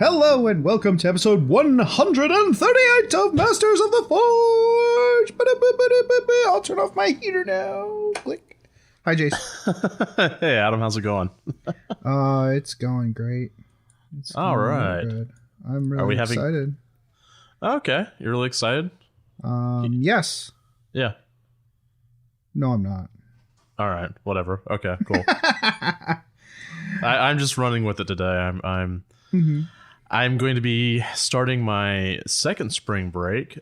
Hello and welcome to episode 138 of Masters of the Forge. I'll turn off my heater now. Click. Hi, Jace. Hey, Adam. How's it going? It's going great. It's All going right. Good. I'm really excited. Okay. You're really excited? Yes. Yeah. No, I'm not. All right. Whatever. Okay, cool. I'm just running with it today. I'm going to be starting my second spring break,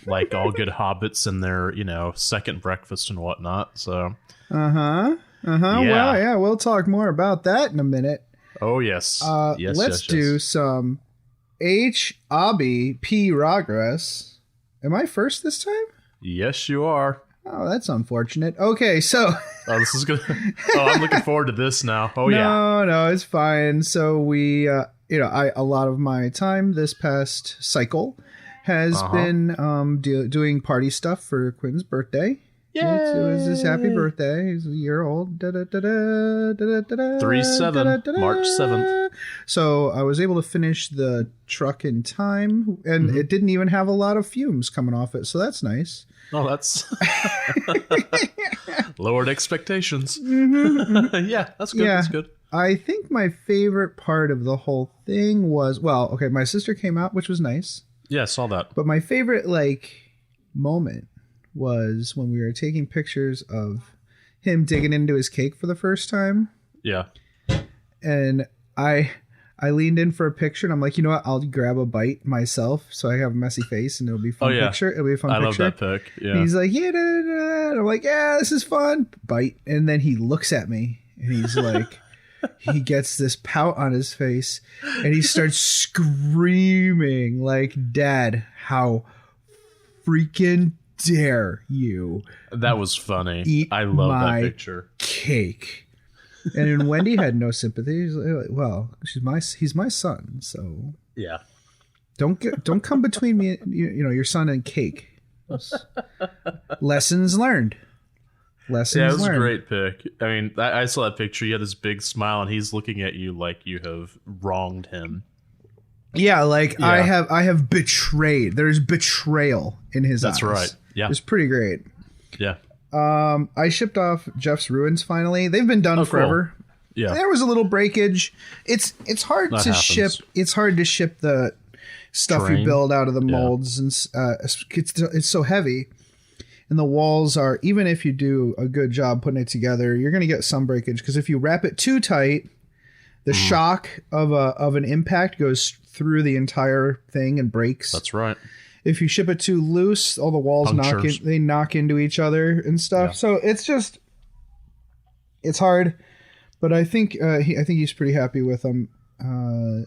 like all good hobbits and their, second breakfast and whatnot. So, Yeah. Well, yeah, we'll talk more about that in a minute. Oh yes. Let's do some Abbey P Progress. Am I first this time? Yes, you are. Oh, that's unfortunate. Okay, so this is good. I'm looking forward to this now. Oh yeah. No, it's fine. So we, a lot of my time this past cycle has been doing party stuff for Quinn's birthday. Yay! It was his happy birthday. He's a year old. 3/7, March 7th. So I was able to finish the truck in time, and it didn't even have a lot of fumes coming off it. So that's nice. Oh, that's lowered expectations. Yeah, that's good. Yeah. That's good. I think my favorite part of the whole thing was, my sister came out, which was nice. Yeah, I saw that. But my favorite, moment was when we were taking pictures of him digging into his cake for the first time. Yeah. And I leaned in for a picture, and I'm like, you know what? I'll grab a bite myself so I have a messy face, and it'll be a fun picture. It'll be a fun picture. I love that pic. Yeah. And he's like, yeah, and I'm like, yeah, this is fun. Bite. And then he looks at me, and he's like, he gets this pout on his face, and he starts screaming like, Dad, how freaking dare you? That was funny. I love that picture. Cake. And then Wendy had no sympathy. He's like, well, he's my son, so yeah. Don't come between me, your son and cake. Lessons learned. Lessons learned. Yeah, it was learned. a great pic. I mean, I saw that picture. He had this big smile, and he's looking at you like you have wronged him. Yeah, I have betrayed. There's betrayal in his eyes. That's right. Yeah, it's pretty great. Yeah. I shipped off Jeff's Ruins finally. They've been done forever. Cool. Yeah. There was a little breakage. It's hard to ship. It's hard to ship the stuff you build out of the molds, and it's so heavy. And the walls are, even if you do a good job putting it together, you're going to get some breakage, because if you wrap it too tight, the shock of an impact goes through the entire thing and breaks. That's right. If you ship it too loose, all the walls knock into each other and stuff. Yeah. So it's hard, but I think he's pretty happy with them.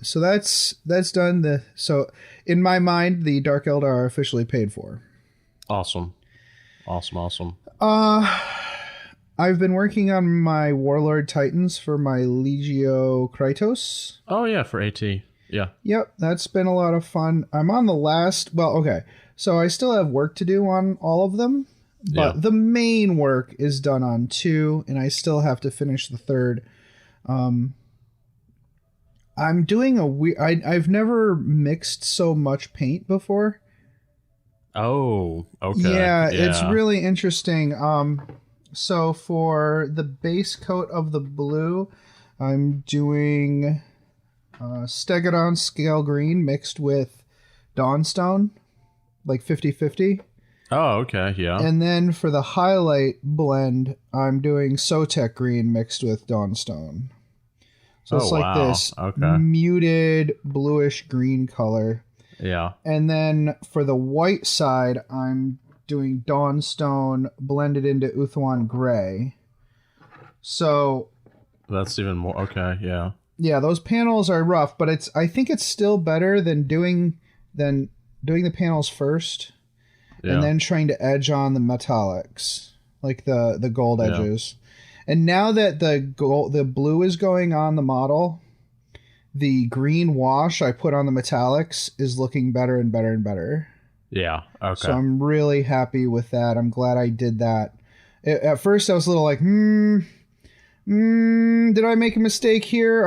So that's done. So in my mind, the Dark Eldar are officially paid for. Awesome. I've been working on my Warlord Titans for my Legio Kratos. Oh yeah, for AT. Yeah. Yep, that's been a lot of fun. I'm on the last... Well, okay. So I still have work to do on all of them, but the main work is done on 2, and I still have to finish the 3rd. I'm doing a weird... I've never mixed so much paint before. Oh, okay. Yeah, it's really interesting. So for the base coat of the blue, I'm doing... Stegodon Scale Green mixed with Dawnstone, like 50-50. Oh, okay, yeah. And then for the highlight blend, I'm doing Sotek Green mixed with Dawnstone. So it's like this muted bluish green color. Yeah. And then for the white side, I'm doing Dawnstone blended into Uthwan Gray. So... That's even more... Okay, yeah. Yeah, those panels are rough, but I think it's still better than doing the panels first and then trying to edge on the metallics, like the gold edges. And now that the blue is going on the model, the green wash I put on the metallics is looking better and better and better. Yeah, okay. So I'm really happy with that. I'm glad I did that. At first I was a little like, Did I make a mistake here?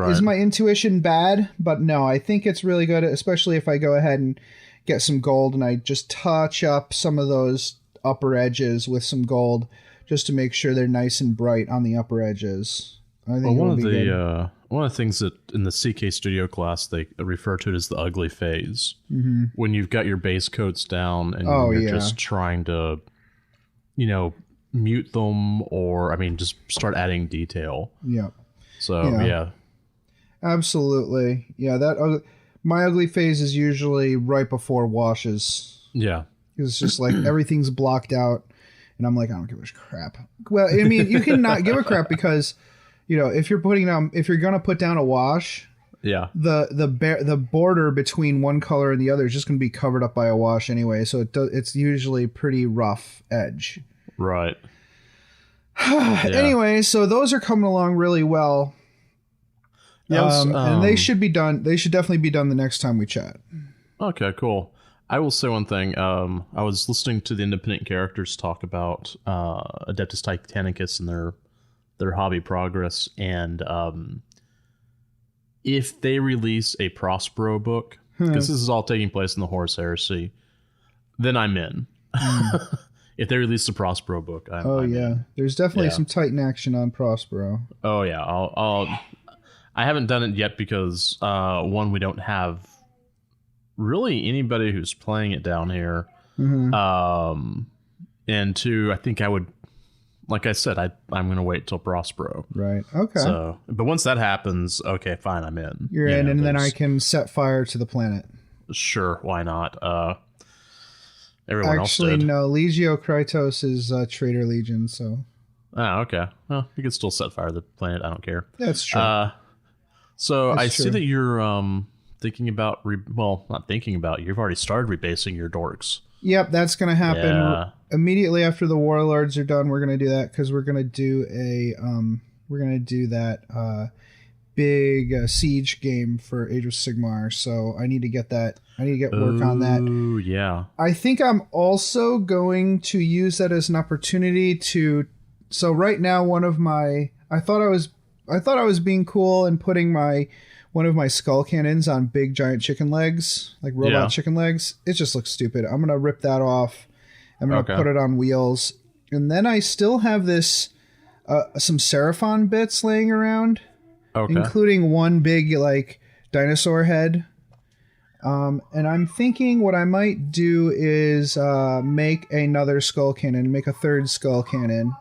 Is my intuition bad? But no, I think it's really good, especially if I go ahead and get some gold and I just touch up some of those upper edges with some gold just to make sure they're nice and bright on the upper edges. I think one of the things that in the CK Studio class they refer to it as the ugly phase. Mm-hmm. When you've got your base coats down and you're just trying to, mute them or just start adding detail. Yeah. So yeah. Absolutely. Yeah, my ugly phase is usually right before washes. Yeah. It's just like everything's blocked out and I'm like, I don't give a crap. Well, I mean, you can not give a crap because if you're going to put down a wash, the border between one color and the other is just going to be covered up by a wash anyway, so it's usually pretty rough edge. Right. Anyway, so those are coming along really well. Yes, and they should be done. They should definitely be done the next time we chat. Okay, cool. I will say one thing. I was listening to the independent characters talk about Adeptus Titanicus and their hobby progress, and if they release a Prospero book, because this is all taking place in the Horus Heresy, then I'm in. If they release the Prospero book, I'm in. There's definitely some Titan action on Prospero. Oh yeah, I haven't done it yet because one, we don't have really anybody who's playing it down here, and two, I think I would. Like I said, I'm going to wait till Prospero. Right. Okay. So, but once that happens, okay, fine, I'm in. You're in, and then I can set fire to the planet. Sure, why not? Everyone Actually, else did. No. Legio Krytos is Traitor Legion, so. Oh, okay. Well, you can still set fire to the planet. I don't care. That's true. See that you're thinking about. Not thinking about. You've already started rebasing your dorks. Yep, that's going to happen. Yeah. Immediately after the Warlords are done, we're going to do that because we're going to do that big siege game for Age of Sigmar. So I need to get that. I need to get work on that. Ooh, yeah. I think I'm also going to use that as an opportunity to. So right now, I thought I was being cool and putting one of my skull cannons on big giant chicken legs, like robot chicken legs. It just looks stupid. I'm going to rip that off. I'm going to put it on wheels. And then I still have this, some Seraphon bits laying around, including one big dinosaur head. And I'm thinking what I might do is make another skull cannon, make a third skull cannon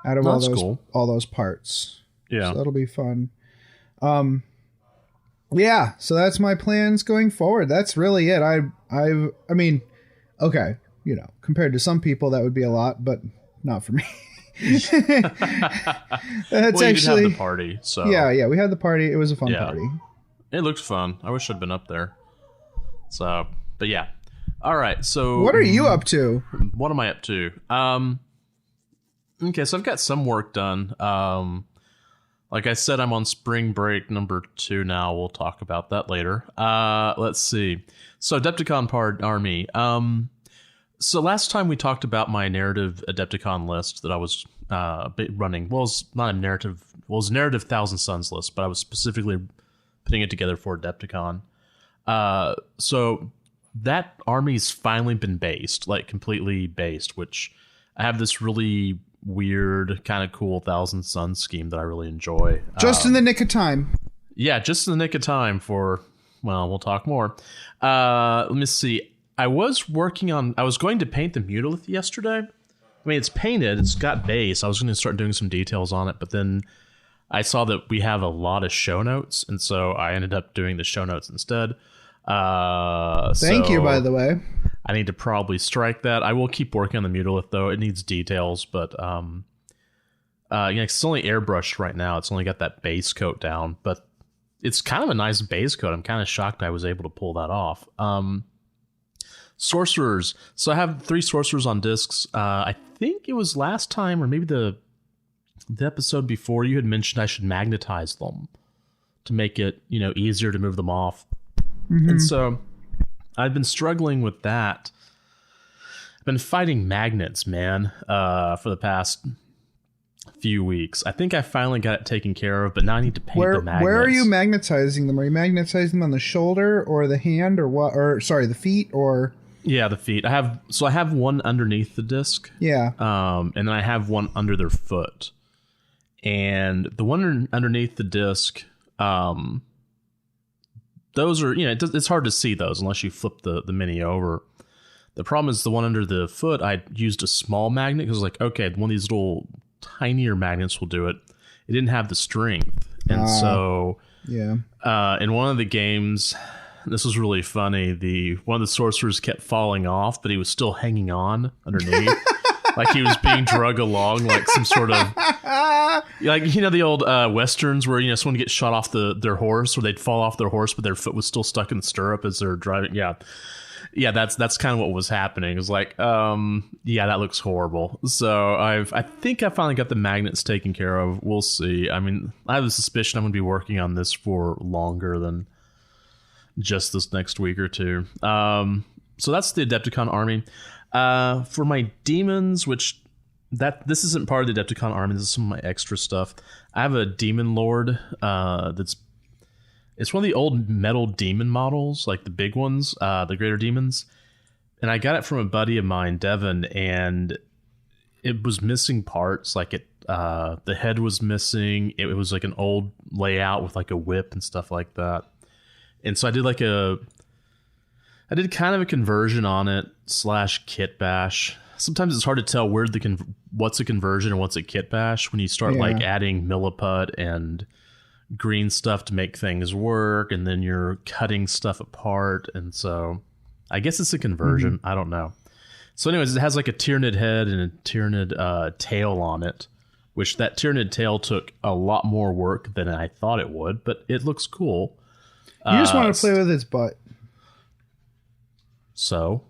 out of all those parts. Yeah. So that'll be fun. Yeah, so that's my plans going forward. That's really it. I mean, okay, compared to some people that would be a lot, but not for me. That's you did have the party, so yeah, we had the party. It was a fun party. It looked fun. I wish I'd been up there. So, but yeah. All right. So, what are you up to? What am I up to? Okay, so I've got some work done. Like I said, I'm on spring break number 2 now. We'll talk about that later. Let's see. So Adepticon Army. So last time we talked about my narrative Adepticon list that I was running. Well, it's not a narrative. Well, it's a narrative Thousand Suns list, but I was specifically putting it together for Adepticon. So that army's finally been based, like completely based, which I have this really weird, kind of cool Thousand Suns scheme that I really enjoy. Just in the nick of time. Yeah, just in the nick of time for, well, we'll talk more. Let me see. I was going to paint the Mutolith yesterday. I mean, it's painted, it's got base. I was going to start doing some details on it, but then I saw that we have a lot of show notes, and so I ended up doing the show notes instead. Thank you, by the way. I need to probably strike that. I will keep working on the Mutolith, though. It needs details, but it's only airbrushed right now. It's only got that base coat down, but it's kind of a nice base coat. I'm kind of shocked I was able to pull that off. Sorcerers. So I have 3 sorcerers on discs. I think it was last time, or maybe the episode before, you had mentioned I should magnetize them to make it, easier to move them off. Mm-hmm. And so I've been struggling with that. I've been fighting magnets, man, for the past few weeks. I think I finally got it taken care of, but now I need to paint the magnets. Where are you magnetizing them? Are you magnetizing them on the shoulder or the hand or what? Or sorry, the feet or? Yeah, the feet. I have one underneath the disc. Yeah. And then I have one under their foot. And the one underneath the disc, those are, it's hard to see those unless you flip the mini over. The problem is the one under the foot, I used a small magnet because like, okay, one of these little tinier magnets will do it. It didn't have the strength. And so yeah. In one of the games, this was really funny. One of the sorcerers kept falling off, but he was still hanging on underneath. Like he was being drug along like some sort of like, the old westerns where, someone gets shot off their horse, or they'd fall off their horse, but their foot was still stuck in the stirrup as they're driving. Yeah, that's kind of what was happening. It was like, that looks horrible. So I think I finally got the magnets taken care of. We'll see. I mean, I have a suspicion I'm going to be working on this for longer than just this next week or two. So that's the Adepticon army. For my demons, this isn't part of the Adepticon army. This is some of my extra stuff. I have a demon lord it's one of the old metal demon models, like the big ones, the greater demons. And I got it from a buddy of mine, Devin, and it was missing parts. Like the head was missing. It was like an old layout with like a whip and stuff like that. And so I did kind of a conversion on it / kit bash. Sometimes it's hard to tell what's a conversion and what's a kit bash when you start like adding milliput and green stuff to make things work, and then you're cutting stuff apart. And so I guess it's a conversion. I don't know. So anyways, it has like a Tyranid head and a Tyranid tail on it, which that Tyranid tail took a lot more work than I thought it would, but it looks cool. You just want to play with its butt. So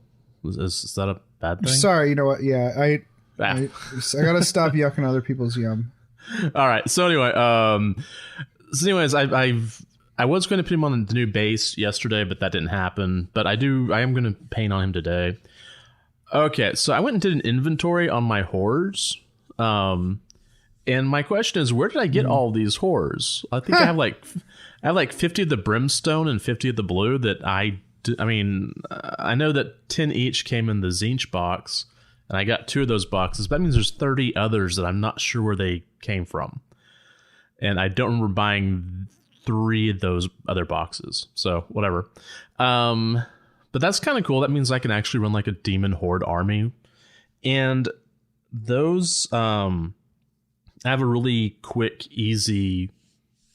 is that a bad thing? Sorry, you know what? Yeah, I gotta stop yucking other people's yum. All right. So anyway, I was going to put him on the new base yesterday, but that didn't happen. But I am going to paint on him today. Okay, so I went and did an inventory on my horrors. And my question is, where did I get all these horrors? I think I have like 50 of the brimstone and 50 of the blue that I know that 10 each came in the Zinch box, and I got 2 of those boxes. But that means there's 30 others that I'm not sure where they came from. And I don't remember buying 3 of those other boxes. So whatever. But that's kind of cool. That means I can actually run like a demon horde army. And those have a really quick, easy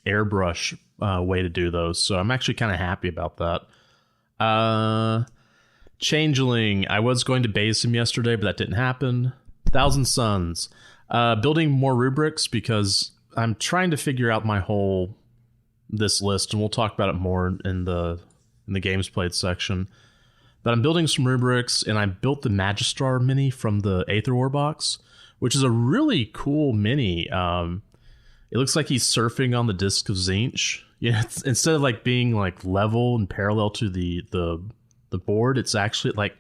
airbrush way to do those. So I'm actually kind of happy about that. Changeling. I was going to base him yesterday, but that didn't happen. Thousand Suns. Building more rubrics because I'm trying to figure out this list, and we'll talk about it more in the games played section. But I'm building some rubrics, and I built the Magistrar mini from the Aether War box, which is a really cool mini. It looks like he's surfing on the disc of Zinch. Instead of like being like level and parallel to the board, it's actually like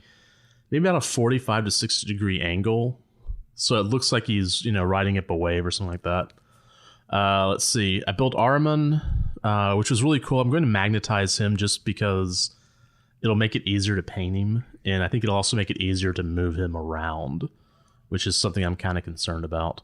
maybe about a 45 to 60 degree angle. So it looks like he's riding up a wave or something like that. Let's see. I built Ahriman, which was really cool. I'm going to magnetize him just because it'll make it easier to paint him, and I think it'll also make it easier to move him around, which is something I'm kind of concerned about.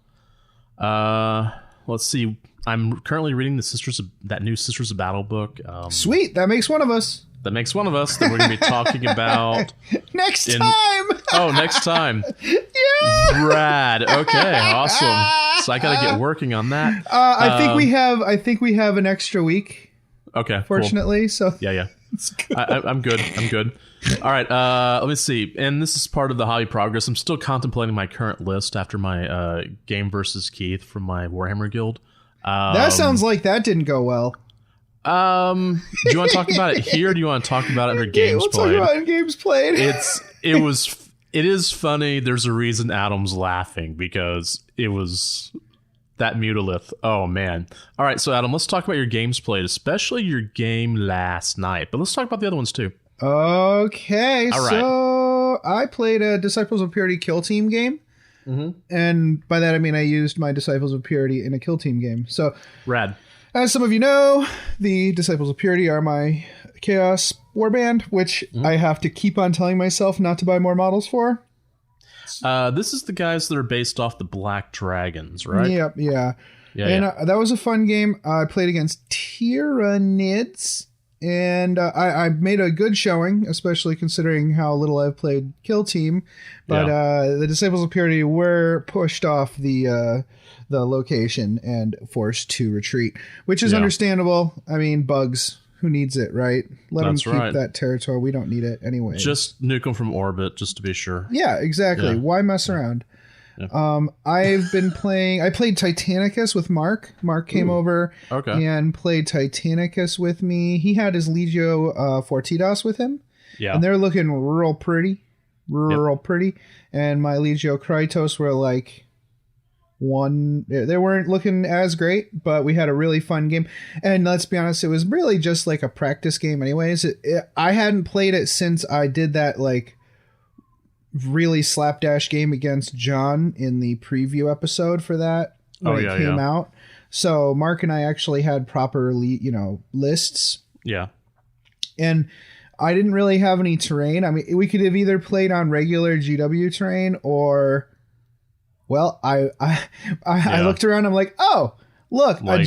Let's see. I'm currently reading that new Sisters of Battle book. Sweet, that makes one of us. That makes one of us that we're going to be talking about next time. Oh, next time. Yeah. Rad. Okay, awesome. So I got to get working on that. I think we have an extra week. Okay. Fortunately, cool. So yeah. I'm good. All right. Let me see. And this is part of the hobby progress. I'm still contemplating my current list after my game versus Keith from my Warhammer guild. That sounds like that didn't go well. Do you want to talk about it here? Or do you want to talk about it under games played? We'll talk about it in games played. It is funny. There's a reason Adam's laughing because it was that Mutalith. Oh man. All right. So Adam, let's talk about your games played, especially your game last night, but let's talk about the other ones too. Okay. All right. So I played a Disciples of Purity Kill Team game. And by that I mean I used my Disciples of Purity in a Kill Team game. So rad. As some of you know, the Disciples of Purity are my Chaos Warband, which I have to keep on telling myself not to buy more models for. This is the guys that are based off the Black Dragons, right? Yep, yeah. That was a fun game. I played against Tyranids. And I made a good showing, especially considering how little I've played Kill Team. But the Disciples of Purity were pushed off the location and forced to retreat, which is understandable. I mean, bugs. Who needs it, right? Let them keep that territory. We don't need it anyway. Just nuke them from orbit, just to be sure. Yeah, exactly. Yeah. Why mess around? Yeah. I've been playing. I played Titanicus with Mark. Mark came over and played Titanicus with me. He had his Legio Fortidas with him. Yeah, and they're looking real pretty, pretty. And my Legio Krytos were like they weren't looking as great, but we had a really fun game. And let's be honest, it was really just like a practice game, anyways. I hadn't played it since I did that like really slapdash game against John in the preview episode for that when it came out. So Mark and I actually had proper, lists. Yeah. And I didn't really have any terrain. I mean, we could have either played on regular GW terrain or, well, I looked around. I'm like, oh, look, Legos.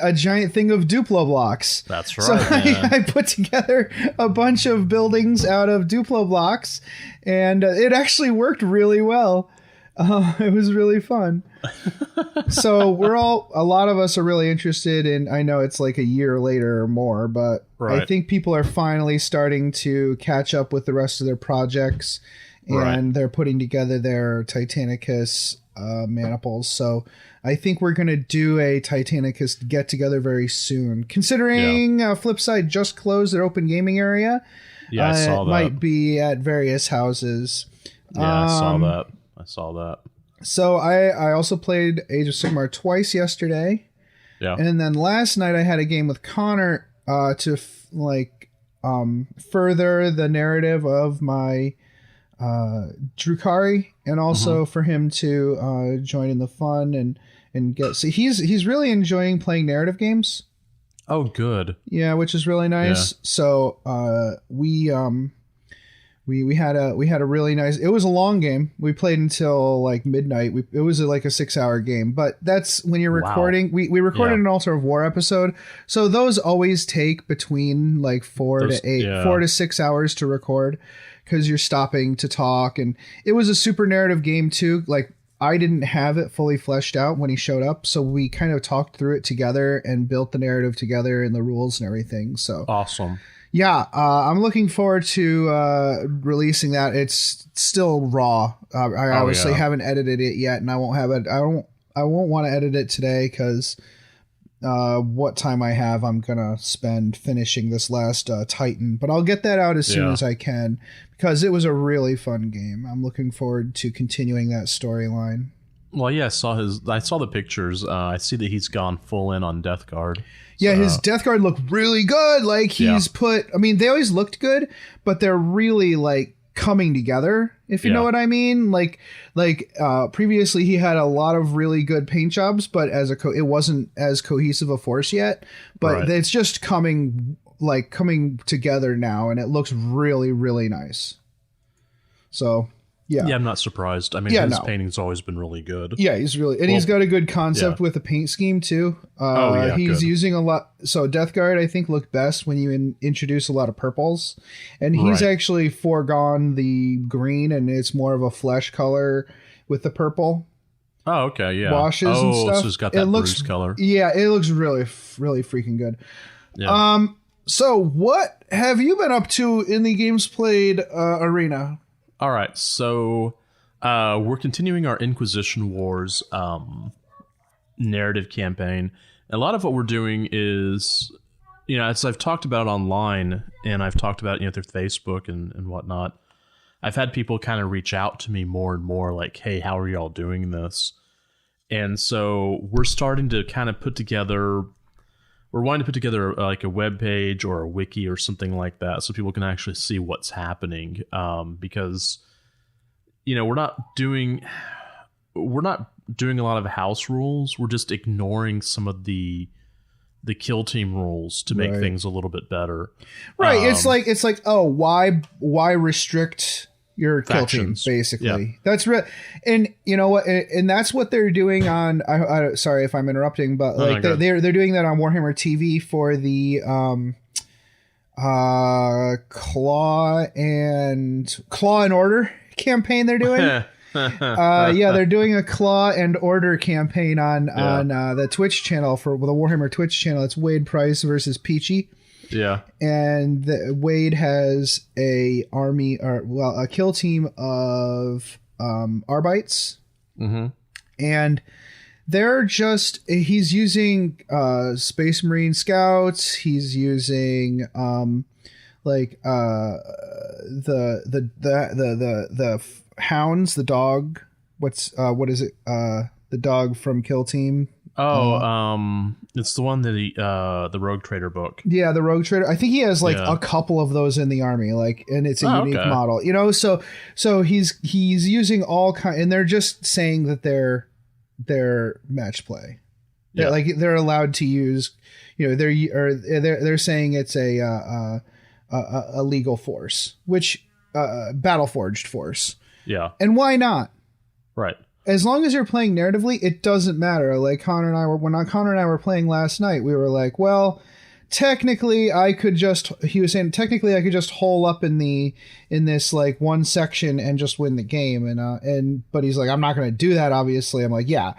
a giant thing of Duplo blocks. That's right. So I put together a bunch of buildings out of Duplo blocks, and it actually worked really well. It was really fun. So a lot of us are really interested in, I know it's like a year later or more, but I think people are finally starting to catch up with the rest of their projects, and they're putting together their Titanicus maniples. So I think we're going to do a Titanicus get together very soon. Considering Flipside just closed their open gaming area. Yeah, I saw that. It might be at various houses. Yeah, I saw that. So I also played Age of Sigmar twice yesterday. Yeah. And then last night I had a game with Connor to further the narrative of my Drukari, and also for him to join in the fun and get. So he's really enjoying playing narrative games. Oh, good. Yeah, which is really nice. Yeah. So we had a really nice. It was a long game. We played until like midnight. It was like a 6-hour game, but that's when you're recording. Wow. We recorded an Altar of War episode, so those always take between like 4 to 6 hours to record, because you're stopping to talk. And it was a super narrative game too. Like, I didn't have it fully fleshed out when he showed up, so we kind of talked through it together and built the narrative together and the rules and everything. So awesome. Yeah, I'm looking forward to releasing that. It's still raw. I obviously haven't edited it yet, and I won't have it. I won't want to edit it today, because what time I have, I'm gonna spend finishing this last Titan. But I'll get that out as soon as I can, because it was a really fun game. I'm looking forward to continuing that storyline. Well, yeah, I saw the pictures. I see that he's gone full in on Death Guard. Yeah, his Death Guard looked really good. Like, he's put, I mean, they always looked good, but they're really like coming together, if you know what I mean. Like previously he had a lot of really good paint jobs, but it wasn't as cohesive a force yet, but it's just coming together now, and it looks really, really nice. So yeah, I'm not surprised. I mean, his painting's always been really good. Yeah, he's got a good concept with the paint scheme too. He's using a lot. So Death Guard, I think, looked best when you introduce a lot of purples, and he's actually foregone the green, and it's more of a flesh color with the purple. Oh, okay, yeah. Washes and stuff. So it's got that bruised color. Yeah, it looks really, really freaking good. Yeah. So what have you been up to in the games played arena? All right, so we're continuing our Inquisition Wars narrative campaign. A lot of what we're doing is, as I've talked about online, and I've talked about through Facebook and whatnot, I've had people kind of reach out to me more and more, like, hey, how are y'all doing this? And so we're starting to kind of we're wanting to put together like a web page or a wiki or something like that, so people can actually see what's happening. Because, we're not doing, we're not doing a lot of house rules. We're just ignoring some of the kill team rules to make things a little bit better. Right. It's like, oh, why restrict your factions. Kill team, basically. Yeah. That's real. And you know what? And that's what they're doing on, I sorry if I'm interrupting, but like they're doing that on Warhammer TV for the, Claw and Order campaign they're doing. They're doing a Claw and Order campaign on the Twitch channel for the Warhammer Twitch channel. It's Wade Price versus Peachy. Yeah, and Wade has a kill team of Arbites, and he's using Space Marine Scouts. He's using the Hounds, the dog. What is it? The dog from Kill Team. It's the one that the Rogue Trader book. Yeah, the Rogue Trader. I think he has a couple of those in the army, and it's a unique model. You know, so he's using all kind, and they're just saying that they're match play. They're allowed to use, they're saying it's a legal force, which battle forged force. Yeah, and why not? Right. As long as you're playing narratively, it doesn't matter. Like Connor and I were playing last night, we were like, well, technically I could just hole up in this like one section and just win the game. But he's like, I'm not going to do that. Obviously. I'm like, yeah.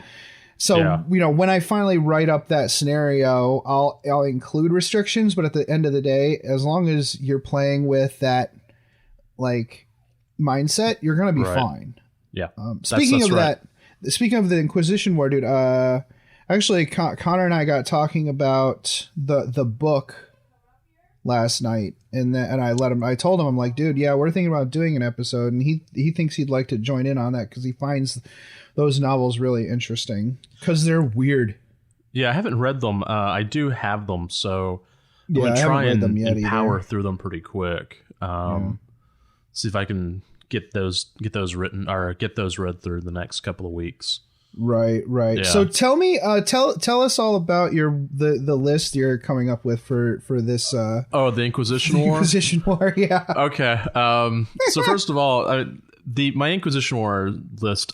So, when I finally write up that scenario, I'll include restrictions, but at the end of the day, as long as you're playing with that like mindset, you're going to be fine. Yeah. Speaking of the Inquisition War, dude, actually Connor and I got talking about the book last night, and I told him, I'm like, dude, yeah, we're thinking about doing an episode, and he thinks he'd like to join in on that because he finds those novels really interesting because they're weird. Yeah, I haven't read them. I do have them, so I'm gonna try and power through them pretty quick. See if I can get those written or get those read through the next couple of weeks. Right. Yeah. So tell me, tell us all about the list you're coming up with for this. The Inquisition War. Inquisition War, yeah. Okay. So first of all, my Inquisition War list.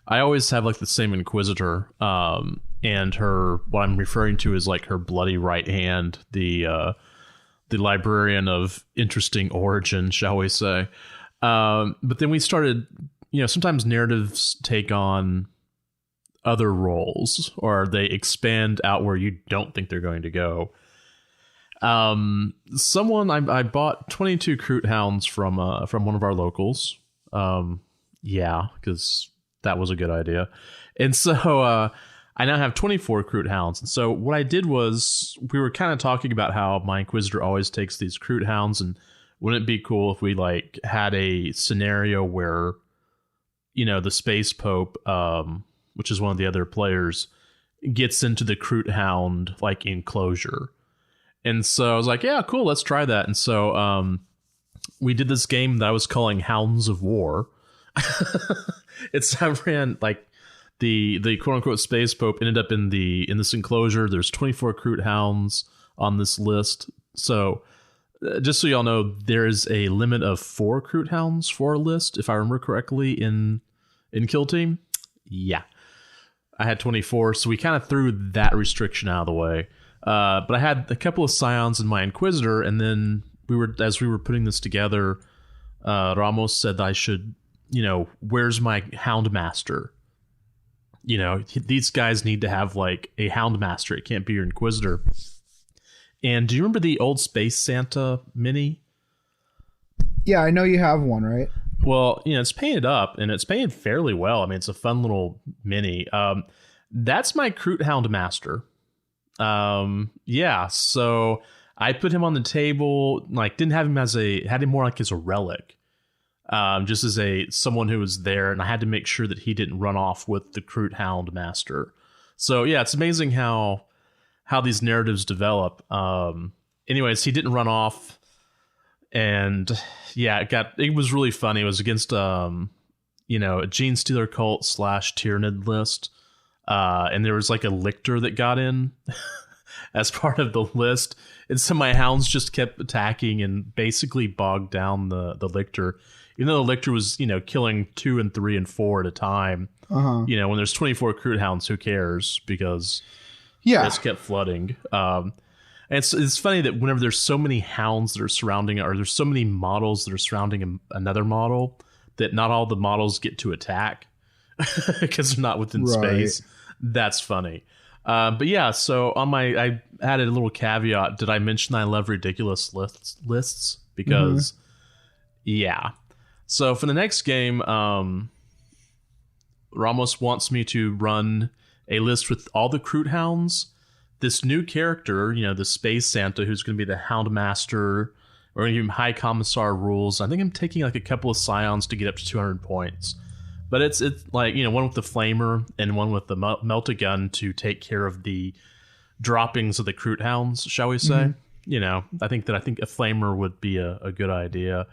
I always have like the same Inquisitor. And what I'm referring to is like her bloody right hand, the librarian of interesting origin, shall we say. But then we started, sometimes narratives take on other roles or they expand out where you don't think they're going to go. I bought 22 Kroot Hounds from one of our locals. Because that was a good idea. And so, I now have 24 Kroot Hounds. And so what I did was we were kind of talking about how my Inquisitor always takes these Kroot Hounds, and wouldn't it be cool if we like had a scenario where, the Space Pope, which is one of the other players, gets into the Kroot Hound like enclosure. And so I was like, yeah, cool, let's try that. And so we did this game that I was calling Hounds of War. I ran like the quote unquote Space Pope ended up in this enclosure. There's 24 Kroot Hounds on this list. So just so y'all know, there is a limit of 4 Kroot Hounds for a list, if I remember correctly, in Kill Team. Yeah. I had 24, so we kind of threw that restriction out of the way. But I had a couple of Scions in my Inquisitor, and then as we were putting this together, Ramos said I should, where's my Houndmaster? These guys need to have like a Houndmaster. It can't be your Inquisitor. And do you remember the old Space Santa mini? Yeah, I know you have one, right? Well, it's painted up, and it's painted fairly well. I mean, it's a fun little mini. That's my Kroot Houndmaster. So I put him on the table, like didn't have him had him more like as a relic. Just as someone who was there, and I had to make sure that he didn't run off with the Kroot Houndmaster. So yeah, it's amazing how these narratives develop. Anyways, he didn't run off, and yeah, it was really funny. It was against a Gene Stealer cult / Tyrannid list. And there was like a lictor that got in as part of the list. And so my hounds just kept attacking and basically bogged down the lictor. Even though the lictor was, killing 2 and 3 and 4 at a time. When there's 24 Kroot hounds, who cares? Because it just kept flooding. And it's funny that whenever there's so many hounds that are surrounding, or there's so many models that are surrounding another model, that not all the models get to attack because they're not within space. That's funny. But yeah, so I added a little caveat. Did I mention I love ridiculous lists? Because So for the next game, Ramos wants me to run a list with all the Kroot hounds. This new character, the Space Santa, who's going to be the Hound Master. We're going to give him High Commissar rules. I think I'm taking like a couple of Scions to get up to 200 points. But it's like, one with the Flamer and one with the Melt-A-Gun to take care of the droppings of the Kroot hounds, shall we say. I think a Flamer would be a good idea.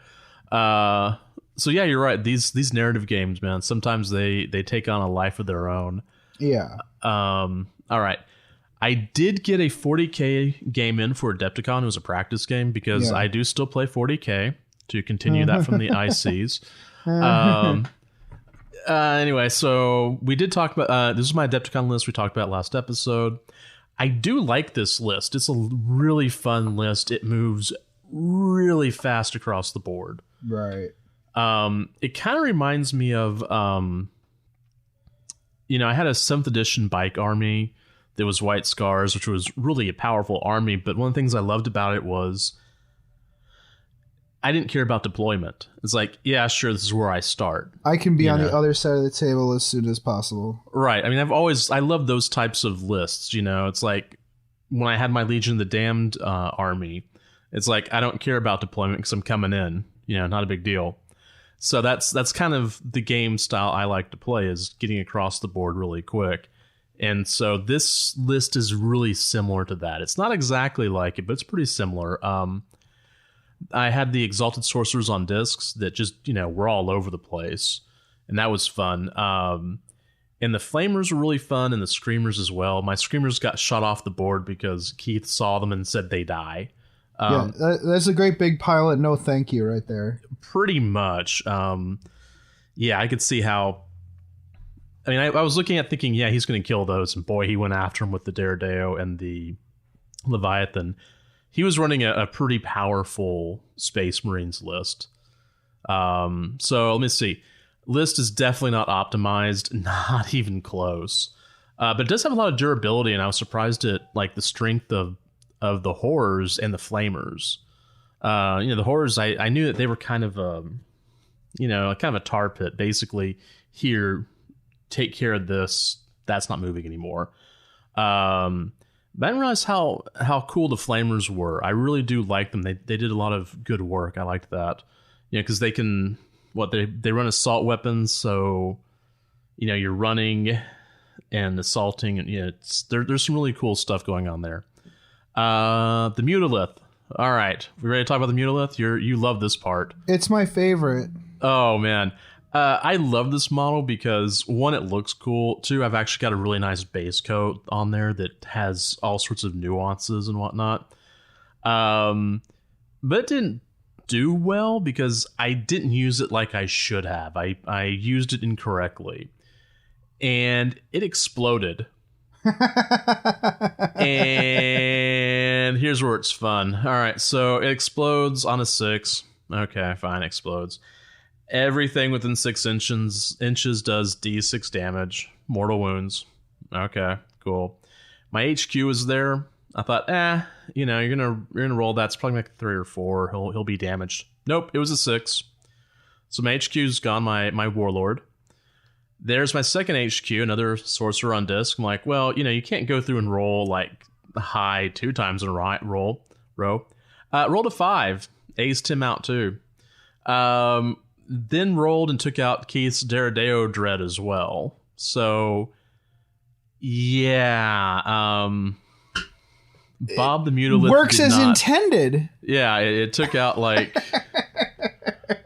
So yeah, you're right. These narrative games, man, sometimes they take on a life of their own. Yeah. All right. I did get a 40K game in for Adepticon. It was a practice game because I do still play 40K to continue that from the ICs. Anyway, so we did talk about this is my Adepticon list we talked about last episode. I do like this list. It's a really fun list. It moves really fast across the board. Right. It kind of reminds me of I had a 7th edition bike army. There was White Scars, which was really a powerful army, but one of the things I loved about it was I didn't care about deployment. It's like, yeah, sure, this is where I start. I can be on the other side of the table as soon as possible. Right. I mean, I love those types of lists, It's like when I had my Legion of the Damned army, it's like I don't care about deployment because I'm coming in, not a big deal. So that's kind of the game style I like to play, is getting across the board really quick. And so this list is really similar to that. It's not exactly like it, but it's pretty similar. I had the Exalted Sorcerers on discs that just, were all over the place. And that was fun. And the Flamers were really fun, and the Screamers as well. My Screamers got shot off the board because Keith saw them and said they die. That's a great big pile of no thank you right there. Pretty much. I could see how... I mean, I was looking at thinking, he's going to kill those. And boy, he went after him with the Daredeo and the Leviathan. He was running a pretty powerful Space Marines list. So let me see. List is definitely not optimized, not even close. But it does have a lot of durability, and I was surprised at like the strength of the Horrors and the Flamers. The Horrors, I knew that they were kind of a tar pit. Basically, here, take care of this. That's not moving anymore. But I didn't realize how cool the Flamers were. I really do like them. They did a lot of good work. I liked that. Because they can... they run assault weapons, so... you're running and assaulting. And there's some really cool stuff going on there. The Mutalith. All right. We ready to talk about the Mutalith? You love this part. It's my favorite. Oh, man. I love this model because, one, it looks cool. Two, I've actually got a really nice base coat on there that has all sorts of nuances and whatnot. But it didn't do well because I didn't use it like I should have. I used it incorrectly. And it exploded. And here's where it's fun. All right, so it explodes on a 6. Okay, fine, explodes. Everything within 6 inches does D6 damage, mortal wounds. Okay, cool. My HQ is there. I thought, you're gonna roll that. It's probably like a 3 or 4. He'll be damaged. Nope, it was a 6. So my HQ's gone. My Warlord. There's my second HQ, another sorcerer on disc. I'm like, well, you can't go through and roll like high 2 times in a row. Rolled a 5. Aced him out too. Then rolled and took out Keith's Daredeo Dread as well. So, yeah. Bob the Mutalith works as intended. Yeah, it took out like...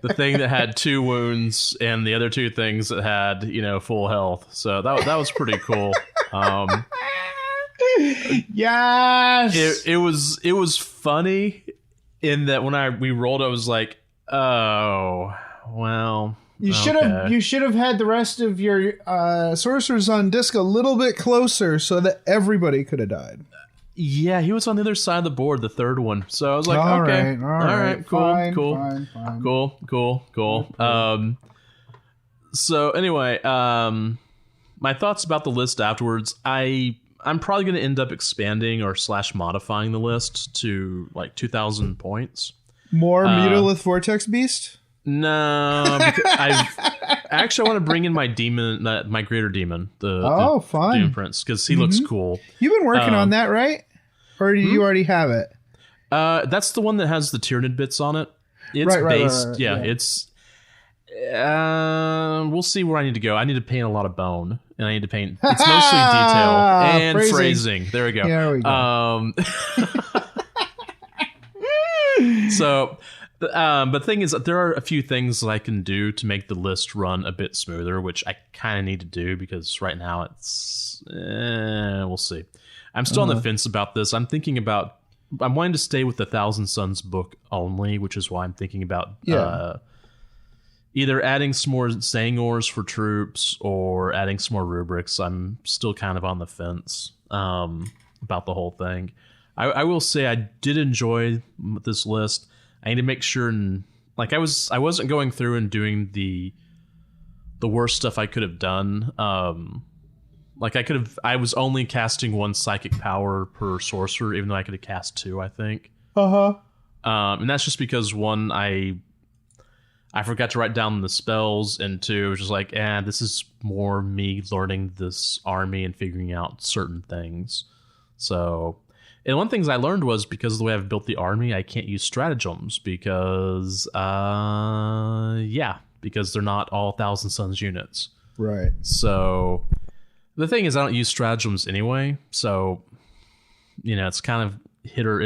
the thing that had 2 wounds and the other 2 things that had, full health. So that was pretty cool. Yes. It was funny in that when we rolled, I was like, oh, well. You should have had the rest of your sorcerers on disc a little bit closer so that everybody could have died. Yeah, he was on the other side of the board, the third one. So I was like, all okay, right, cool, fine, cool, fine. cool. So anyway, my thoughts about the list afterwards. I'm probably going to end up expanding or / modifying the list to like 2,000 points. More Mutolith Vortex Beast? No, I want to bring in my demon, my greater demon, the fun Doom Prince, because he looks cool. You've been working on that, right? Or do you already have it? That's the one that has the Tyranid bits on it. It's based, yeah. It's. We'll see where I need to go. I need to paint a lot of bone, and I need to paint. It's mostly detail and phrasing. There we go. There we go. So. But the thing is that there are a few things that I can do to make the list run a bit smoother, which I kind of need to do because right now it's... we'll see. I'm still on the fence about this. I'm wanting to stay with the Thousand Suns book only, which is why I'm thinking about either adding some more Zangors for troops or adding some more rubrics. I'm still kind of on the fence about the whole thing. I will say I did enjoy this list. I need to make sure, I wasn't going through and doing the worst stuff I could have done. I was only casting 1 psychic power per sorcerer, even though I could have cast 2, I think. And that's just because 1, I forgot to write down the spells, and 2, it was just like, this is more me learning this army and figuring out certain things. So... And one of the things I learned was because of the way I've built the army, I can't use stratagems because they're not all Thousand Suns units. Right. So the thing is, I don't use stratagems anyway. So, it's kind of hit or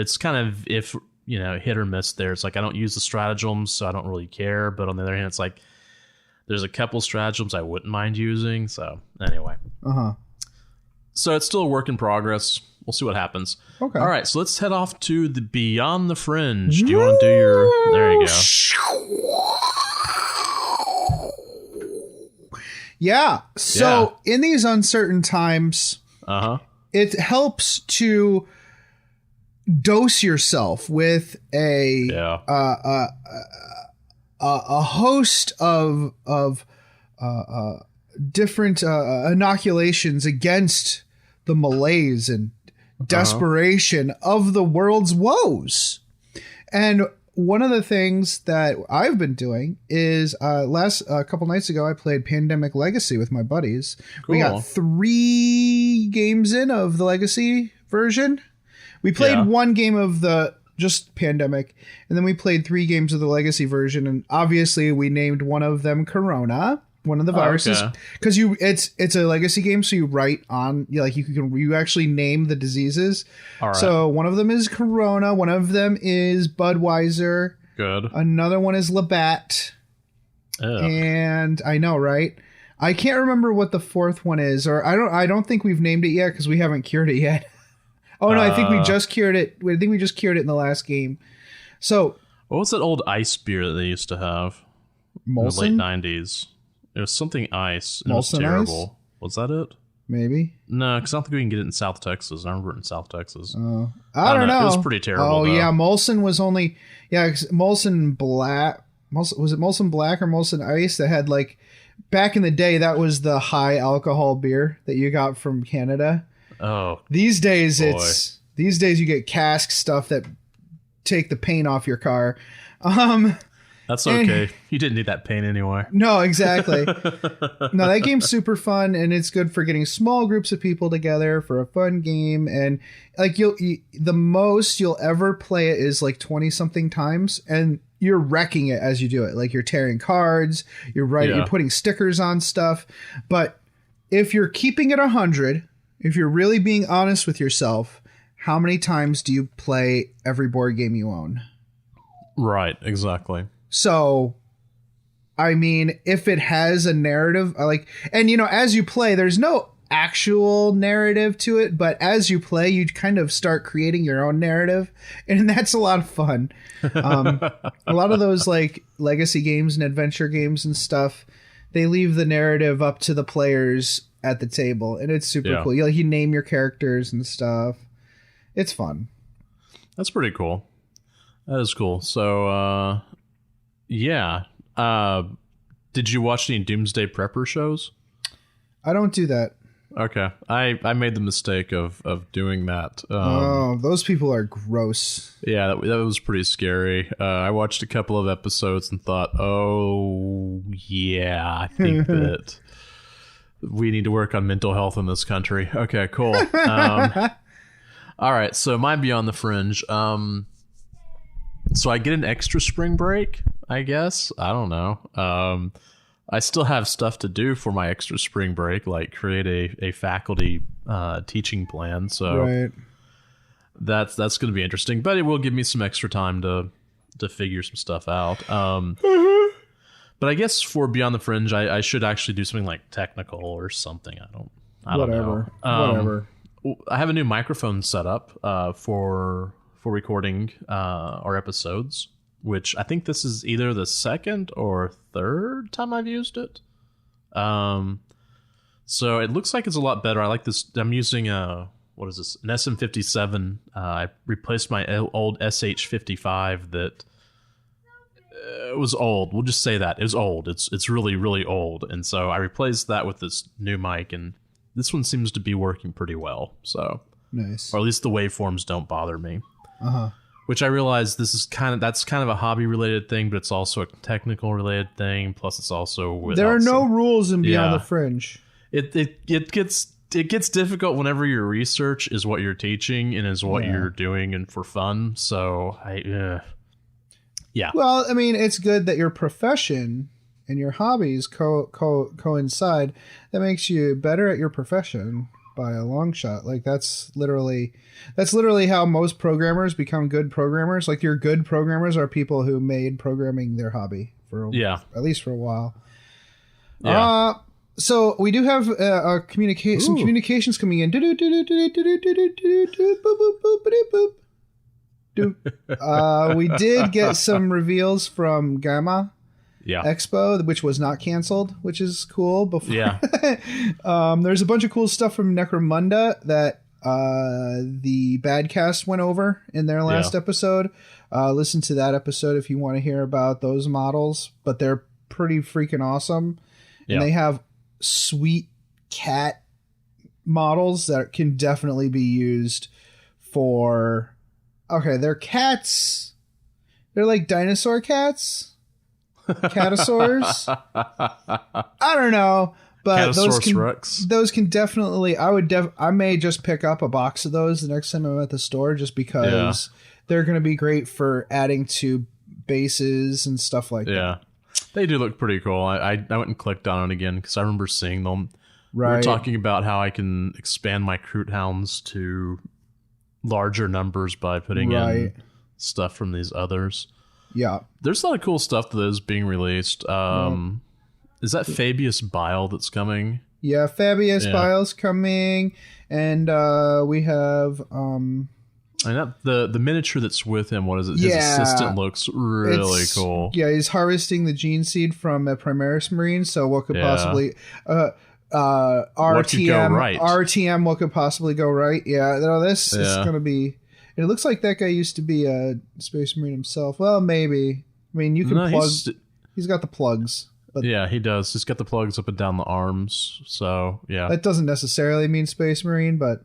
miss there. It's like I don't use the stratagems, so I don't really care. But on the other hand, it's like there's a couple stratagems I wouldn't mind using. So anyway. So it's still a work in progress. We'll see what happens. Okay. All right, so let's head off to the Beyond the Fringe. Do you want to do your... There you go. Yeah. So in these uncertain times, it helps to dose yourself with a host of different inoculations against the malaise and desperation of the world's woes. And one of the things that I've been doing is a couple nights ago I played Pandemic Legacy with my buddies. Cool. We got 3 games in of the Legacy version. We played 1 game of the just Pandemic, and then we played 3 games of the Legacy version, and obviously we named one of them Corona, one of the viruses, because it's a Legacy game, so you write on you actually name the diseases. All right. So one of them is Corona, one of them is Budweiser. Good. Another one is Labatt. And I know, right? I can't remember what the 4th one is, or I don't think we've named it yet because we haven't cured it yet. Oh no, I think we just cured it. I think we just cured it in the last game. So what was that old ice beer that they used to have Molson? In the late 90s? It was something ice. And Molson it was terrible. Ice? Was that it? Maybe. No, because I don't think we can get it in South Texas. I remember it in South Texas. I don't know. It was pretty terrible. Oh, though. Yeah. Molson was only... Yeah, Molson Black... Was it Molson Black or Molson Ice that had back in the day, that was the high alcohol beer that you got from Canada. Oh, These days, you get cask stuff that take the paint off your car. That's okay. You didn't need that paint anyway. No, exactly. No, that game's super fun, and it's good for getting small groups of people together for a fun game. And the most you'll ever play it is 20 something times, and you're wrecking it as you do it. You're tearing cards, you're putting stickers on stuff. But if you're keeping it 100, if you're really being honest with yourself, how many times do you play every board game you own? Right, exactly. So I mean, if it has a narrative, and as you play, there's no actual narrative to it, but as you play, you kind of start creating your own narrative, and that's a lot of fun. A lot of those like legacy games and adventure games and stuff, they leave the narrative up to the players at the table, and it's super cool. You name your characters and stuff. It's fun. That's pretty cool. That is cool. So, yeah. Did you watch any Doomsday Prepper shows? I don't do that. Okay. I made the mistake of doing that. Those people are gross. Yeah, that was pretty scary. I watched a couple of episodes and thought, oh, yeah, I think that we need to work on mental health in this country. Okay, cool. All right, so my Beyond the Fringe. So I get an extra spring break, I guess. I don't know. I still have stuff to do for my extra spring break, like create a faculty teaching plan. So right. That's going to be interesting, but it will give me some extra time to figure some stuff out. But I guess for Beyond the Fringe, I should actually do something like technical or something. I don't know. Whatever. I have a new microphone set up for recording our episodes, which I think this is either the second or third time I've used it. So it looks like it's a lot better. I like this. I'm using what is this? An SM57. I replaced my old SH55 that was old. We'll just say that. It was old. It's really, really old. And so I replaced that with this new mic, and this one seems to be working pretty well. So nice. Or at least the waveforms don't bother me. Uh-huh. Which I realize that's kind of a hobby related thing, but it's also a technical related thing. Plus, it's also there are no rules in Beyond the Fringe. It gets difficult whenever your research is what you're teaching and is what you're doing and for fun. So yeah. Well, I mean, it's good that your profession and your hobbies coincide. That makes you better at your profession by a long shot. Like that's literally how most programmers become good programmers. Like your good programmers are people who made programming their hobby for at least for a while. Yeah. So we do have some communications coming in. We did get some reveals from Gamma Expo, which was not canceled, which is cool. There's a bunch of cool stuff from Necromunda that the Badcast went over in their last episode. Listen to that episode if you want to hear about those models, but they're pretty freaking awesome. And they have sweet cat models that can definitely be used for... Okay, they're cats. They're like dinosaur cats. Catosaurs. I don't know, but those can definitely. I may just pick up a box of those the next time I'm at the store, just because they're going to be great for adding to bases and stuff like that. Yeah, they do look pretty cool. I went and clicked on it again because I remember seeing them. Right. We were talking about how I can expand my Kroot Hounds to larger numbers by putting in stuff from these others. Yeah. There's a lot of cool stuff that is being released. Is that Fabius Bile that's coming? Yeah, Fabius Bile's coming. And we have... and the miniature that's with him, what is it? His assistant looks really cool. Yeah, he's harvesting the gene seed from a Primaris Marine, so what could possibly... RTM, what could possibly go right? Yeah, no, this is going to be... It looks like that guy used to be a Space Marine himself. Well, maybe. I mean, you can plug... He's got the plugs. But yeah, he does. He's got the plugs up and down the arms, so, yeah. That doesn't necessarily mean Space Marine, but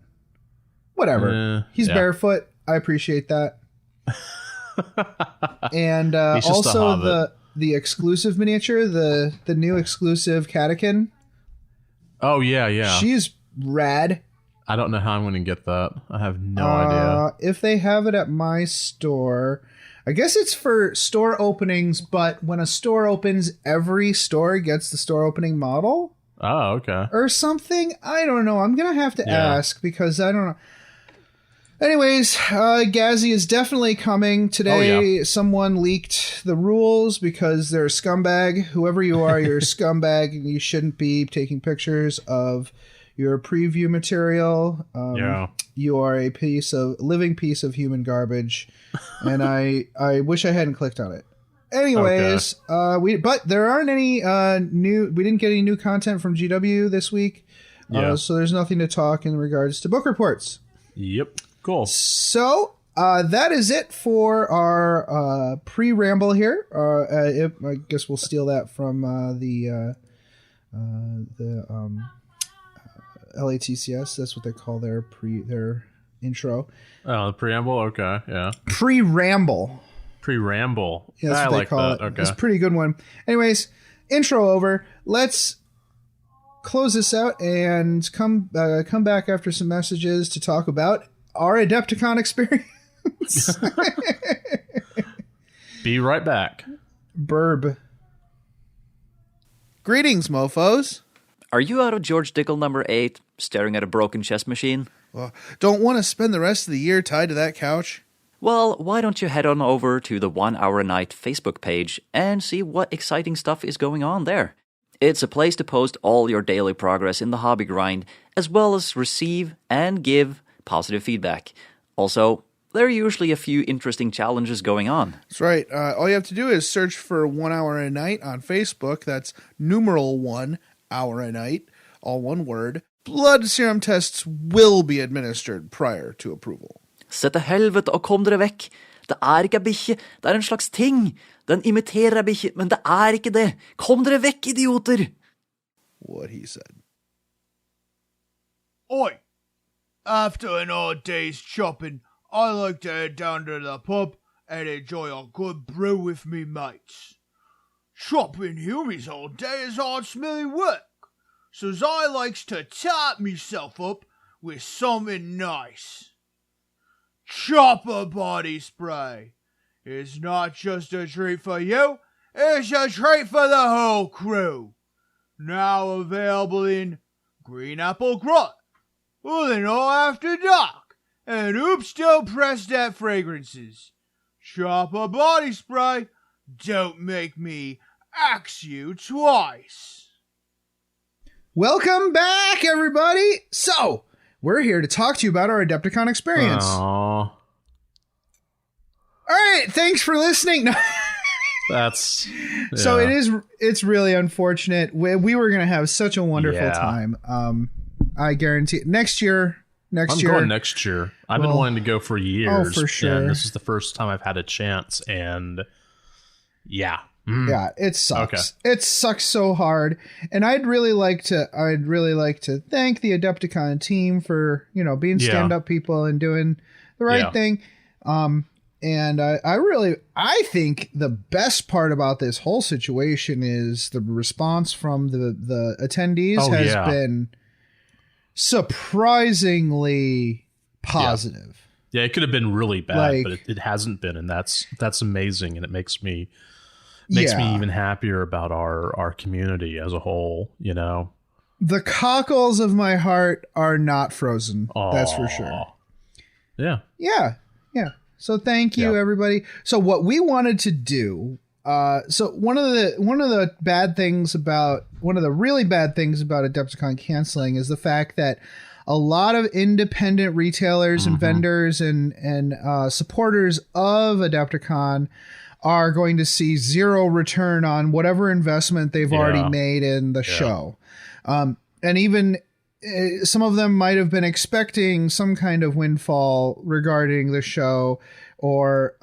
whatever. He's barefoot. I appreciate that. And also the exclusive miniature, the new exclusive Catechin. Oh, yeah. She's rad. I don't know how I'm going to get that. I have no idea. If they have it at my store, I guess it's for store openings, but when a store opens, every store gets the store opening model. Oh, okay. Or something. I don't know. I'm going to have to ask because I don't know. Anyways, Gazzy is definitely coming today. Oh, yeah. Someone leaked the rules because they're a scumbag. Whoever you are, you're a scumbag, and you shouldn't be taking pictures of your preview material. You are a living piece of human garbage, and I wish I hadn't clicked on it. Anyways, but there aren't any we didn't get any new content from GW this week, so there's nothing to talk in regards to book reports. Yep. Cool. So that is it for our pre-ramble here. I guess we'll steal that from the LATCS. That's what they call their intro. Oh, the preamble. Okay, yeah. Pre-ramble. Pre-ramble. Yeah, that's what they call it. Okay, it's a pretty good one. Anyways, intro over. Let's close this out and come back after some messages to talk about our Adepticon experience. Be right back. Burb. Greetings, mofos. Are you out of George Dickel number 8, staring at a broken chess machine? Don't want to spend the rest of the year tied to that couch? Well, why don't you head on over to the 1 Hour a Night Facebook page and see what exciting stuff is going on there. It's a place to post all your daily progress in the hobby grind, as well as receive and give positive feedback. Also, there are usually a few interesting challenges going on. That's right. All you have to do is search for 1 Hour a Night on Facebook. That's numeral 1 hour a night, all one word. Blood serum tests will be administered prior to approval. Se til helvete og kom dere vekk. Det ikke en bikkje, det en slags ting. Den imiterer en bikkje, men det ikke det. Kom dere vekk, idioter! What he said. Oi! After an hard day's shopping, I like to head down to the pub and enjoy a good brew with me mates. Shopping hummies all day is hard smelly work, so's I likes to top myself up with something nice. Chopper body spray is not just a treat for you, it's a treat for the whole crew. Now available in Green Apple Grunt, Illinois After Dark, and Oopstill Pressed at Fragrances. Chopper body spray, don't make me axe you twice. Welcome back, everybody. So, we're here to talk to you about our Adepticon experience. Aww. All right, thanks for listening. That's so it's really unfortunate. We were going to have such a wonderful time. I guarantee next year. I'm going next year. I've been wanting to go for years. Oh, for sure. And this is the first time I've had a chance. And yeah. Yeah, it sucks. Okay. It sucks so hard. And I'd really like to thank the Adepticon team for, being stand-up people and doing the right thing. And I think the best part about this whole situation is the response from the attendees has been surprisingly positive. Yeah, it could have been really bad, but it hasn't been, and that's amazing, and it makes me even happier about our community as a whole. The cockles of my heart are not frozen. Aww. That's for sure. Yeah. So thank you, everybody. So what we wanted to do, so one of the really bad things about Adepticon canceling is the fact that a lot of independent retailers and vendors and supporters of Adepticon are going to see zero return on whatever investment they've already made in the show. And even some of them might have been expecting some kind of windfall regarding the show, or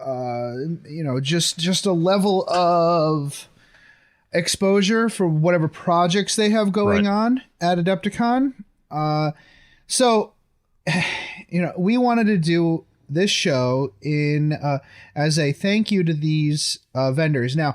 just a level of exposure for whatever projects they have going on at Adepticon. So we wanted to do this show in as a thank you to these vendors. Now,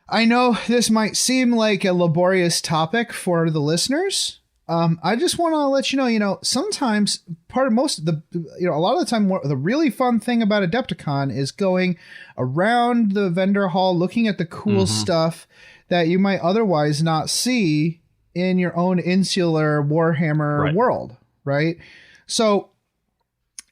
I know this might seem like a laborious topic for the listeners. I just want to let you know, sometimes a lot of the time, the really fun thing about Adepticon is going around the vendor hall, looking at the cool stuff that you might otherwise not see in your own insular Warhammer world, right? So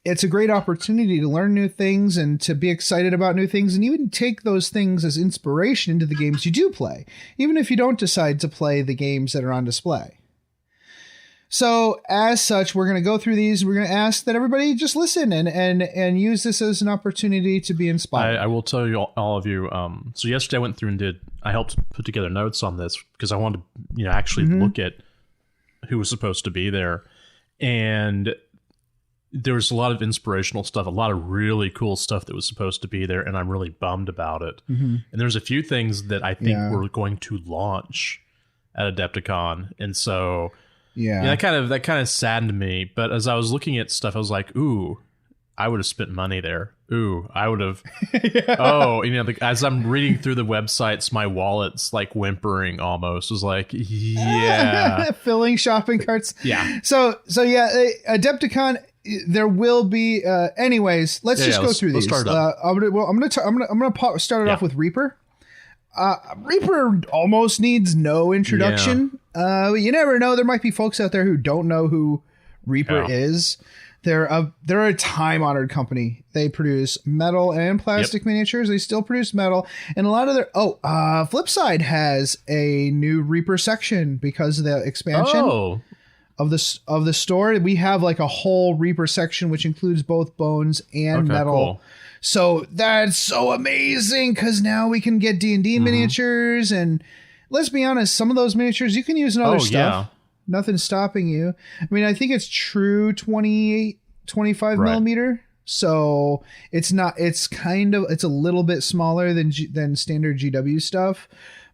it's a great opportunity to learn new things and to be excited about new things, and even take those things as inspiration into the games you do play, even if you don't decide to play the games that are on display. So as such, we're going to go through these. We're going to ask that everybody just listen and use this as an opportunity to be inspired. I will tell you, all of you. So yesterday I went through and I helped put together notes on this because I wanted to, actually look at who was supposed to be there. And there was a lot of inspirational stuff, a lot of really cool stuff that was supposed to be there, and I'm really bummed about it. And there's a few things that I think were going to launch at Adepticon, and so that kind of saddened me. But as I was looking at stuff, I was like, "Ooh, I would have spent money there. Ooh, I would have." As I'm reading through the websites, my wallet's like whimpering almost. It was like, yeah, filling shopping carts. Yeah. So Adepticon. There will be. Anyways, let's just go through these. Start I'm gonna start it off with Reaper. Reaper almost needs no introduction. You never know. There might be folks out there who don't know who Reaper is. They're a time-honored company. They produce metal and plastic miniatures. They still produce metal, and a lot of their Flipside has a new Reaper section because of the expansion. Of the store. We have like a whole Reaper section which includes both bones and metal. Cool. So that's so amazing because now we can get D&D miniatures, and let's be honest, some of those miniatures you can use in other stuff. Nothing's stopping you. I mean, I think it's true 25 millimeter. So it's a little bit smaller than standard GW stuff,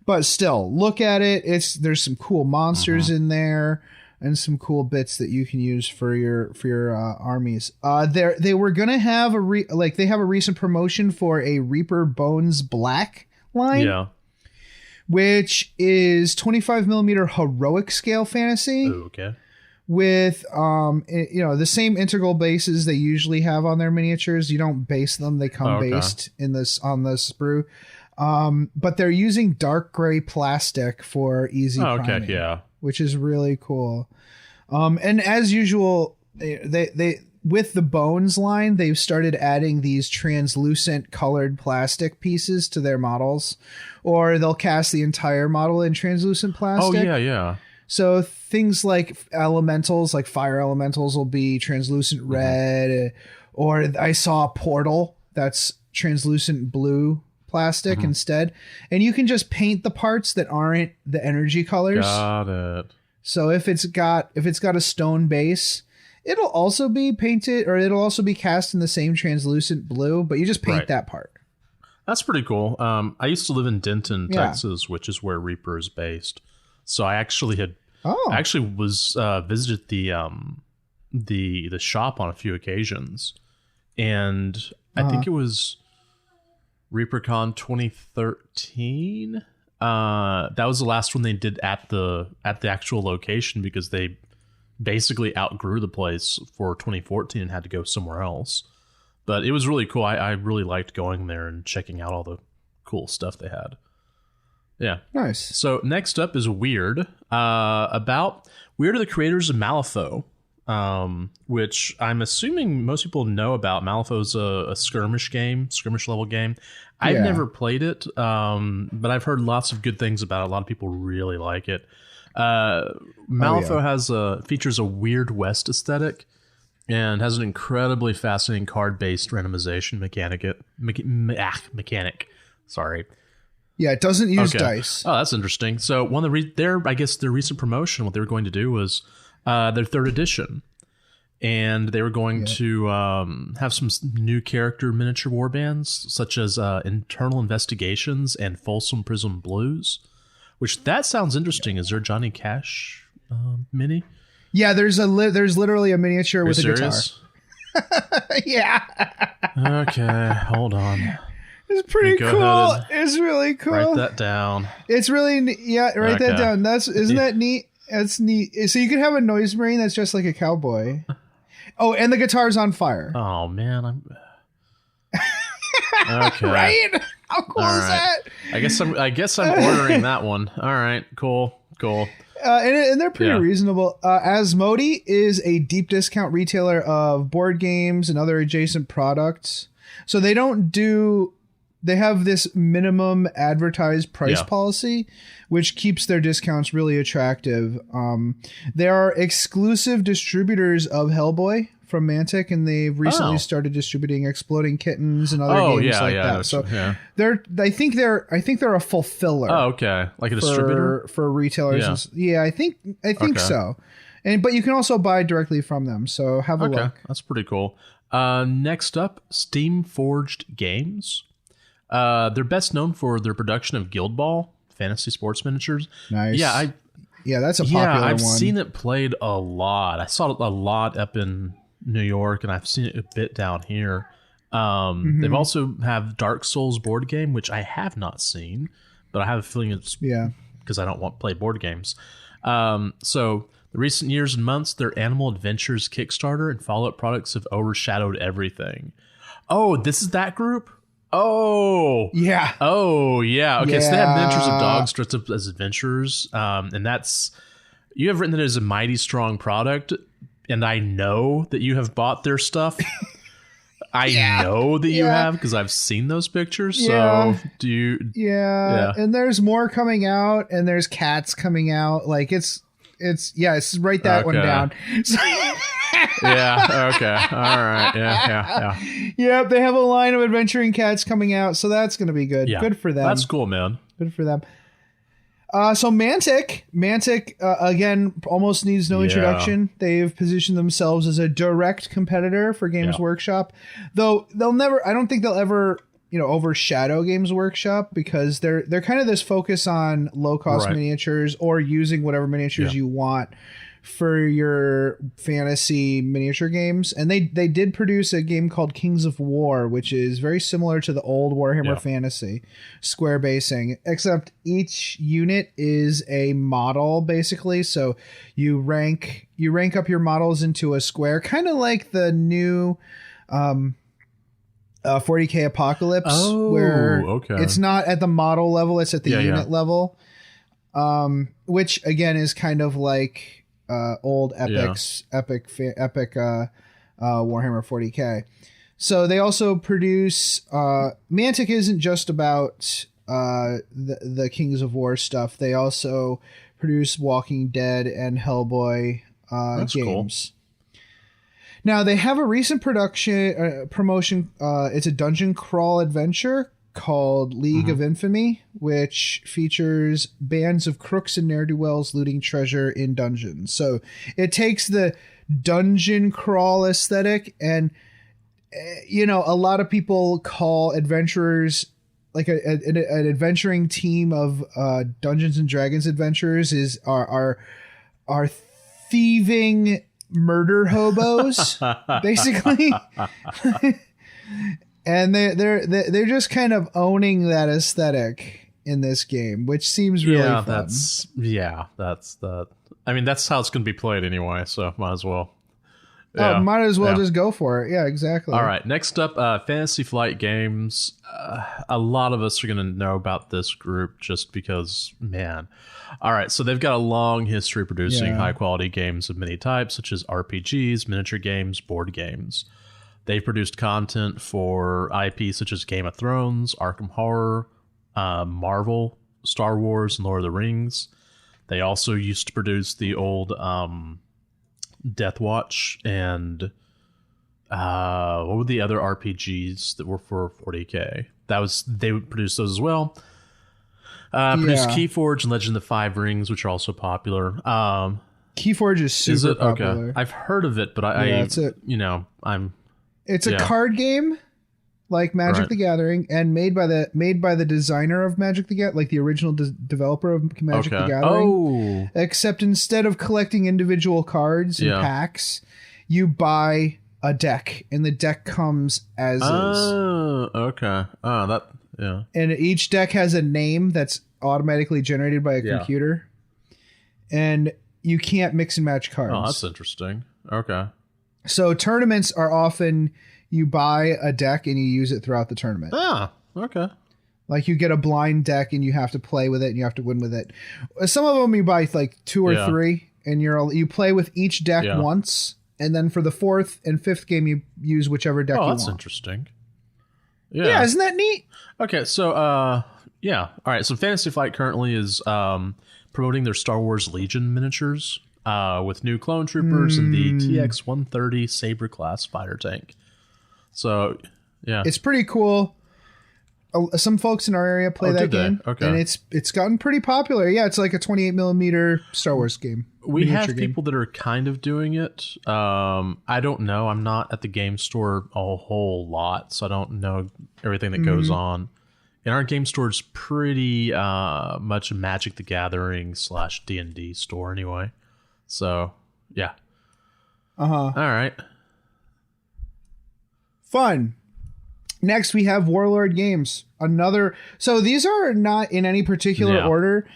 but still look at it. There's some cool monsters in there. And some cool bits that you can use for your armies. They were gonna have they have a recent promotion for a Reaper Bones Black line, which is 25 millimeter heroic scale fantasy. Ooh, okay. With the same integral bases they usually have on their miniatures. You don't base them; they come based on the sprue. But they're using dark gray plastic for easy priming. Which is really cool. And as usual, they with the Bones line, they've started adding these translucent colored plastic pieces to their models, or they'll cast the entire model in translucent plastic. Oh, yeah. So things like elementals, like fire elementals, will be translucent red, or I saw a portal that's translucent blue plastic instead, and you can just paint the parts that aren't the energy colors. Got it. So if it's got a stone base, it'll also be painted, or it'll also be cast in the same translucent blue, but you just paint that part. That's pretty cool. I used to live in Denton, Texas, which is where Reaper is based. So I actually visited the shop on a few occasions, and I think it was ReaperCon 2013. That was the last one they did at the actual location because they basically outgrew the place for 2014 and had to go somewhere else. But it was really cool. I really liked going there and checking out all the cool stuff they had. Yeah. Nice. So next up is Weird. Weird are the creators of Malifaux, which I'm assuming most people know about. Malifaux's a skirmish level game. I've never played it, but I've heard lots of good things about it. A lot of people really like it. Malifaux features a Weird West aesthetic and has an incredibly fascinating card-based randomization mechanic. Sorry. Yeah, it doesn't use dice. Oh, that's interesting. So one of their recent promotion, what they were going to do was their third edition. And they were going to have some new character miniature warbands, such as Internal Investigations and Folsom Prism Blues, which that sounds interesting. Is there a Johnny Cash mini? Yeah, there's literally a miniature with a guitar. Yeah. Okay, hold on. It's pretty cool. It's really cool. Write that down. It's really write that down. Isn't that neat? That's neat. So you could have a noise marine that's just like a cowboy. Oh, and the guitar's on fire. Oh man, I'm okay. Right? How cool is that? I guess I'm ordering that one. All right, cool. And they're pretty reasonable. Asmody is a deep discount retailer of board games and other adjacent products. So they have this minimum advertised price policy, which keeps their discounts really attractive. They are exclusive distributors of Hellboy from Mantic, and they've recently started distributing Exploding Kittens and other games like that. So I think they're a fulfiller. Oh, okay, like a distributor for retailers. Yeah, I think so. But you can also buy directly from them. So have a look. That's pretty cool. Next up, Steam Forged Games. They're best known for their production of Guild Ball fantasy sports miniatures. Nice. Yeah, that's a popular one. I've seen it played a lot. I saw it a lot up in New York, and I've seen it a bit down here. They've also have Dark Souls board game, which I have not seen, but I have a feeling it's because I don't want to play board games. So the recent years and months, their Animal Adventures Kickstarter and follow-up products have overshadowed everything. Oh, this is that group? Oh yeah. Okay, so they have miniatures of dogs dressed up as adventurers, and you have written that as a mighty strong product, and I know that you have bought their stuff. I know that you have because I've seen those pictures. So do you? Yeah, and there's more coming out, and there's cats coming out. Like it's write that one down. Yeah. Okay. All right. Yeah. Yeah. They have a line of adventuring cats coming out, so that's going to be good. Yeah. Good for them. That's cool, man. Good for them. So Mantic again almost needs no introduction. They've positioned themselves as a direct competitor for Games Workshop, though I don't think they'll ever overshadow Games Workshop because they're kind of this focus on low cost miniatures or using whatever miniatures you want for your fantasy miniature games. And they did produce a game called Kings of War, which is very similar to the old Warhammer Fantasy square basing, except each unit is a model basically. So you rank up your models into a square, kind of like the new 40K Apocalypse, where it's not at the model level, it's at the unit level, which again is kind of like old epic Warhammer 40K. So they also produce Mantic isn't just about the Kings of War stuff. They also produce Walking Dead and Hellboy games. Cool. Now they have a recent promotion. It's a dungeon crawl adventure called League of Infamy, which features bands of crooks and ne'er-do-wells looting treasure in dungeons. So it takes the dungeon crawl aesthetic, and a lot of people call adventurers like an adventuring team of Dungeons and Dragons adventurers are thieving murder hobos, basically. And they're just kind of owning that aesthetic in this game, which seems really fun. That's how it's going to be played anyway, so might as well. Might as well just go for it. Yeah, exactly. All right, next up, Fantasy Flight Games. A lot of us are going to know about this group just because, man. All right, so they've got a long history producing high-quality games of many types, such as RPGs, miniature games, board games. They've produced content for IP such as Game of Thrones, Arkham Horror, Marvel, Star Wars, and Lord of the Rings. They also used to produce the old Death Watch and what were the other RPGs that were for 40K? They would produce those as well. Produced Keyforge and Legend of the Five Rings, which are also popular. Keyforge is super popular. Okay. I've heard of it, but It's a card game like Magic the Gathering, and made by the designer of Magic the Gathering, like the original developer of Magic the Gathering. Except instead of collecting individual cards and packs, you buy a deck, and the deck comes as is. Okay. And each deck has a name that's automatically generated by a computer, and you can't mix and match cards. Oh, that's interesting. Okay. So tournaments are often you buy a deck and you use it throughout the tournament. Ah, okay. Like you get a blind deck and you have to play with it and you have to win with it. Some of them you buy like 2 or 3 and you play with each deck once. And then for the 4th and 5th game, you use whichever deck you want. Oh, that's interesting. Yeah, isn't that neat? Okay, so, All right, so Fantasy Flight currently is promoting their Star Wars Legion miniatures with new clone troopers and the TX-130 Saber-class fighter tank. So, yeah. It's pretty cool. Some folks in our area play that game, and it's gotten pretty popular. Yeah, it's like a 28mm Star Wars game. We have people that are kind of doing it. I don't know. I'm not at the game store a whole lot, so I don't know everything that goes on. And our game store is pretty much a Magic the Gathering / D&D store anyway. So, yeah. All right. Fun. Next, we have Warlord Games. So these are not in any particular order.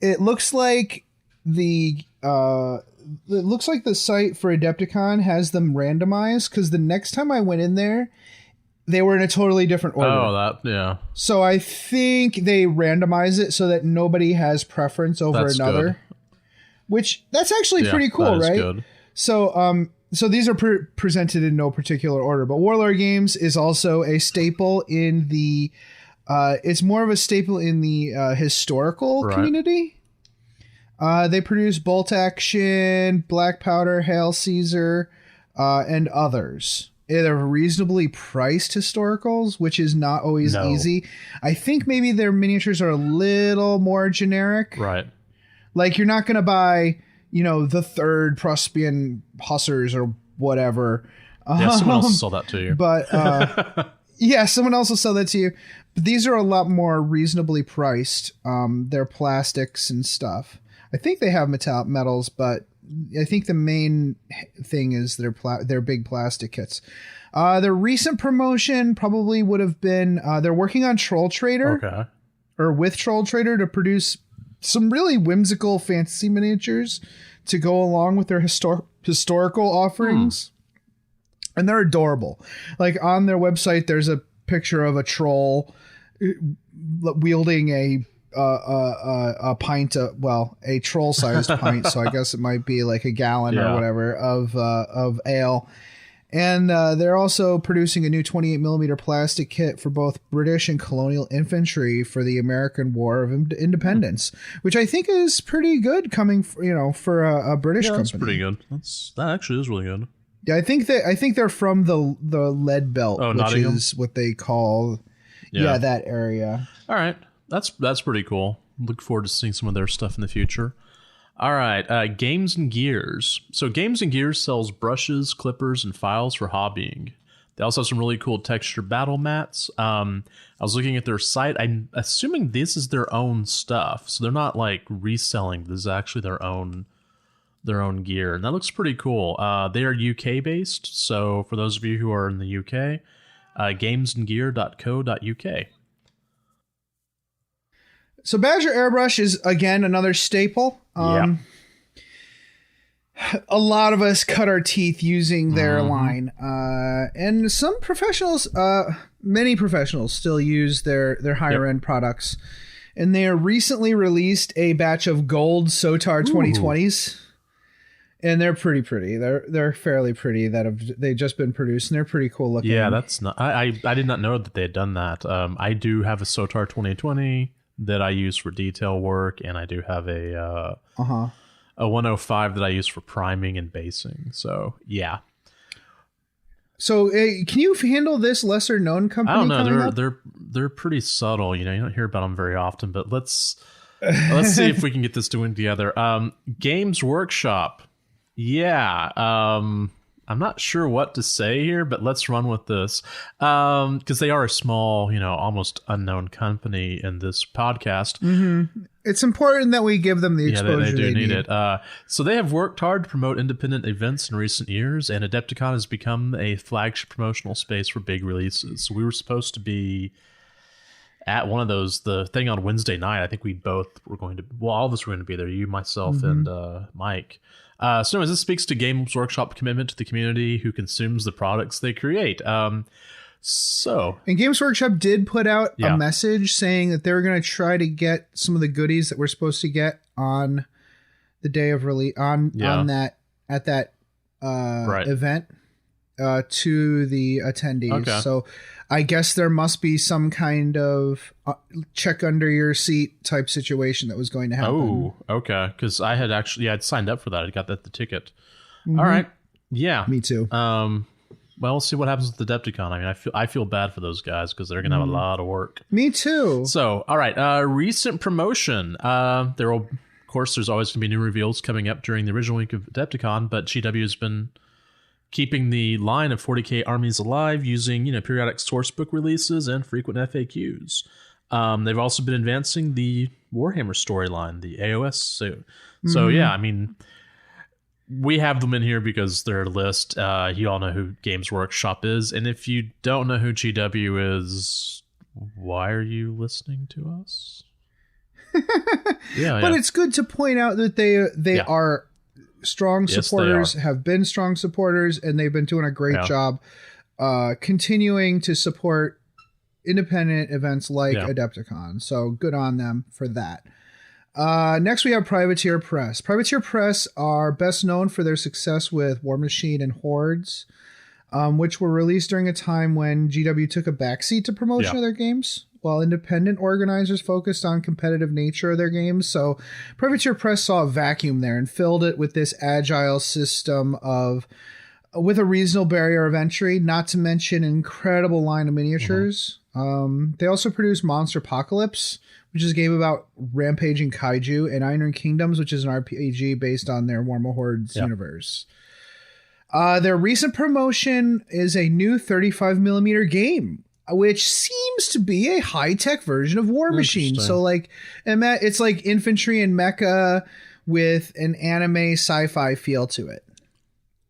It looks like the site for Adepticon has them randomized because the next time I went in there, they were in a totally different order. Oh, So I think they randomize it so that nobody has preference over another. Good. Which that's actually pretty cool, right? Good. So these are presented in no particular order, but Warlord Games is also a staple in the. It's more of a staple in the historical community. They produce Bolt Action, Black Powder, Hail Caesar, and others. They're reasonably priced historicals, which is not always easy. I think maybe their miniatures are a little more generic. Right. Like you're not going to buy, the 3rd Prussian Hussars or whatever. Yeah, someone else will sell that to you. But someone else will sell that to you. But these are a lot more reasonably priced. They're plastics and stuff. I think they have metals, but I think the main thing is their big plastic kits. Their recent promotion probably would have been they're working on Troll Trader, or with Troll Trader to produce some really whimsical fantasy miniatures to go along with their historical offerings. And they're adorable. Like on their website, there's a picture of a troll wielding a pint of, a troll-sized pint. So I guess it might be like a gallon or whatever of ale. And they're also producing a new 28mm plastic kit for both British and colonial infantry for the American War of Independence, which I think is pretty good coming, for a British company. That's pretty good. That actually is really good. Yeah, I think they're from the Lead Belt, which Nottingham? is what they call that area. All right, that's pretty cool. Look forward to seeing some of their stuff in the future. All right, Games and Gears. So Games and Gears sells brushes, clippers, and files for hobbying. They also have some really cool texture battle mats. I was looking at their site. I'm assuming this is their own stuff, so they're not like reselling. This is actually their own gear, and that looks pretty cool. They are UK based, so for those of you who are in the UK, gamesandgear.co.uk. So Badger Airbrush is, again, another staple. A lot of us cut our teeth using their line. And some professionals, many professionals still use their higher end products. And they recently released a batch of gold Sotar 2020s. And they're pretty pretty. They're fairly pretty. They've just been produced, and they're pretty cool looking. Yeah, that's not. I did not know that they had done that. I do have a Sotar 2020 that I use for detail work, and I do have a 105 that I use for priming and basing. So yeah. So can you handle this lesser known company? I don't know. They're pretty subtle. You don't hear about them very often. But let's see if we can get this doing together. Games Workshop. Yeah. I'm not sure what to say here, but let's run with this. Because they are a small, almost unknown company in this podcast. Mm-hmm. It's important that we give them the exposure they do need it. So they have worked hard to promote independent events in recent years, and Adepticon has become a flagship promotional space for big releases. So we were supposed to be at one of those, the thing on Wednesday night. I think we both were going to, all of us were going to be there, you, myself, and Mike. So anyways, this speaks to Games Workshop commitment to the community who consumes the products they create. So, and Games Workshop did put out a message saying that they were going to try to get some of the goodies that we're supposed to get on the day of release on that event to the attendees. Okay. So I guess there must be some kind of check under your seat type situation that was going to happen. Oh, okay. Because I had I'd signed up for that. I got the ticket. Mm-hmm. All right. Yeah. Me too. Well, we'll see what happens with the Adepticon. I mean, I feel bad for those guys because they're going to have a lot of work. Me too. So, all right. Recent promotion. Of course, there's always going to be new reveals coming up during the original week of Adepticon, but GW has been keeping the line of 40k armies alive using, periodic sourcebook releases and frequent FAQs. They've also been advancing the Warhammer storyline, the AOS. So yeah, I mean, we have them in here because they're a list. You all know who Games Workshop is, and if you don't know who GW is, why are you listening to us? But it's good to point out that they are strong supporters, have been strong supporters, and they've been doing a great job continuing to support independent events like Adepticon. So good on them for that. Next, we have Privateer Press. Privateer Press are best known for their success with War Machine and Hordes, which were released during a time when GW took a backseat to promotion of their games, while independent organizers focused on competitive nature of their games. So Privateer Press saw a vacuum there and filled it with this agile system with a reasonable barrier of entry, not to mention an incredible line of miniatures. They also produced Monster Apocalypse, which is a game about rampaging kaiju, and Iron Kingdoms, which is an RPG based on their Warhammer Hordes universe. Their recent promotion is a new 35mm game, which seems to be a high-tech version of War Machine. So it's like infantry and mecha with an anime sci-fi feel to it.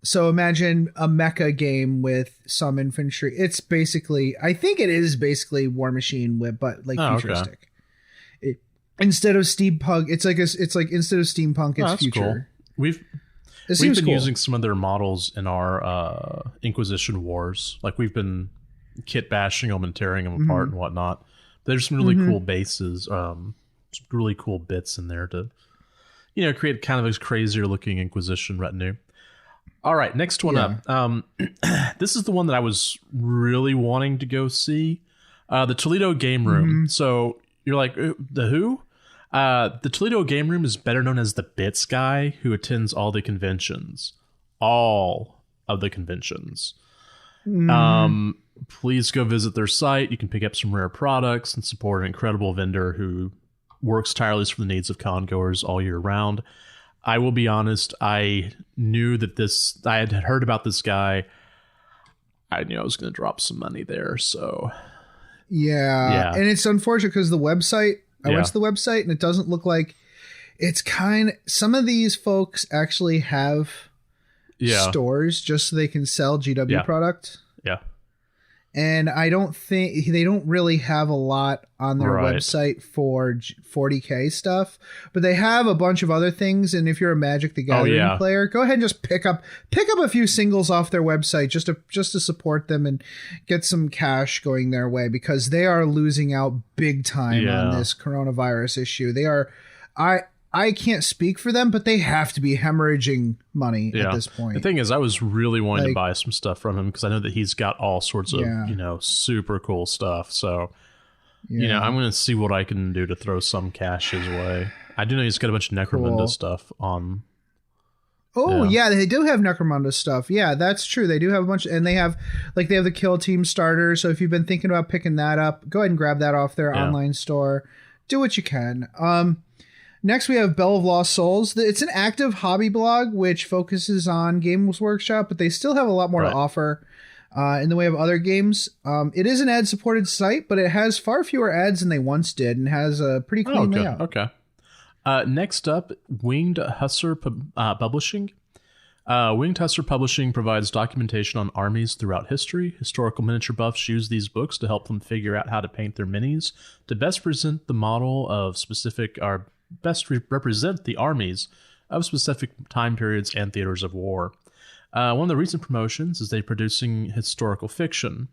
So imagine a mecha game with some infantry. It's basically, I think it is basically War Machine but futuristic. Okay. Instead of steampunk, it's like instead of steampunk, it's future. Cool. We've been using some of their models in our Inquisition Wars. Like we've been kit bashing them and tearing them apart and whatnot. There's some really cool bases, some really cool bits in there to, create kind of a crazier looking Inquisition retinue. All right, next one up. This is the one that I was really wanting to go see. The Toledo Game Room. So you're like, the who? The Toledo Game Room is better known as the Bits guy who attends all the conventions. All of the conventions. Please go visit their site. You can pick up some rare products and support an incredible vendor who works tirelessly for the needs of con-goers all year round. I will be honest, I knew that I had heard about this guy. I knew I was going to drop some money there, so... Yeah. And it's unfortunate because the website, I went to the website and it doesn't look like it's some of these folks actually have stores just so they can sell GW product. Yeah. And I don't think they don't really have a lot on their website for 40K stuff, but they have a bunch of other things. And if you're a Magic the Gathering player, go ahead and just pick up a few singles off their website just to support them and get some cash going their way, because they are losing out big time on this coronavirus issue. They are, I can't speak for them, but they have to be hemorrhaging money at this point. The thing is, I was really wanting to buy some stuff from him because I know that he's got all sorts of, super cool stuff. So, I'm going to see what I can do to throw some cash his way. I do know he's got a bunch of Necromunda stuff on. Oh, they do have Necromunda stuff. Yeah, that's true. They do have a bunch, and they have the Kill Team starter. So if you've been thinking about picking that up, go ahead and grab that off their online store. Do what you can. Next, we have Bell of Lost Souls. It's an active hobby blog which focuses on Games Workshop, but they still have a lot more to offer in the way of other games. It is an ad-supported site, but it has far fewer ads than they once did and has a pretty clean layout. Okay. Next up, Winged Hussar Publishing. Winged Hussar Publishing provides documentation on armies throughout history. Historical miniature buffs use these books to help them figure out how to paint their minis to best present the model of best represent the armies of specific time periods and theaters of war. One of the recent promotions is they're producing historical fiction.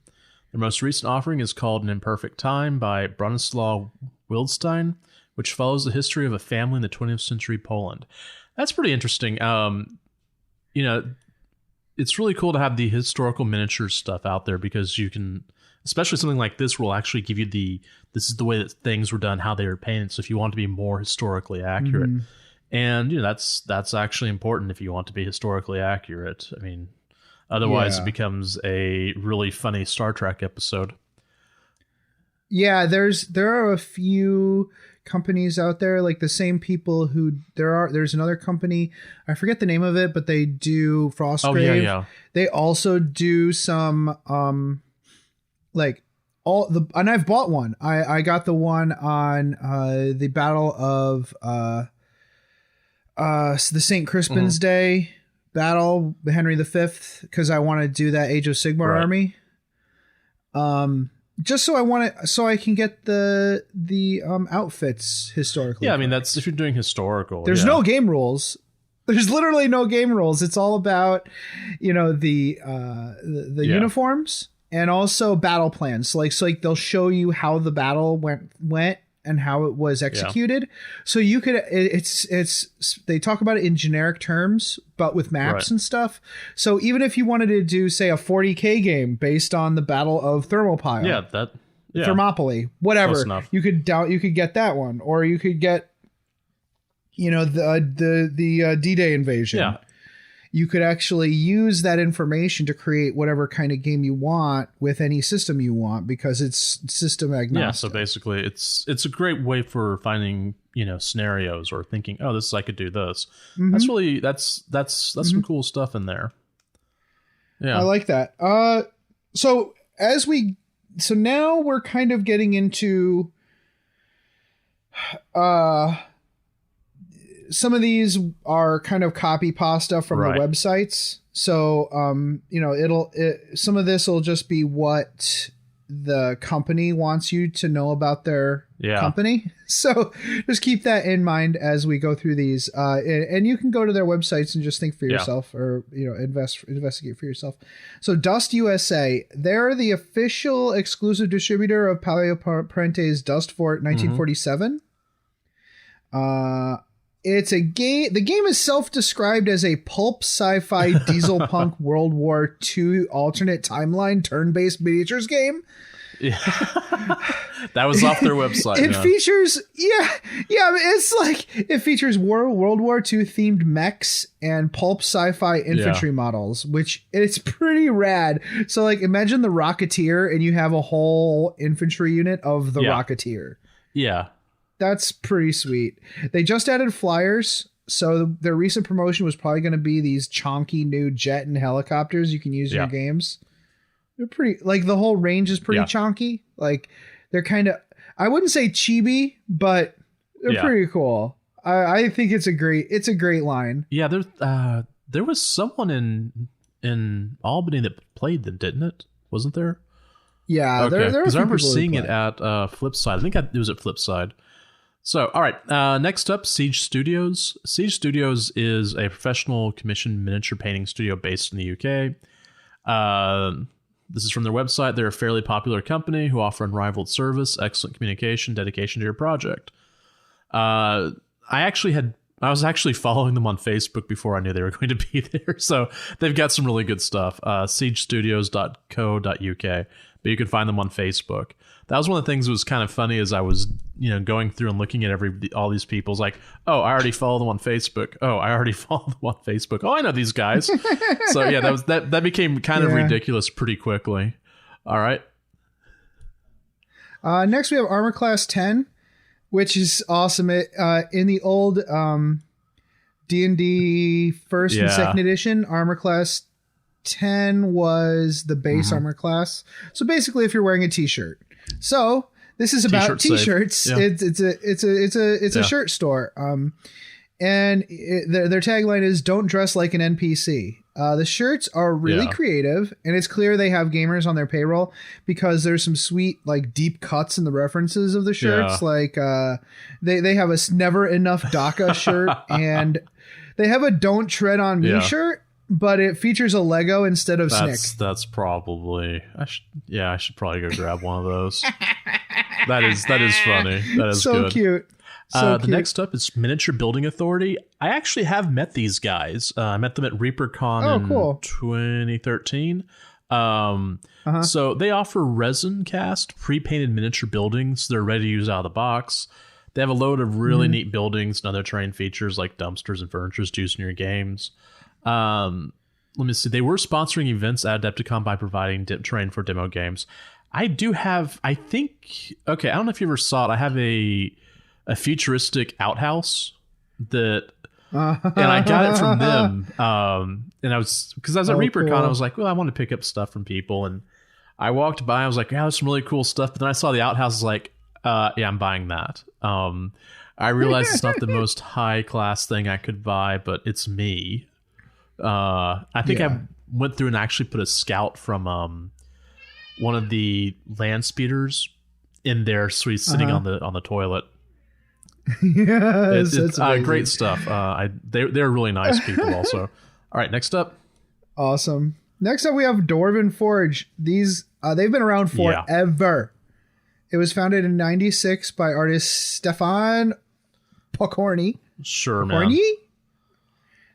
Their most recent offering is called An Imperfect Time by Bronislaw Wildstein, which follows the history of a family in the 20th century Poland. That's pretty interesting. It's really cool to have the historical miniature stuff out there, because you can, especially something like this, will actually give you this is the way that things were done, how they were painted. So if you want to be more historically accurate, and that's actually important if you want to be historically accurate. I mean, otherwise it becomes a really funny Star Trek episode. Yeah, there are a few companies out there, like the same people who there's another company, I forget the name of it, but they do Frostgrave. Yeah. They also do some and I've bought one. I got the one on the Battle of the St. Crispin's Day battle, the Henry V, because I want to do that Age of Sigmar army. Just so I can get the outfits historically. Yeah, I mean, that's if you're doing historical. There's no game rules. There's literally no game rules. It's all about, the uniforms and also battle plans. So like they'll show you how the battle went and how it was executed. So you could, they talk about it in generic terms, but with maps and stuff. So even if you wanted to do, say, a 40K game based on the Battle of Thermopylae, Thermopylae, whatever, you could get that one, or you could get, the D-Day invasion. Yeah. You could actually use that information to create whatever kind of game you want with any system you want, because it's system agnostic. Yeah, so basically it's a great way for finding, scenarios or thinking, oh, I could do this. That's really that's some cool stuff in there. Yeah. I like that. So now we're kind of getting into some of these are kind of copy pasta from the websites. So, some of this will just be what the company wants you to know about their company. So just keep that in mind as we go through these. And you can go to their websites and just think for yourself, or, investigate for yourself. So Dust USA, they're the official exclusive distributor of Paleo Parente's Dust Fort 1947. It's a game. The game is self-described as a pulp sci-fi diesel punk World War II alternate timeline turn-based miniatures game. Yeah. That was off their website. It features, it's like it features World War II themed mechs and pulp sci-fi infantry models, which it's pretty rad. So like imagine the Rocketeer and you have a whole infantry unit of the Rocketeer. Yeah. That's pretty sweet. They just added flyers, so their recent promotion was probably going to be these chonky new jet and helicopters you can use in your games. They're pretty, like the whole range is pretty chonky. Like they're kind of, I wouldn't say chibi, but they're pretty cool. I think it's a great line. Yeah, there was someone in Albany that played them, didn't it? Wasn't there? Yeah, okay. Because I remember seeing it at Flipside. I think it was at Flipside. So, all right. Next up, Siege Studios. Siege Studios is a professional commissioned miniature painting studio based in the UK. This is from their website. They're a fairly popular company who offer unrivaled service, excellent communication, dedication to your project. I was actually following them on Facebook before I knew they were going to be there. So they've got some really good stuff. SiegeStudios.co.uk. But you can find them on Facebook. That was one of the things that was kind of funny as I was, going through and looking at all these people's like, oh, I already follow them on Facebook. Oh, I already follow them on Facebook. Oh, I know these guys. So yeah, that became kind of ridiculous pretty quickly. All right. Next we have Armor Class 10, which is awesome. In the old D&D first and second edition, Armor Class 10 was the base armor class. So basically, if you're wearing a t-shirt, so this is about t-shirts. Yeah. It's a shirt store. And their tagline is "Don't dress like an NPC." The shirts are really creative, and it's clear they have gamers on their payroll because there's some sweet, like, deep cuts in the references of the shirts. Yeah. Like they have a Never Enough DACA shirt, and they have a "Don't Tread on Me" shirt. but it features a Lego instead of Snick. That's probably I should probably go grab one of those. That is funny. That is so good. Cute. The next up is Miniature Building Authority. I actually have met these guys. I met them at ReaperCon in 2013. So they offer resin cast pre-painted miniature buildings. They're ready to use out of the box. They have a load of really neat buildings and other terrain features like dumpsters and furniture used in your games. Let me see. They were sponsoring events at Adepticon by providing terrain for demo games. I do have, I don't know if you ever saw it. I have a futuristic outhouse that, and I got it from them. And I was at ReaperCon, cool. I was like, well, I want to pick up stuff from people. And I walked by, I was like, yeah, there's some really cool stuff. But then I saw the outhouse, I was like, yeah, I'm buying that. I realized it's not the most high class thing I could buy, but it's me. I think I went through and actually put a scout from one of the land speeders in there, so he's sitting on the toilet. Yes, it's great stuff. They're really nice people also. All right, next up. Awesome. Next up we have Dwarven Forge. These they've been around forever. It was founded in 96 by artist Stefan Pokorny. Sure, man.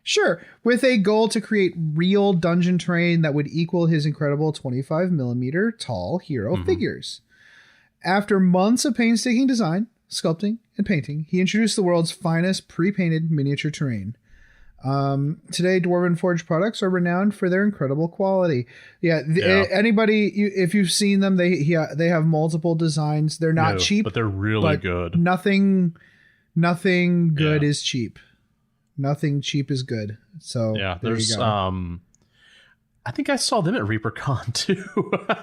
Sure, with a goal to create real dungeon terrain that would equal his incredible 25mm tall hero figures. After months of painstaking design, sculpting, and painting, he introduced the world's finest pre-painted miniature terrain. Today, Dwarven Forge products are renowned for their incredible quality. Anybody, if you've seen them, they have multiple designs. They're not cheap, but they're really good. Nothing good is cheap. Nothing cheap is good. So there's I think I saw them at ReaperCon too.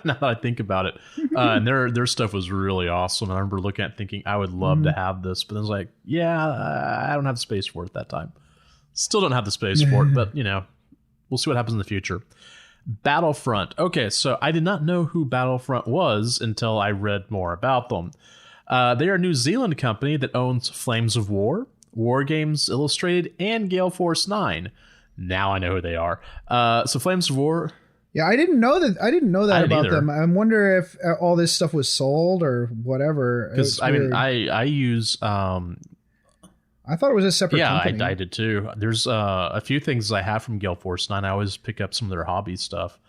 Now that I think about it, and their stuff was really awesome. I remember looking at it thinking I would love to have this, but then I was like, I don't have the space for it that time. Still don't have the space for it, but we'll see what happens in the future. Battlefront. Okay, so I did not know who Battlefront was until I read more about them. They are a New Zealand company that owns Flames of War, War Games Illustrated, and Gale Force 9. Now I know who they are. So Flames of War. Yeah, I didn't know that about them. I wonder if all this stuff was sold or whatever. Because I use. I thought it was a separate company. I did too. There's a few things I have from Gale Force 9. I always pick up some of their hobby stuff.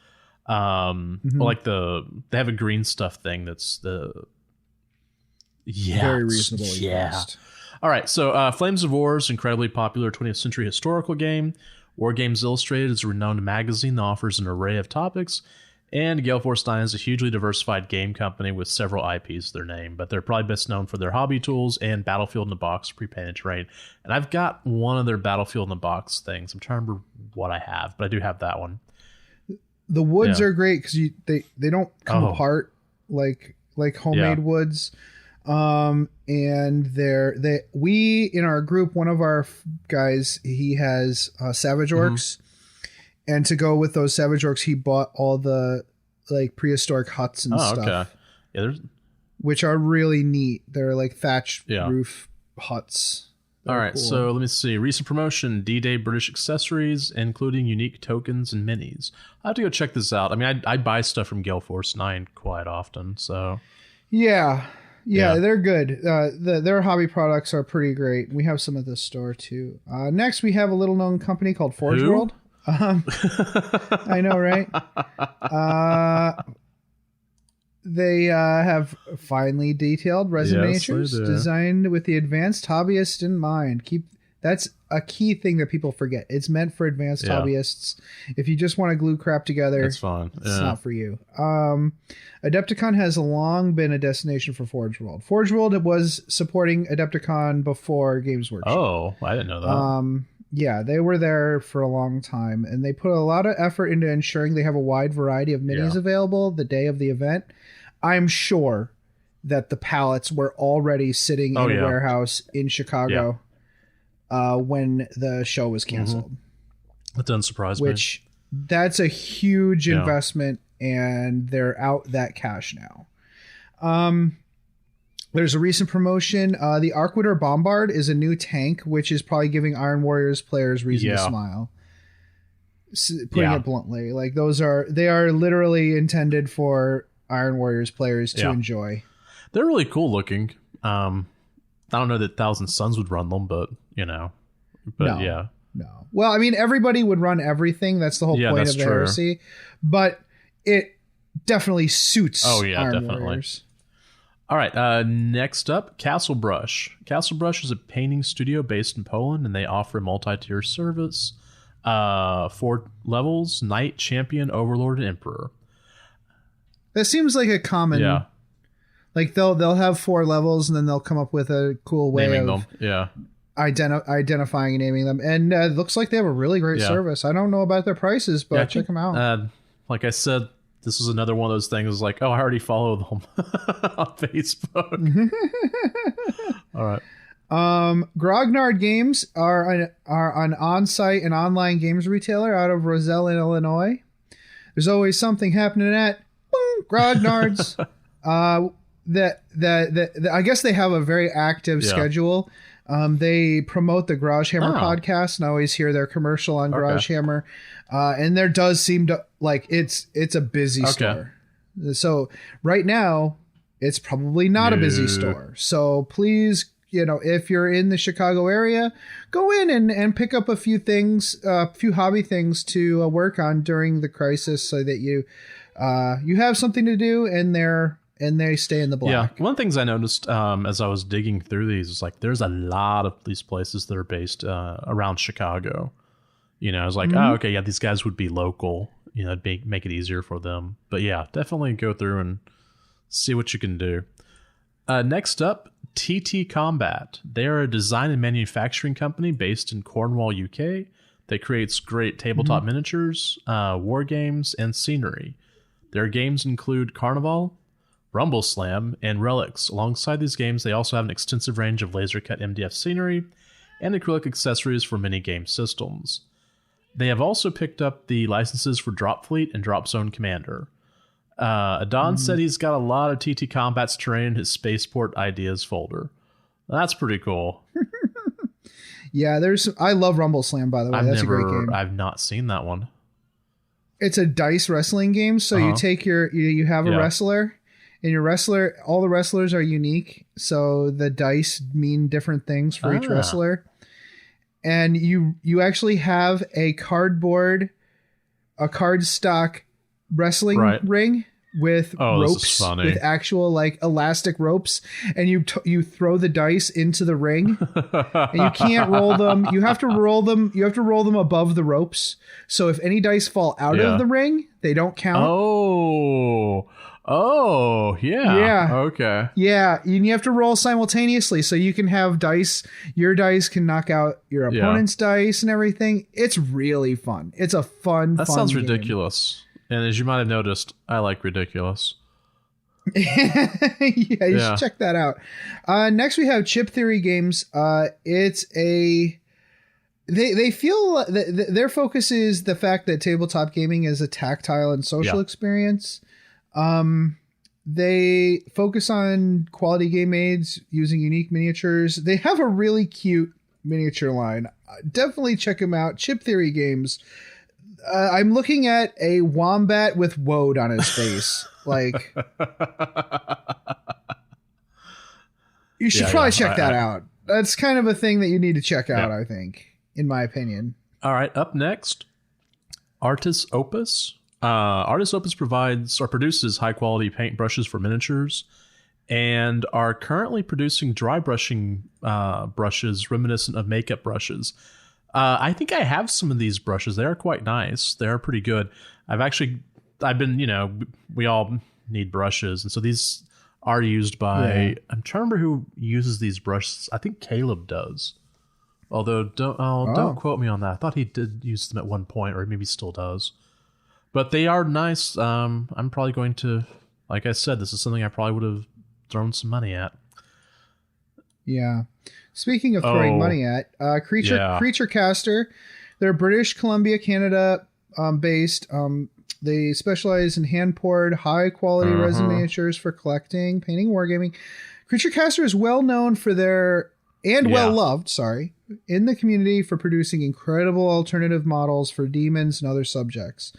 Like they have a green stuff thing that's very reasonable. Priced. All right, so Flames of War is an incredibly popular 20th century historical game. War Games Illustrated is a renowned magazine that offers an array of topics, and Gale Force 9 is a hugely diversified game company with several IPs to their name, but they're probably best known for their hobby tools and Battlefield in the Box pre-painted terrain. And I've got one of their Battlefield in the Box things. I'm trying to remember what I have, but I do have that one. The woods are great because they don't come apart like homemade woods. And we in our group, one of our guys, he has Savage Orcs, and to go with those Savage Orcs, he bought all the like prehistoric huts and stuff. Okay. Which are really neat. They're like thatched roof huts. All right, cool. So let me see. Recent promotion: D-Day British accessories, including unique tokens and minis. I have to go check this out. I mean, I buy stuff from Gale Force 9 quite often, so yeah. Yeah, they're good. Their hobby products are pretty great. We have some at the store too. Next, we have a little known company called Forge World. I know, right? They have finely detailed resin miniatures designed with the advanced hobbyist in mind. That's a key thing that people forget. It's meant for advanced hobbyists. If you just want to glue crap together, it's fine. It's not for you. Adepticon has long been a destination for Forge World. Forge World was supporting Adepticon before Games Workshop. Oh, I didn't know that. Yeah, they were there for a long time, and they put a lot of effort into ensuring they have a wide variety of minis available the day of the event. I'm sure that the pallets were already sitting in a warehouse in Chicago when the show was canceled. That doesn't surprise me. Which, that's a huge investment, and they're out that cash now. There's a recent promotion. The Arquitter Bombard is a new tank, which is probably giving Iron Warriors players reason to smile. Putting it bluntly, like they are literally intended for Iron Warriors players to enjoy. They're really cool looking. I don't know that Thousand Suns would run them, but no. Well, I mean, everybody would run everything. That's the whole point of the heresy. But it definitely suits Iron Warriors. All right, next up, Castle Brush. Castle Brush is a painting studio based in Poland, and they offer a multi-tier service. 4 levels: Knight, Champion, Overlord, and Emperor. That seems like a common... Yeah. Like, they'll have 4 levels, and then they'll come up with a cool way naming of... them. Yeah. Identifying and naming them. And it looks like they have a really great service. I don't know about their prices, but check them out. Like I said, this is another one of those things like, I already follow them on Facebook. All right. Grognard Games are an on-site and online games retailer out of Roselle, Illinois. There's always something happening at Grognard's. I guess they have a very active schedule. They promote the Garage Hammer podcast, and I always hear their commercial on Garage Hammer. And there does seem to like it's a busy store. So right now it's probably not a busy store. So please, if you're in the Chicago area, go in and pick up a few things, a few hobby things to work on during the crisis, so that you have something to do and they stay in the black. Yeah, one of the things I noticed as I was digging through these is like there's a lot of these places that are based around Chicago. I was like, these guys would be local. It'd make it easier for them. But yeah, definitely go through and see what you can do. Next up, TT Combat. They are a design and manufacturing company based in Cornwall, UK. That creates great tabletop miniatures, war games, and scenery. Their games include Carnival, Rumble Slam, and Relics. Alongside these games, they also have an extensive range of laser-cut MDF scenery and acrylic accessories for many game systems. They have also picked up the licenses for Drop Fleet and Drop Zone Commander. Adon said he's got a lot of TT Combat's terrain in his Spaceport Ideas folder. That's pretty cool. Yeah, I love Rumble Slam, by the way. That's a great game. I've not seen that one. It's a dice wrestling game, so you take you have a wrestler, and your wrestler, all the wrestlers are unique, so the dice mean different things for each wrestler. And you actually have a cardstock wrestling ring with ropes, with actual like elastic ropes, and you throw the dice into the ring, and you can't roll them. You have to roll them. You have to roll them above the ropes. So if any dice fall out of the ring, they don't count. Yeah. Okay. Yeah, and you have to roll simultaneously, so you can have dice. Your dice can knock out your opponent's dice and everything. It's really fun. It's a fun. That sounds ridiculous. And as you might have noticed, I like ridiculous. You should check that out. Next, we have Chip Theory Games. It's a they feel their focus is the fact that tabletop gaming is a tactile and social experience. They focus on quality game aids using unique miniatures. They have a really cute miniature line. Definitely check them out. Chip Theory Games. I'm looking at a wombat with woad on his face. Like, you should probably check that out. That's kind of a thing that you need to check out, I think, in my opinion. All right, up next, Artis Opus. Artis Opus provides or produces high-quality paint brushes for miniatures and are currently producing dry brushing brushes reminiscent of makeup brushes. I think I have some of these brushes. They are quite nice. They are pretty good. I've been, we all need brushes. And so these are used by, I'm trying to remember who uses these brushes. I think Caleb does. Although, don't quote me on that. I thought he did use them at one point, or maybe still does. But they are nice. I'm probably going to, like I said, this is something I probably would have thrown some money at. Yeah. Speaking of throwing money at, Creature Caster, they're British Columbia, Canada based. They specialize in hand-poured, high-quality resin miniatures for collecting, painting, wargaming. Creature Caster is well known for their, and well-loved, in the community for producing incredible alternative models for demons and other subjects.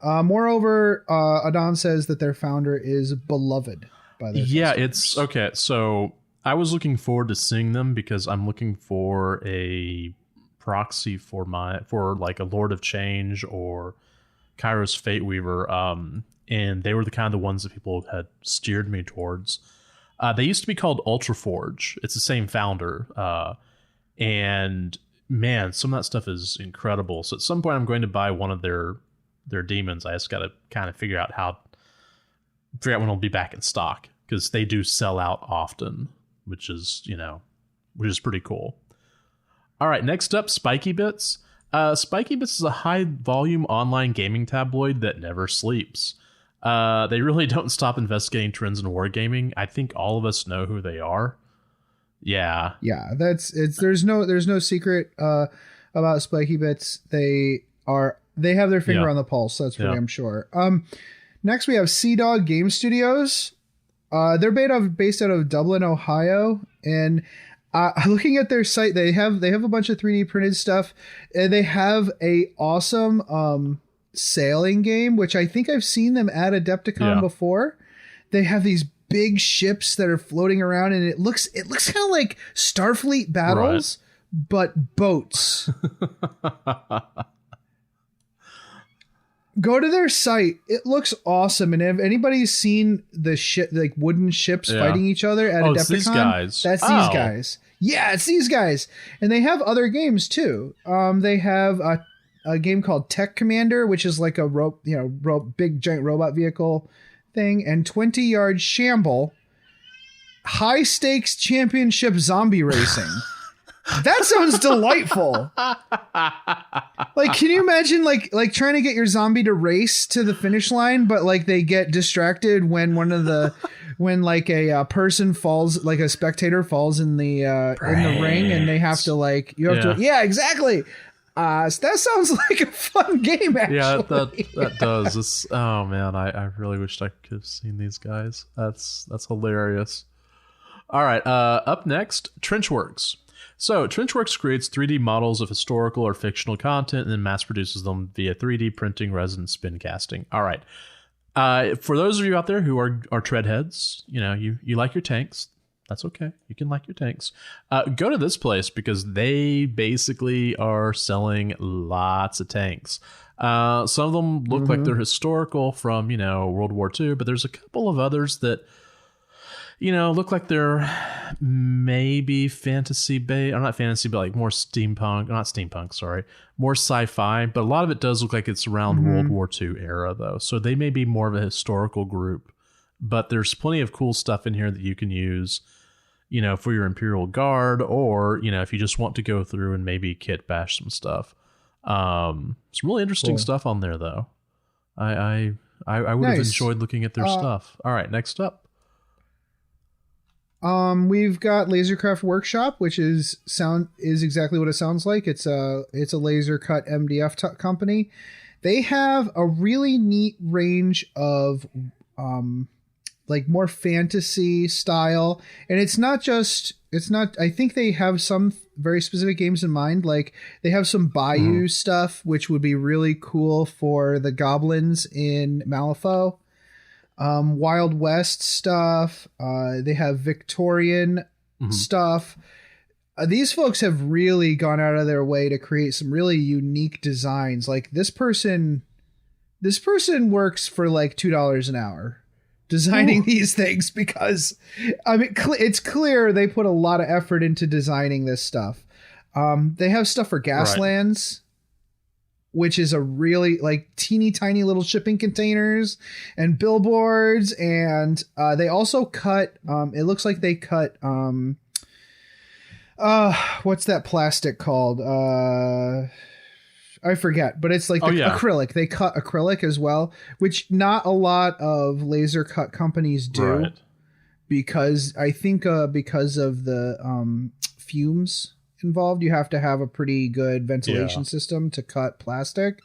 Moreover, Adon says that their founder is beloved by their customers. It's okay. So I was looking forward to seeing them because I'm looking for a proxy for like a Lord of Change or Kairos Fate Weaver. And they were the kind of the ones that people had steered me towards. They used to be called Ultra Forge. It's the same founder. And man, some of that stuff is incredible. So at some point I'm going to buy one of their demons. I just got to kind of figure out when it'll be back in stock, because they do sell out often, which is pretty cool. All right, next up, Spiky Bits. Spiky Bits is a high volume online gaming tabloid that never sleeps. They really don't stop investigating trends in wargaming. I think all of us know who they are. Yeah. Yeah, there's no secret about Spiky Bits. They have their finger on the pulse, that's for damn sure. Next we have Sea Dog Game Studios. They're based out of Dublin, Ohio, and looking at their site, they have a bunch of 3D printed stuff, and they have a awesome sailing game, which I think I've seen them at Adepticon before. They have these big ships that are floating around, and it looks kind of like Starfleet battles, but boats. Go to their site. It looks awesome. And if anybody's seen the like wooden ships fighting each other at Adepticon, these guys. That's these guys. Yeah, it's these guys. And they have other games too. They have a game called Tech Commander, which is like a big giant robot vehicle thing, and 20-Yard Shamble, high stakes championship zombie racing. That sounds delightful. Like, can you imagine like trying to get your zombie to race to the finish line, but like they get distracted when when like a person falls, like a spectator falls in the ring, and they have to exactly. So that sounds like a fun game, actually. Yeah, that does. Oh man, I really wished I could have seen these guys. That's hilarious. All right, up next, Trenchworks. So Trenchworks creates 3D models of historical or fictional content and then mass produces them via 3D printing, resin, spin casting. All right. For those of you out there who are treadheads, you like your tanks. That's okay. You can like your tanks. Go to this place because they basically are selling lots of tanks. Some of them look like they're historical from, World War II, but there's a couple of others that, look like they're maybe fantasy based, or not fantasy, but like more more sci-fi. But a lot of it does look like it's around World War II era, though. So they may be more of a historical group, but there's plenty of cool stuff in here that you can use, for your Imperial Guard, or, if you just want to go through and maybe kit bash some stuff. Some really interesting stuff on there, though. I would have enjoyed looking at their stuff. All right, next up. We've got Lasercraft Workshop, which is exactly what it sounds like. It's a laser cut MDF company. They have a really neat range of like more fantasy style, and I think they have some very specific games in mind. Like they have some Bayou stuff, which would be really cool for the goblins in Malifaux. Wild West stuff. They have Victorian stuff. These folks have really gone out of their way to create some really unique designs. Like this person works for like $2 an hour designing these things, because it's clear they put a lot of effort into designing this stuff. They have stuff for Gaslands, which is a really like teeny tiny little shipping containers and billboards. And they also cut, it looks like they cut, what's that plastic called? I forget, but it's like acrylic. They cut acrylic as well, which not a lot of laser cut companies do, because I think because of the fumes involved, you have to have a pretty good ventilation system to cut plastic.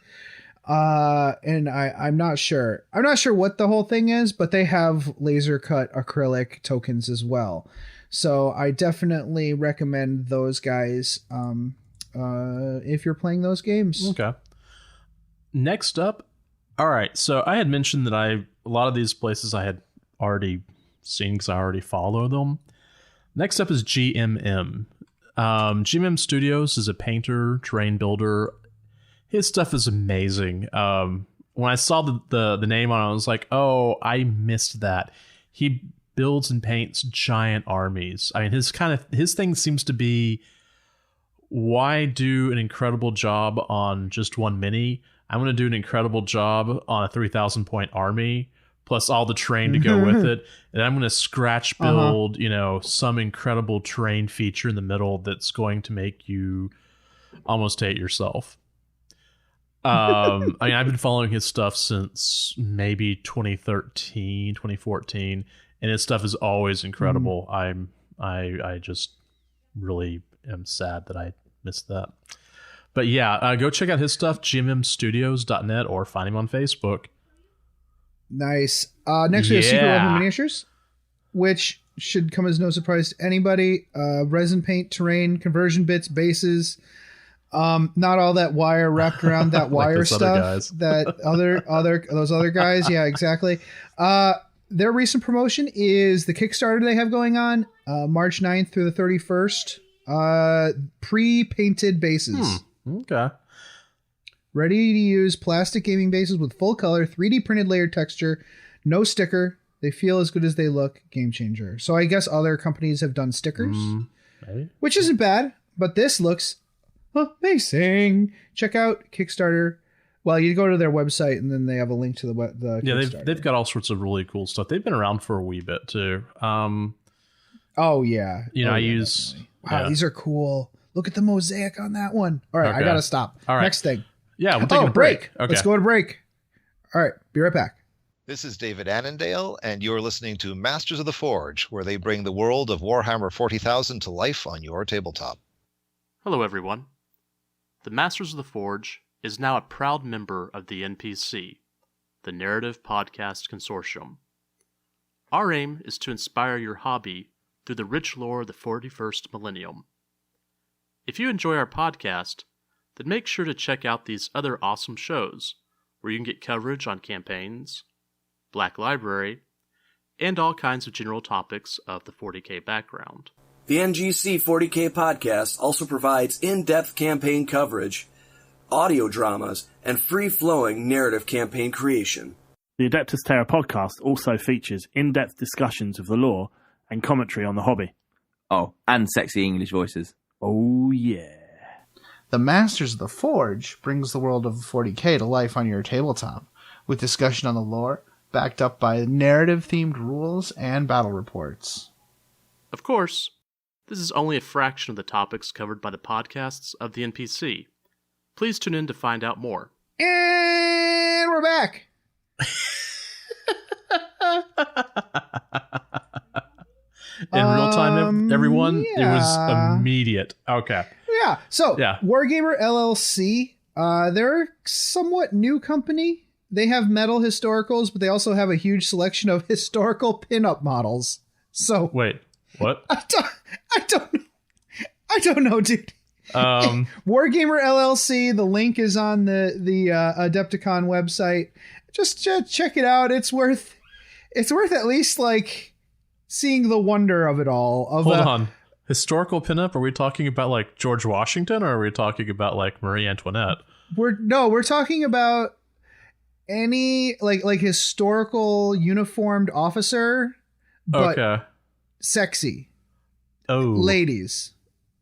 And I'm not sure. I'm not sure what the whole thing is, but they have laser cut acrylic tokens as well. So I definitely recommend those guys if you're playing those games. Okay. Next up, all right. So I had mentioned that a lot of these places I had already seen because I already follow them. Next up is GMM. GMM Studios is a painter, terrain builder. His stuff is amazing. When I saw the name on it, I was like, oh, I missed that. He builds and paints giant armies. I mean, his thing seems to be, why do an incredible job on just one mini? I'm going to do an incredible job on a 3,000 point army, plus all the terrain to go with it. And I'm going to scratch build, some incredible terrain feature in the middle that's going to make you almost hate yourself. I mean, I've been following his stuff since maybe 2013, 2014, and his stuff is always incredible. I just really am sad that I missed that. But yeah, go check out his stuff, gmmstudios.net, or find him on Facebook. Nice. Next we have Secret Weapon Miniatures, which should come as no surprise to anybody. Resin paint, terrain, conversion bits, bases. Not all that wire wrapped around that wire stuff. That those other guys. Yeah, exactly. Their recent promotion is the Kickstarter they have going on, March 9th through the 31st. Pre-painted bases. Okay. Ready to use plastic gaming bases with full color, 3D printed layered texture, no sticker. They feel as good as they look. Game changer. So I guess other companies have done stickers, which isn't bad, but this looks amazing. Check out Kickstarter. Well, you go to their website and then they have a link to the Kickstarter. They've got all sorts of really cool stuff. They've been around for a wee bit too. Oh yeah. I use. Wow, these are cool. Look at the mosaic on that one. All right, okay. I gotta stop. All right. Next thing. Yeah, we're taking a break. Okay. Let's go to break. All right, be right back. This is David Annandale, and you're listening to Masters of the Forge, where they bring the world of Warhammer 40,000 to life on your tabletop. Hello, everyone. The Masters of the Forge is now a proud member of the NPC, the Narrative Podcast Consortium. Our aim is to inspire your hobby through the rich lore of the 41st millennium. If you enjoy our podcast, then make sure to check out these other awesome shows, where you can get coverage on campaigns, Black Library, and all kinds of general topics of the 40K background. The NGC 40K podcast also provides in-depth campaign coverage, audio dramas, and free-flowing narrative campaign creation. The Adeptus Terra podcast also features in-depth discussions of the lore and commentary on the hobby. Oh, and sexy English voices. Oh, yeah. The Masters of the Forge brings the world of 40K to life on your tabletop, with discussion on the lore, backed up by narrative-themed rules and battle reports. Of course, this is only a fraction of the topics covered by the podcasts of the NPC. Please tune in to find out more. And we're back! In real time, everyone? Yeah. It was immediate. Okay. Yeah. So, Wargamer LLC, they're a somewhat new company. They have metal historicals, but they also have a huge selection of historical pinup models. So wait, what? I don't know, dude. Wargamer LLC. The link is on the Adepticon website. Just check it out. It's worth at least like seeing the wonder of it all. Hold on. Historical pinup? Are we talking about like George Washington, or are we talking about like Marie Antoinette? We're talking about any like historical uniformed officer, but sexy. Oh, ladies.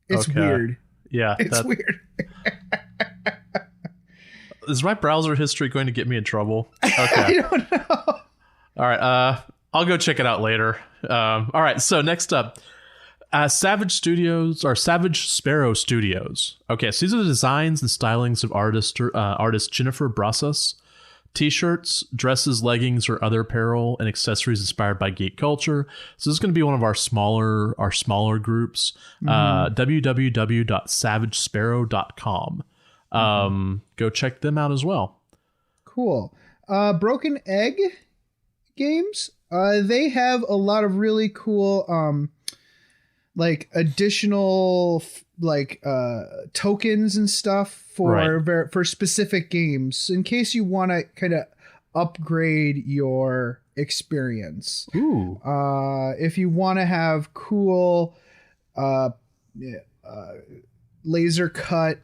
It's weird. Yeah, it's weird. Is my browser history going to get me in trouble? Okay. I don't know. All right. I'll go check it out later. All right. So next up, Savage Sparrow Studios. Okay, so these are the designs and stylings of artist Jennifer Brasas. T-shirts, dresses, leggings, or other apparel and accessories inspired by geek culture. So this is going to be one of our smaller groups. www.savagesparrow.com. Go check them out as well. Cool. Broken Egg Games. They have a lot of really cool, like additional tokens and stuff for specific games in case you want to kind of upgrade your experience. Ooh. If you want to have cool, laser cut,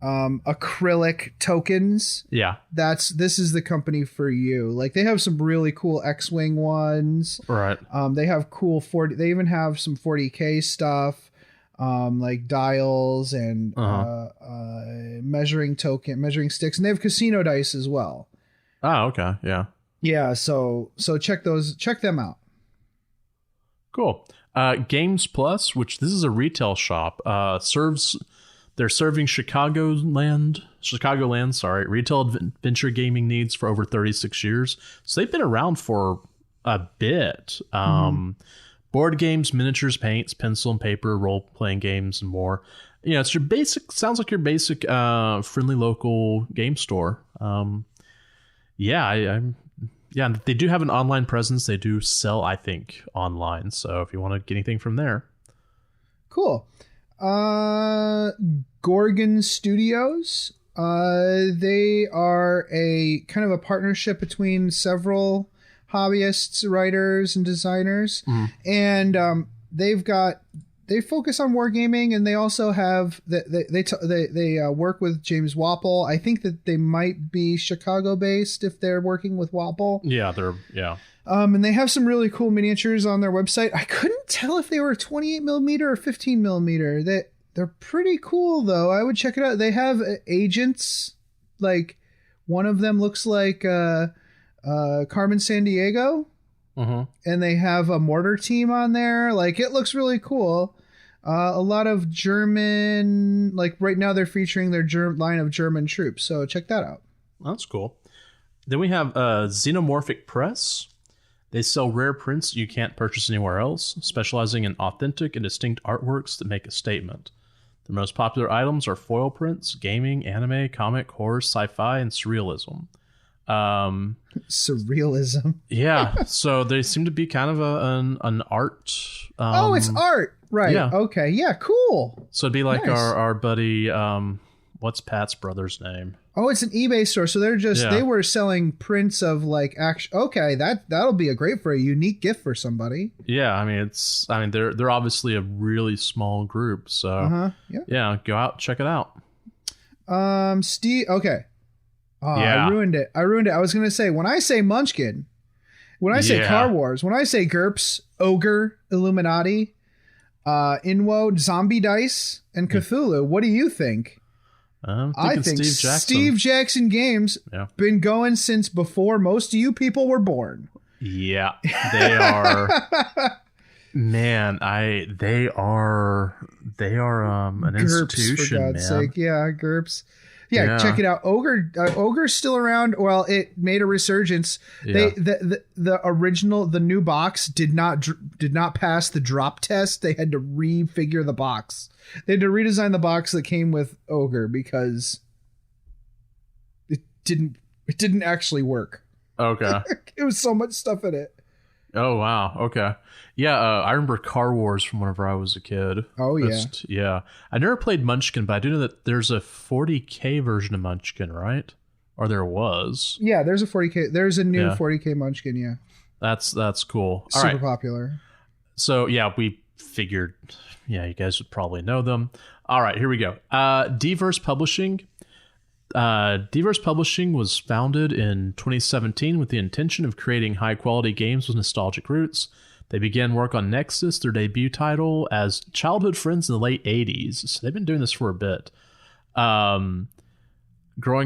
acrylic tokens. Yeah. This is the company for you. Like they have some really cool X-Wing ones. Right. They have cool they even have some 40K stuff, like dials and measuring sticks, and they have casino dice as well. Oh, okay. Yeah. Yeah, so check them out. Cool. Games Plus, which this is a retail shop, they're serving Chicagoland, retail adventure gaming needs for over 36 years. So they've been around for a bit. Board games, miniatures, paints, pencil and paper, role-playing games, and more. You know, it's sounds like your basic friendly local game store. Yeah, they do have an online presence. They do sell, I think, online. So if you want to get anything from there. Cool. Gorgon Studios. They are a kind of a partnership between several hobbyists, writers, and designers. And they focus on wargaming, and they also have they work with James Wapple. I think that they might be Chicago based if they're working with Wapple. Yeah. And they have some really cool miniatures on their website. I couldn't tell if they were 28 millimeter or 15 millimeter. They're pretty cool though. I would check it out. They have agents. Like one of them looks like Carmen Sandiego. And they have a mortar team on there. Like it looks really cool. A lot of German, like right now they're featuring their line of German troops. So check that out. That's cool. Then we have Xenomorphic Press. They sell rare prints you can't purchase anywhere else, specializing in authentic and distinct artworks that make a statement. Their most popular items are foil prints, gaming, anime, comic, horror, sci-fi, and surrealism. Surrealism. Yeah, so they seem to be kind of an art. It's art, right? Yeah. Okay, yeah, cool. So it'd be like nice. our buddy. What's Pat's brother's name? Oh, it's an eBay store. So they were selling prints of like okay, that'll be great for a unique gift for somebody. Yeah, I mean they're obviously a really small group, so yeah, go out, check it out. Steve, okay. I ruined it. I was gonna say, when I say Munchkin, when I say Car Wars, when I say GURPS, Ogre, Illuminati, Inwo, Zombie Dice, and Cthulhu, what do you think? I think Steve Jackson Games been going since before most of you people were born. Yeah, they are. Man, they are an GURPS, institution, for God's man. sake. Yeah, GURPS. Yeah, check it out. Ogre's still around. Well, it made a resurgence. Yeah. The original, the new box did not pass the drop test. They had to refigure the box. They had to redesign the box that came with Ogre because it didn't actually work. Okay. It was so much stuff in it. Oh wow. Okay. Yeah, I remember Car Wars from whenever I was a kid. Oh yeah. Yeah. I never played Munchkin, but I do know that there's a 40K version of Munchkin, right? Or there was. Yeah, there's a 40K. There's a new 40K Munchkin. Yeah. That's cool. All Super right. popular. So yeah, we figured. Yeah, you guys would probably know them. All right, here we go. Diverse Publishing. Diverse Publishing was founded in 2017 with the intention of creating high-quality games with nostalgic roots. They began work on Nexus, their debut title, as childhood friends in the late 80s. So they've been doing this for a bit. Growing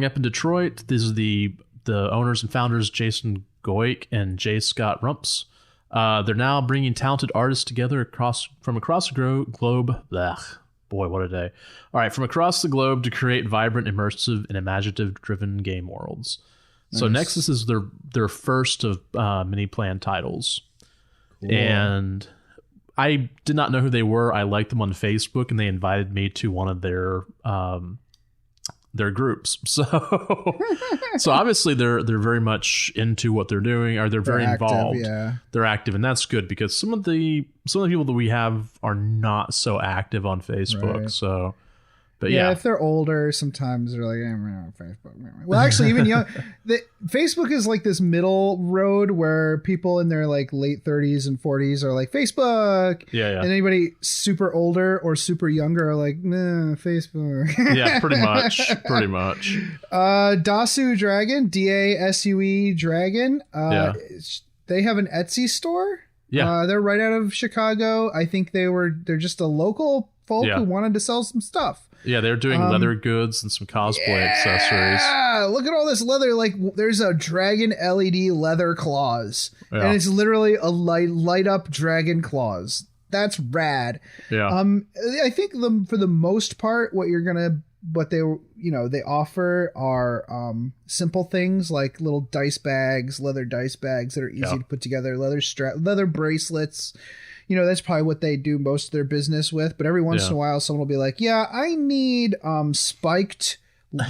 up in Detroit, these are the owners and founders, Jason Goik and J. Scott Rumps. They're now bringing talented artists together from across the globe. Blech. Boy, what a day. All right, from across the globe to create vibrant, immersive, and imaginative-driven game worlds. Nice. So Nexus is their first of many planned titles. Cool. And I did not know who they were. I liked them on Facebook, and they invited me to one of their their groups. So obviously they're very much into what they're doing, or they're very active, involved. yeah. They're active, and that's good because some of the people that we have are not so active on Facebook. Right. So, but yeah, if they're older, sometimes they're like, I'm on Facebook. Well, actually, even young, Facebook is like this middle road where people in their like late 30s and 40s are like Facebook. Yeah. And anybody super older or super younger are like, nah, Facebook. Yeah, pretty much. Dasu Dragon, DASUE Dragon. They have an Etsy store. Yeah. They're right out of Chicago. I think they're just a local folk who wanted to sell some stuff. Yeah, they're doing leather goods and some cosplay accessories. Yeah, look at all this leather. Like, there's a dragon LED leather claws, and it's literally a light up dragon claws. That's rad. Yeah. I think for the most part, what they offer are simple things like little leather dice bags that are easy to put together, leather bracelets. That's probably what they do most of their business with. But every once in a while, someone will be like, yeah, I need spiked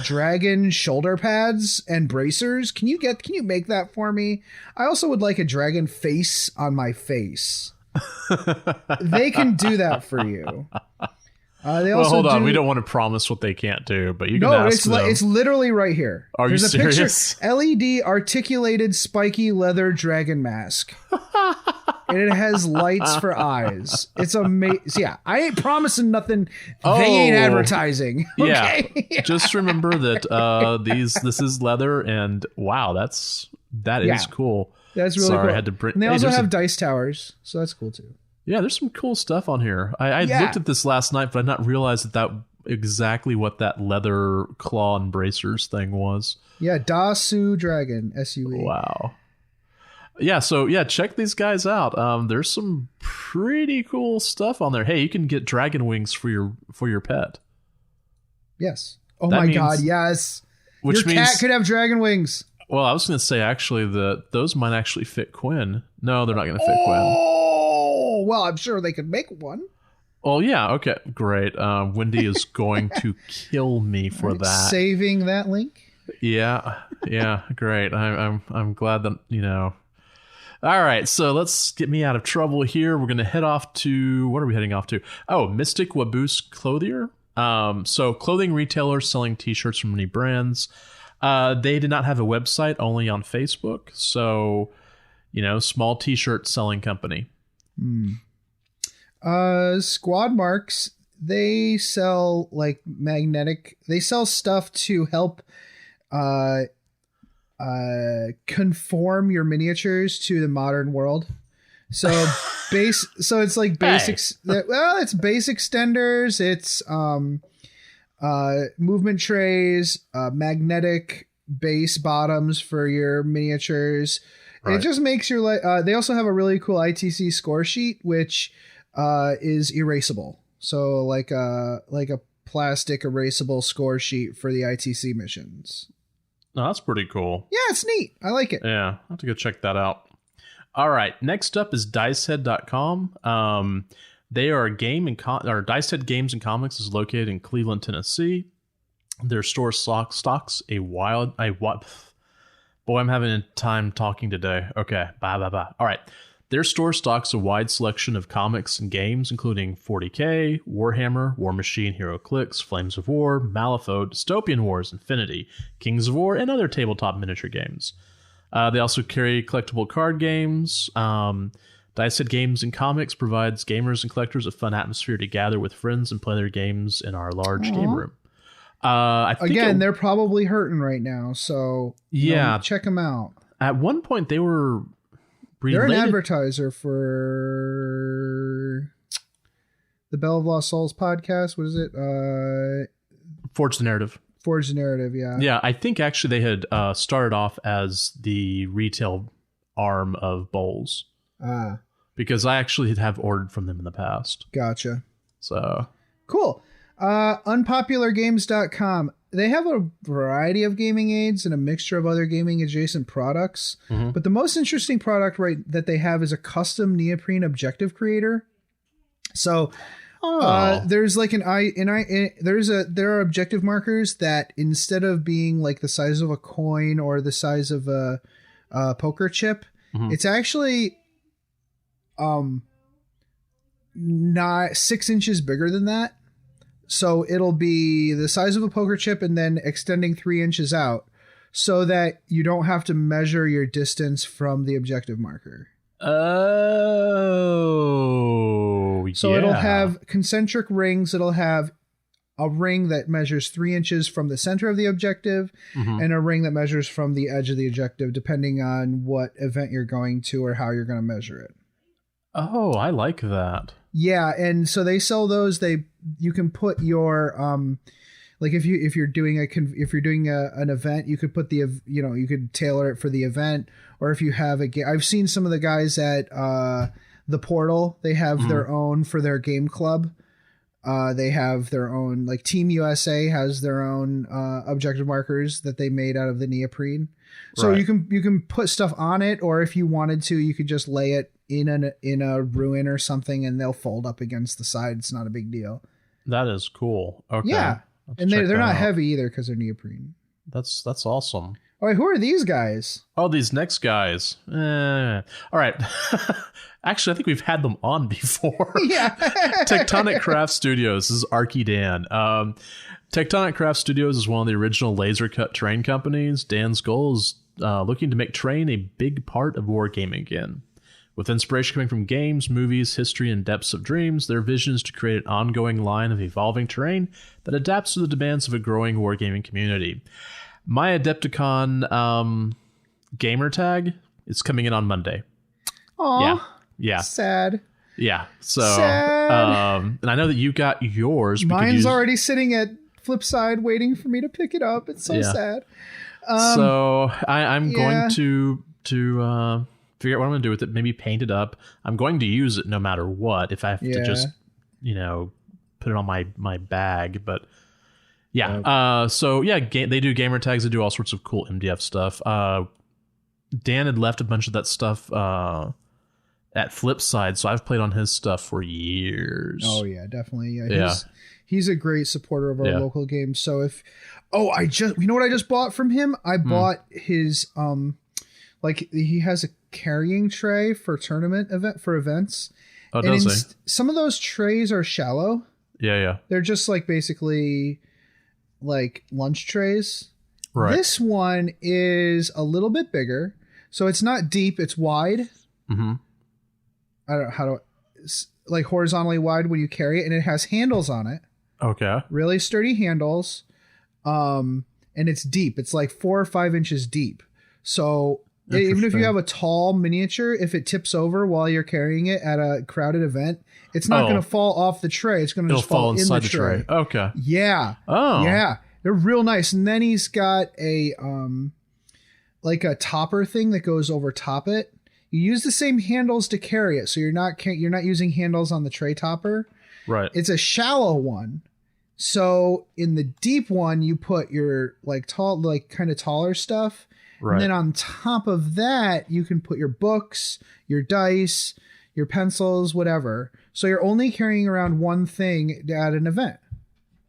dragon shoulder pads and bracers. Can you make that for me? I also would like a dragon face on my face. They can do that for you. Hold on. We don't want to promise what they can't do, but you can ask them. It's literally right here. Are you serious? Picture, LED articulated spiky leather dragon mask. And it has lights for eyes. It's amazing. Yeah, I ain't promising nothing. They ain't advertising. Okay? Yeah. Just remember that this is leather, and wow, that is cool. That's really cool. I had to bring. And they also have dice towers, so that's cool too. Yeah, there's some cool stuff on here. I looked at this last night, but I did not realize that exactly what that leather claw and bracers thing was. Yeah, Dasu Dragon, SUE. Wow. Yeah, so check these guys out. There's some pretty cool stuff on there. Hey, you can get dragon wings for your pet. Yes. Oh my God, yes. Your cat could have dragon wings. Well, I was going to say actually that those might actually fit Quinn. No, they're not going to fit Quinn. Oh, well, I'm sure they could make one. Oh yeah, okay, great. Wendy is going to kill me for that. Saving that link. Yeah, great. I'm glad that All right, so let's get me out of trouble here. We're going to head off to... What are we heading off to? Oh, Mystic Waboose Clothier. So clothing retailers selling t-shirts from many brands. They did not have a website, only on Facebook. So, small t-shirt selling company. Squad Marks, they sell they sell stuff to help conform your miniatures to the modern world. So it's like basics. Well, it's base extenders. It's movement trays, magnetic base bottoms for your miniatures. Right. It just makes your they also have a really cool ITC score sheet, which is erasable. So like a plastic erasable score sheet for the ITC missions. No, that's pretty cool. Yeah, it's neat. I like it. Yeah, I'll have to go check that out. All right, next up is Dicehead.com. They are Dicehead Games and Comics is located in Cleveland, Tennessee. Their store stocks Boy, I'm having a time talking today. Okay, bye. All right. Their store stocks a wide selection of comics and games, including 40K, Warhammer, War Machine, HeroClix, Flames of War, Malifaux, Dystopian Wars, Infinity, Kings of War, and other tabletop miniature games. They also carry collectible card games. Dicehead Games and Comics provides gamers and collectors a fun atmosphere to gather with friends and play their games in our large game room. They're probably hurting right now, so check them out. At one point, they were they're an advertiser for the Bell of Lost Souls podcast. What is it? Forge the Narrative. Yeah. Yeah, I think actually they had started off as the retail arm of Bowls. Because I actually have ordered from them in the past. Gotcha. So cool. Unpopulargames.com. They have a variety of gaming aids and a mixture of other gaming adjacent products. Mm-hmm. But the most interesting product that they have is a custom neoprene objective creator. So There's like there are objective markers that instead of being like the size of a coin or the size of a poker chip, it's actually not 6 inches bigger than that. So it'll be the size of a poker chip and then extending 3 inches out so that you don't have to measure your distance from the objective marker. Oh, so it'll have concentric rings. It'll have a ring that measures 3 inches from the center of the objective and a ring that measures from the edge of the objective, depending on what event you're going to or how you're going to measure it. Oh, I like that. Yeah, and so they sell those. You can put your like if you're doing an event, you could put you could tailor it for the event. Or if you have I've seen some of the guys at the Portal. They have their own for their game club. They have their own, like Team USA has their own objective markers that they made out of the neoprene. So you can put stuff on it, or if you wanted to, you could just lay it in a ruin or something, and they'll fold up against the side. It's not a big deal. That is cool. Okay. Yeah, and they're not heavy either because they're neoprene. That's awesome. All right, who are these guys? Oh, these next guys. All right. Actually, I think we've had them on before. Yeah. Tectonic Craft Studios. This is Arky Dan. Tectonic Craft Studios is one of the original laser cut terrain companies. Dan's goal is looking to make terrain a big part of wargaming again. With inspiration coming from games, movies, history, and depths of dreams, their vision is to create an ongoing line of evolving terrain that adapts to the demands of a growing wargaming community. My Adepticon gamer tag is coming in on Monday. Aww. Yeah. Sad. Yeah. So, sad. And I know that you got yours. Mine's already sitting at Flipside waiting for me to pick it up. It's so sad. So I'm going to figure out what I'm going to do with it. Maybe paint it up. I'm going to use it no matter what. If I have to just, put it on my bag, but. Yeah. They do gamer tags. They do all sorts of cool MDF stuff. Dan had left a bunch of that stuff at Flipside, so I've played on his stuff for years. Oh yeah, definitely. Yeah. He's a great supporter of our local games. So you know what I just bought from him? I bought his he has a carrying tray for events. Oh, does he? Some of those trays are shallow. Yeah. They're just like basically like lunch trays. Right. This one is a little bit bigger, so it's not deep, it's wide. Mm-hmm. I don't know how to, like horizontally wide when you carry it, and it has handles on it. Okay. Really sturdy handles. And it's deep. It's like 4 or 5 inches deep. So even if you have a tall miniature, if it tips over while you're carrying it at a crowded event, it's not going to fall off the tray. It's going to just fall inside the tray. Okay. Yeah. Oh. Yeah. They're real nice. And then he's got a like a topper thing that goes over top it. You use the same handles to carry it, so you're not using handles on the tray topper. Right. It's a shallow one. So in the deep one, you put your kind of taller stuff. Right. And then on top of that, you can put your books, your dice, your pencils, whatever. So you're only carrying around one thing at an event.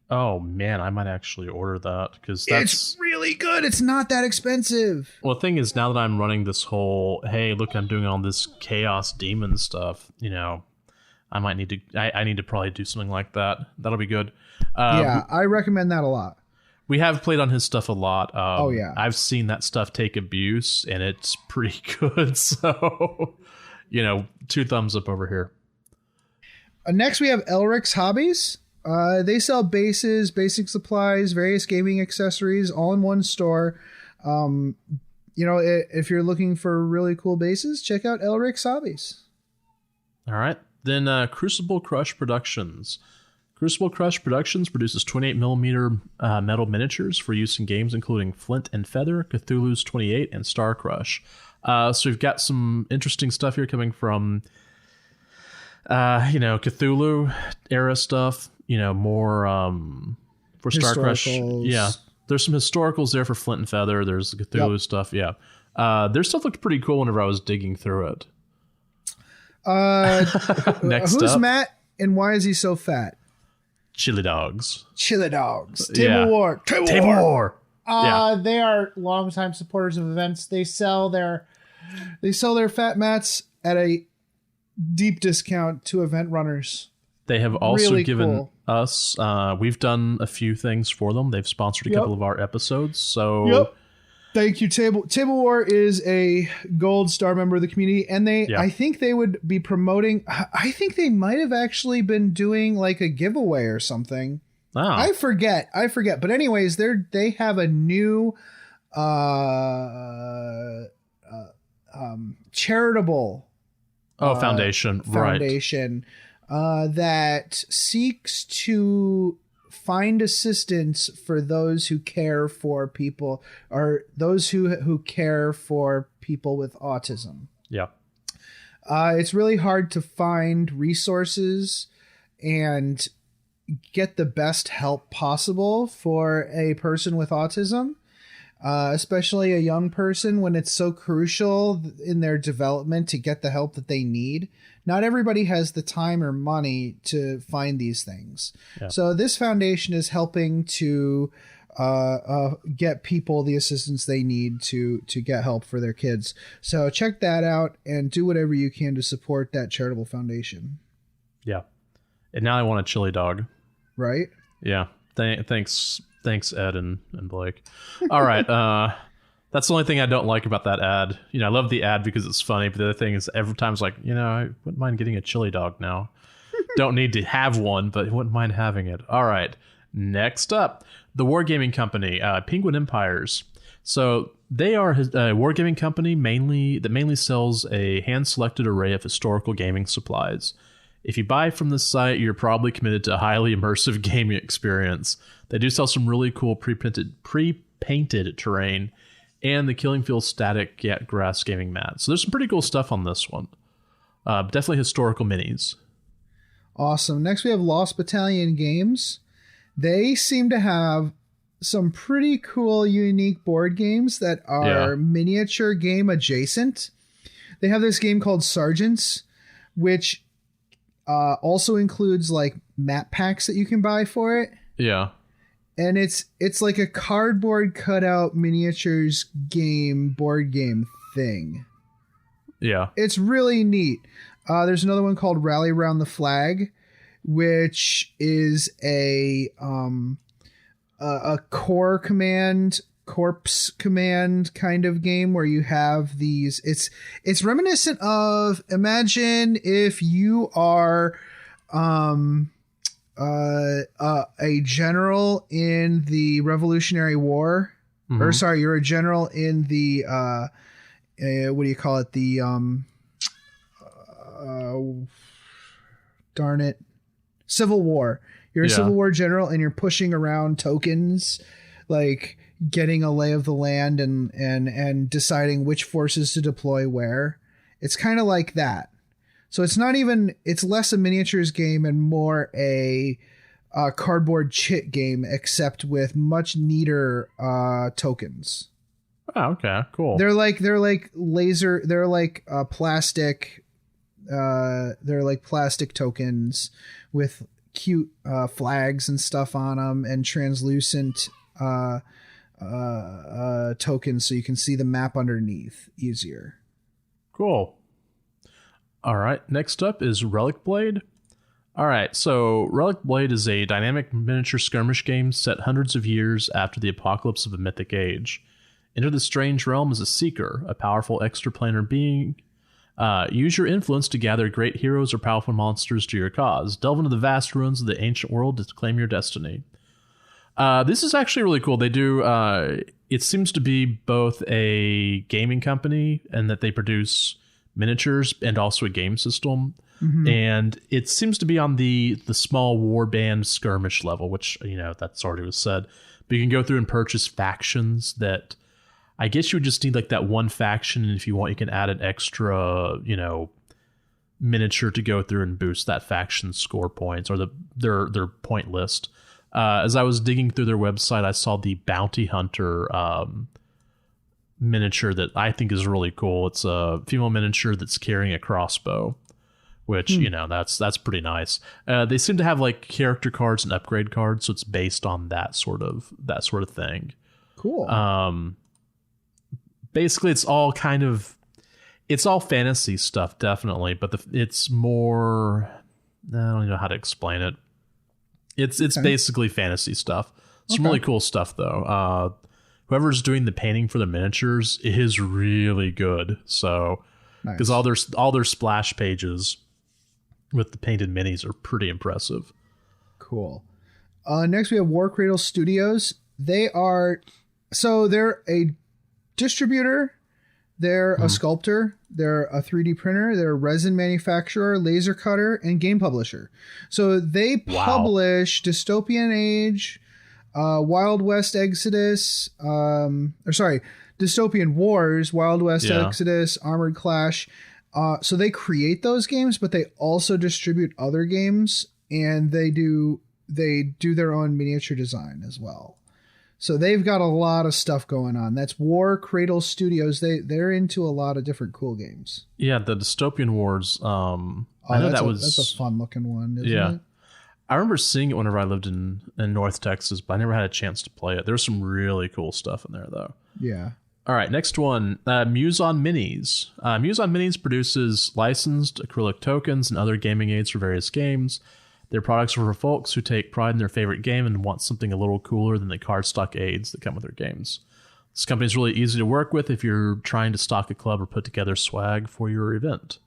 Oh man, I might actually order that because it's really good. It's not that expensive. Well, the thing is, now that I'm running this whole, hey, look, I'm doing all this chaos demon stuff, I might need to, I need to probably do something like that. That'll be good. I recommend that a lot. We have played on his stuff a lot. Oh yeah. I've seen that stuff take abuse and it's pretty good. So, 2 thumbs up over here. Next we have Elric's Hobbies. They sell bases, basic supplies, various gaming accessories, all in one store. If you're looking for really cool bases, check out Elric's Hobbies. All right. Then Crucible Crush Productions. Crucible Crush Productions produces 28mm metal miniatures for use in games including Flint and Feather, Cthulhu's 28, and Star Crush. So we've got some interesting stuff here coming from, Cthulhu era stuff. More for Star Crush. Yeah, there's some historicals there for Flint and Feather. There's the Cthulhu stuff. Yeah, their stuff looked pretty cool whenever I was digging through it. Who's up? Matt? And why is he so fat? Chili dogs. Table War. Table War. They are longtime supporters of events. They sell their fat mats at a deep discount to event runners. They have also really given us, we've done a few things for them. They've sponsored a couple of our episodes. So thank you. Table War is a gold star member of the community, and I think they would be promoting, I think they might have actually been doing like a giveaway or something. Oh. I forget. But anyways, they have a new charitable foundation, that seeks to find assistance for those who care for people, or those who care for people with autism. Yeah. It's really hard to find resources and get the best help possible for a person with autism, especially a young person, when it's so crucial in their development to get the help that they need. Not everybody has the time or money to find these things. Yeah. So this foundation is helping to get people the assistance they need to get help for their kids. So check that out and do whatever you can to support that charitable foundation. Yeah. And now I want a chili dog. Right? Yeah. Thanks, Ed and Blake. All right. That's the only thing I don't like about that ad. You know, I love the ad because it's funny, but the other thing is every time it's like, you know, I wouldn't mind getting a chili dog now. Don't need to have one, but wouldn't mind having it. All right. Next up, the Wargaming Company, Penguin Empires. So they are a wargaming company that mainly sells a hand-selected array of historical gaming supplies. If you buy from this site, you're probably committed to a highly immersive gaming experience. They do sell some really cool pre-painted terrain and the Killing Field static grass gaming mat. So there's some pretty cool stuff on this one. Definitely historical minis. Awesome. Next we have Lost Battalion Games. They seem to have some pretty cool, unique board games that are miniature game adjacent. They have this game called Sergeants, which also includes like map packs that you can buy for it. Yeah. And it's like a cardboard cutout miniatures board game thing. Yeah. It's really neat. There's another one called Rally Around the Flag, which is a corps command kind of game where you have these. It's reminiscent of, imagine if you are a general in the Revolutionary War, or sorry, you're a general in the what do you call it? The darn it, Civil War. You're a Civil War general, and you're pushing around tokens, like getting a lay of the land and deciding which forces to deploy where. It's kind of like that. So it's less a miniatures game and more a cardboard chit game, except with much neater tokens. Oh, okay, cool. They're like laser. They're like plastic. They're like plastic tokens with cute flags and stuff on them, and translucent tokens, so you can see the map underneath easier. Cool. All right, next up is Relic Blade. All right, so Relic Blade is a dynamic miniature skirmish game set hundreds of years after the apocalypse of a mythic age. Enter the strange realm as a seeker, a powerful extraplanar being. Use your influence to gather great heroes or powerful monsters to your cause. Delve into the vast ruins of the ancient world to claim your destiny. This is actually really cool. They do. It seems to be both a gaming company and that they produce miniatures and also a game system. Mm-hmm. And it seems to be on the small warband skirmish level, which, you know, that's already was said. But you can go through and purchase factions that I guess you would just need like that one faction. And if you want, you can add an extra, you know, miniature to go through and boost that faction's score points or their point list. As I was digging through their website, I saw the Bounty Hunter miniature that I think is really cool. It's a female miniature that's carrying a crossbow, which you know that's pretty nice. They seem to have like character cards and upgrade cards, so it's based on that sort of thing. Cool. Basically, it's all fantasy stuff, definitely, but it's more. I don't even know how to explain it. It's basically fantasy stuff. Some really cool stuff though. Whoever's doing the painting for the miniatures is really good. So, because all their splash pages with the painted minis are pretty impressive. Cool. Next we have War Cradle Studios. They're a distributor. They're a sculptor. They're a 3D printer. They're a resin manufacturer, laser cutter, and game publisher. So they publish Dystopian Age, Wild West Exodus, Dystopian Wars, Wild West Exodus, Armored Clash. So they create those games, but they also distribute other games, and they do their own miniature design as well. So they've got a lot of stuff going on. That's War Cradle Studios. They're into a lot of different cool games. Yeah, the Dystopian Wars. I know that's a fun looking one, isn't it? I remember seeing it whenever I lived in North Texas, but I never had a chance to play it. There's some really cool stuff in there, though. Yeah. All right, next one, Muson Minis. Muson Minis produces licensed acrylic tokens and other gaming aids for various games. Their products are for folks who take pride in their favorite game and want something a little cooler than the cardstock aids that come with their games. This company is really easy to work with if you're trying to stock a club or put together swag for your event.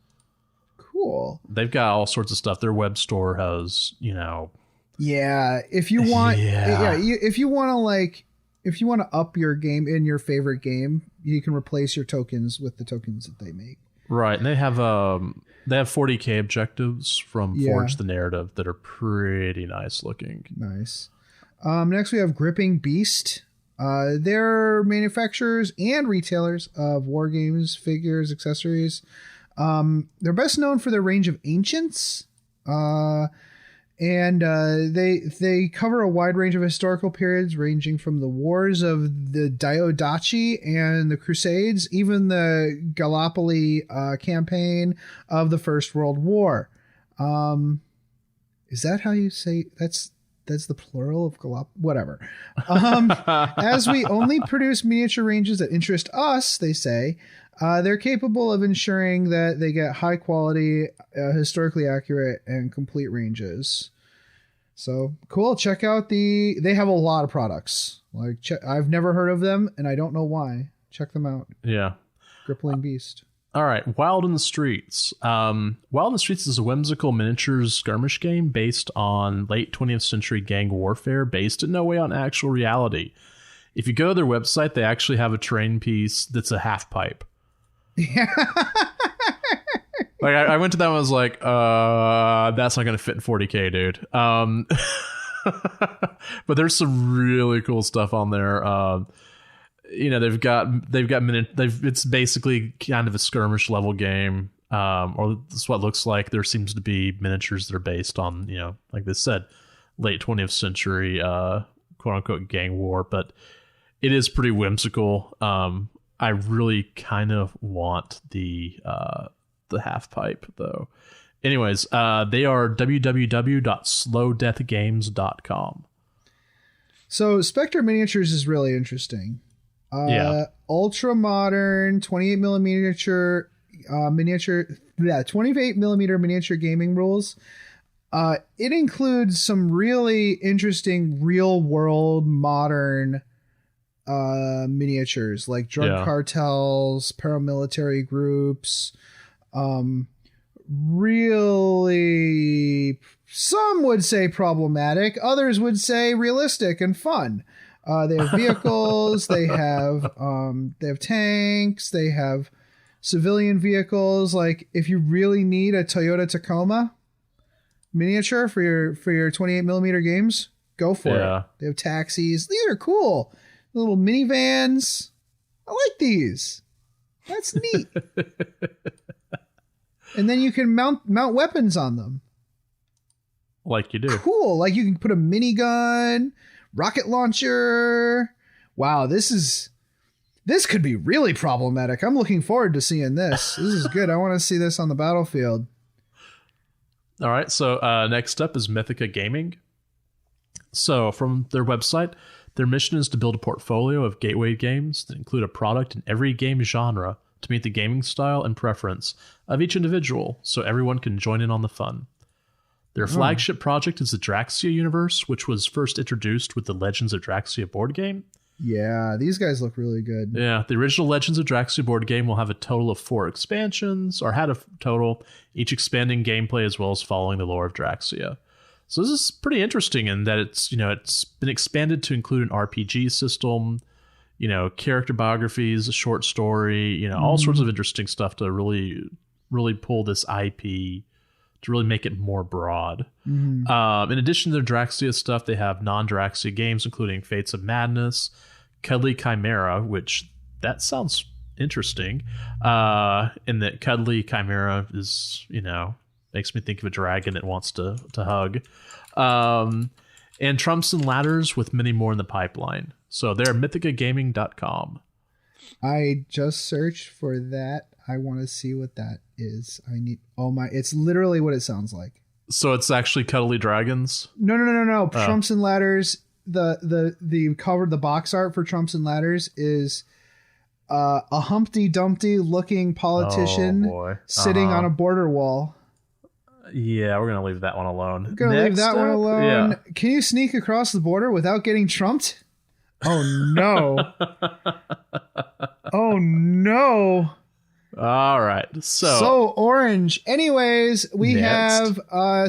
Cool. They've got all sorts of stuff. Their web store has, Yeah, if you want, if you want to up your game in your favorite game, you can replace your tokens with the tokens that they make. Right, and they have 40K objectives from Forge the Narrative that are pretty nice looking. Nice. Next we have Gripping Beast. They're manufacturers and retailers of war games, figures, accessories. They're best known for their range of ancients. And they cover a wide range of historical periods, ranging from the wars of the Diadochi and the Crusades, even the Gallipoli campaign of the First World War. Is that how you say that's the plural of Gallipoli? Whatever. As we only produce miniature ranges that interest us, they say, they're capable of ensuring that they get high quality, historically accurate, and complete ranges. So cool. Check out they have a lot of products. I've never heard of them, and I don't know why. Check them out. Yeah. Gripping Beast. All right. Wild in the Streets. Wild in the Streets is a whimsical miniatures skirmish game based on late 20th century gang warfare, based in no way on actual reality. If you go to their website, they actually have a terrain piece that's a half pipe. Yeah. I went to that one, I was like, that's not going to fit in 40K, dude. But there's some really cool stuff on there. It's basically kind of a skirmish level game, or that's what it looks like. There seems to be miniatures that are based on, like they said, late 20th century, quote unquote gang war, but it is pretty whimsical. I really kind of want the half pipe though. Anyways, they are www.slowdeathgames.com. So Spectre Miniatures is really interesting. Ultra modern 28 millimeter 28 millimeter miniature gaming rules. It includes some really interesting real world modern miniatures like drug cartels, paramilitary groups, really, some would say problematic, others would say realistic and fun. They have vehicles, they have tanks, they have civilian vehicles. Like if you really need a Toyota Tacoma miniature for your 28 millimeter games, go for it. They have taxis. These are cool. Little minivans. I like these. That's neat. And then you can mount weapons on them. Like you do. Cool. Like you can put a minigun, rocket launcher. Wow, this could be really problematic. I'm looking forward to seeing this. This is good. I want to see this on the battlefield. All right, so next up is Mythica Gaming. So from their website, their mission is to build a portfolio of gateway games that include a product in every game genre to meet the gaming style and preference of each individual, so everyone can join in on the fun. Their flagship project is the Draxia universe, which was first introduced with the Legends of Draxia board game. Yeah, these guys look really good. Yeah, the original Legends of Draxia board game will have a total of 4 expansions, or had a total, each expanding gameplay as well as following the lore of Draxia. So this is pretty interesting in that it's been expanded to include an RPG system, character biographies, a short story, all sorts of interesting stuff to really, really pull this IP to really make it more broad. In addition to their Draxia stuff, they have non-Draxia games, including Fates of Madness, Cuddly Chimera, which that sounds interesting. In that Cuddly Chimera is, makes me think of a dragon it wants to hug. And Trumps and Ladders, with many more in the pipeline. So they're mythicagaming.com. I just searched for that. I want to see what that is. It's literally what it sounds like. So it's actually cuddly dragons? No. Trumps and Ladders. The cover, the box art for Trumps and Ladders is a Humpty Dumpty looking politician sitting on a border wall. Yeah, we're going to leave that one alone. Yeah. Can you sneak across the border without getting trumped? Oh, no. Oh, no. All right. So orange. Anyways, we have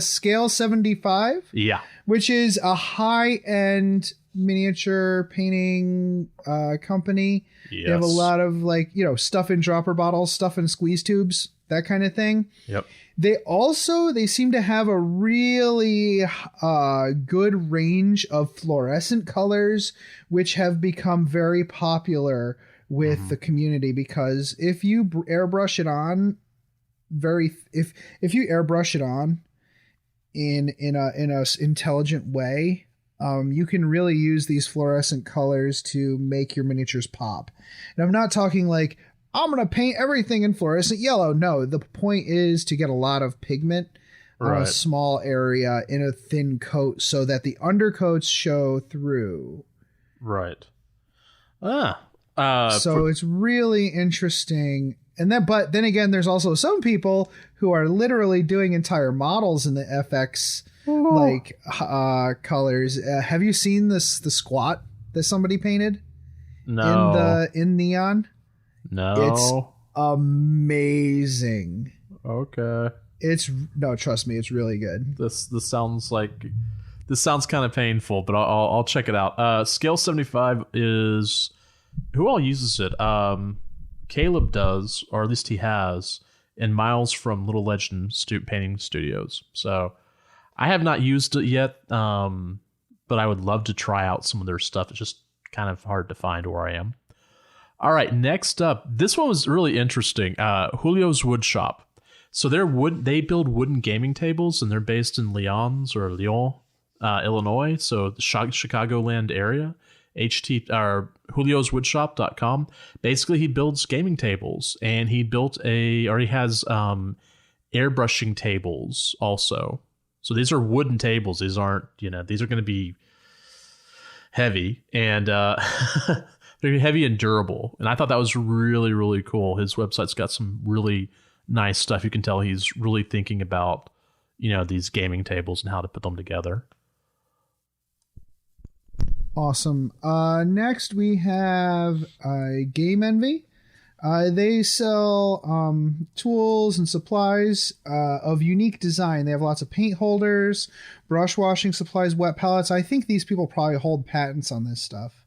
Scale 75. Yeah. Which is a high-end miniature painting company. Yes. They have a lot of stuff in dropper bottles, stuff in squeeze tubes, that kind of thing. Yep. They seem to have a really good range of fluorescent colors, which have become very popular with the community, because if you airbrush it on if you airbrush it on in a intelligent way, you can really use these fluorescent colors to make your miniatures pop. And I'm not talking like I'm going to paint everything in fluorescent yellow. No, the point is to get a lot of pigment on a small area in a thin coat so that the undercoats show through. Right. So it's really interesting. But then again, there's also some people who are literally doing entire models in the FX colors. Have you seen the squat that somebody painted? No. In neon? No. It's amazing. Okay. Trust me, it's really good. This sounds kind of painful, but I'll check it out. Scale 75 is, who all uses it? Caleb does, or at least he has, and Miles from Little Legend Painting Studios. So I have not used it yet, but I would love to try out some of their stuff. It's just kind of hard to find where I am. All right, next up, this one was really interesting. Julio's Wood Shop. So they build wooden gaming tables, and they're based in Lyon, Illinois, so the Chicagoland area. JuliosWoodshop.com. Basically, he builds gaming tables, and he has airbrushing tables also. So these are wooden tables. These aren't, these are going to be heavy and they're heavy and durable. And I thought that was really, really cool. His website's got some really nice stuff. You can tell he's really thinking about, these gaming tables and how to put them together. Awesome. Next we have Game Envy. They sell tools and supplies of unique design. They have lots of paint holders, brush washing supplies, wet palettes. I think these people probably hold patents on this stuff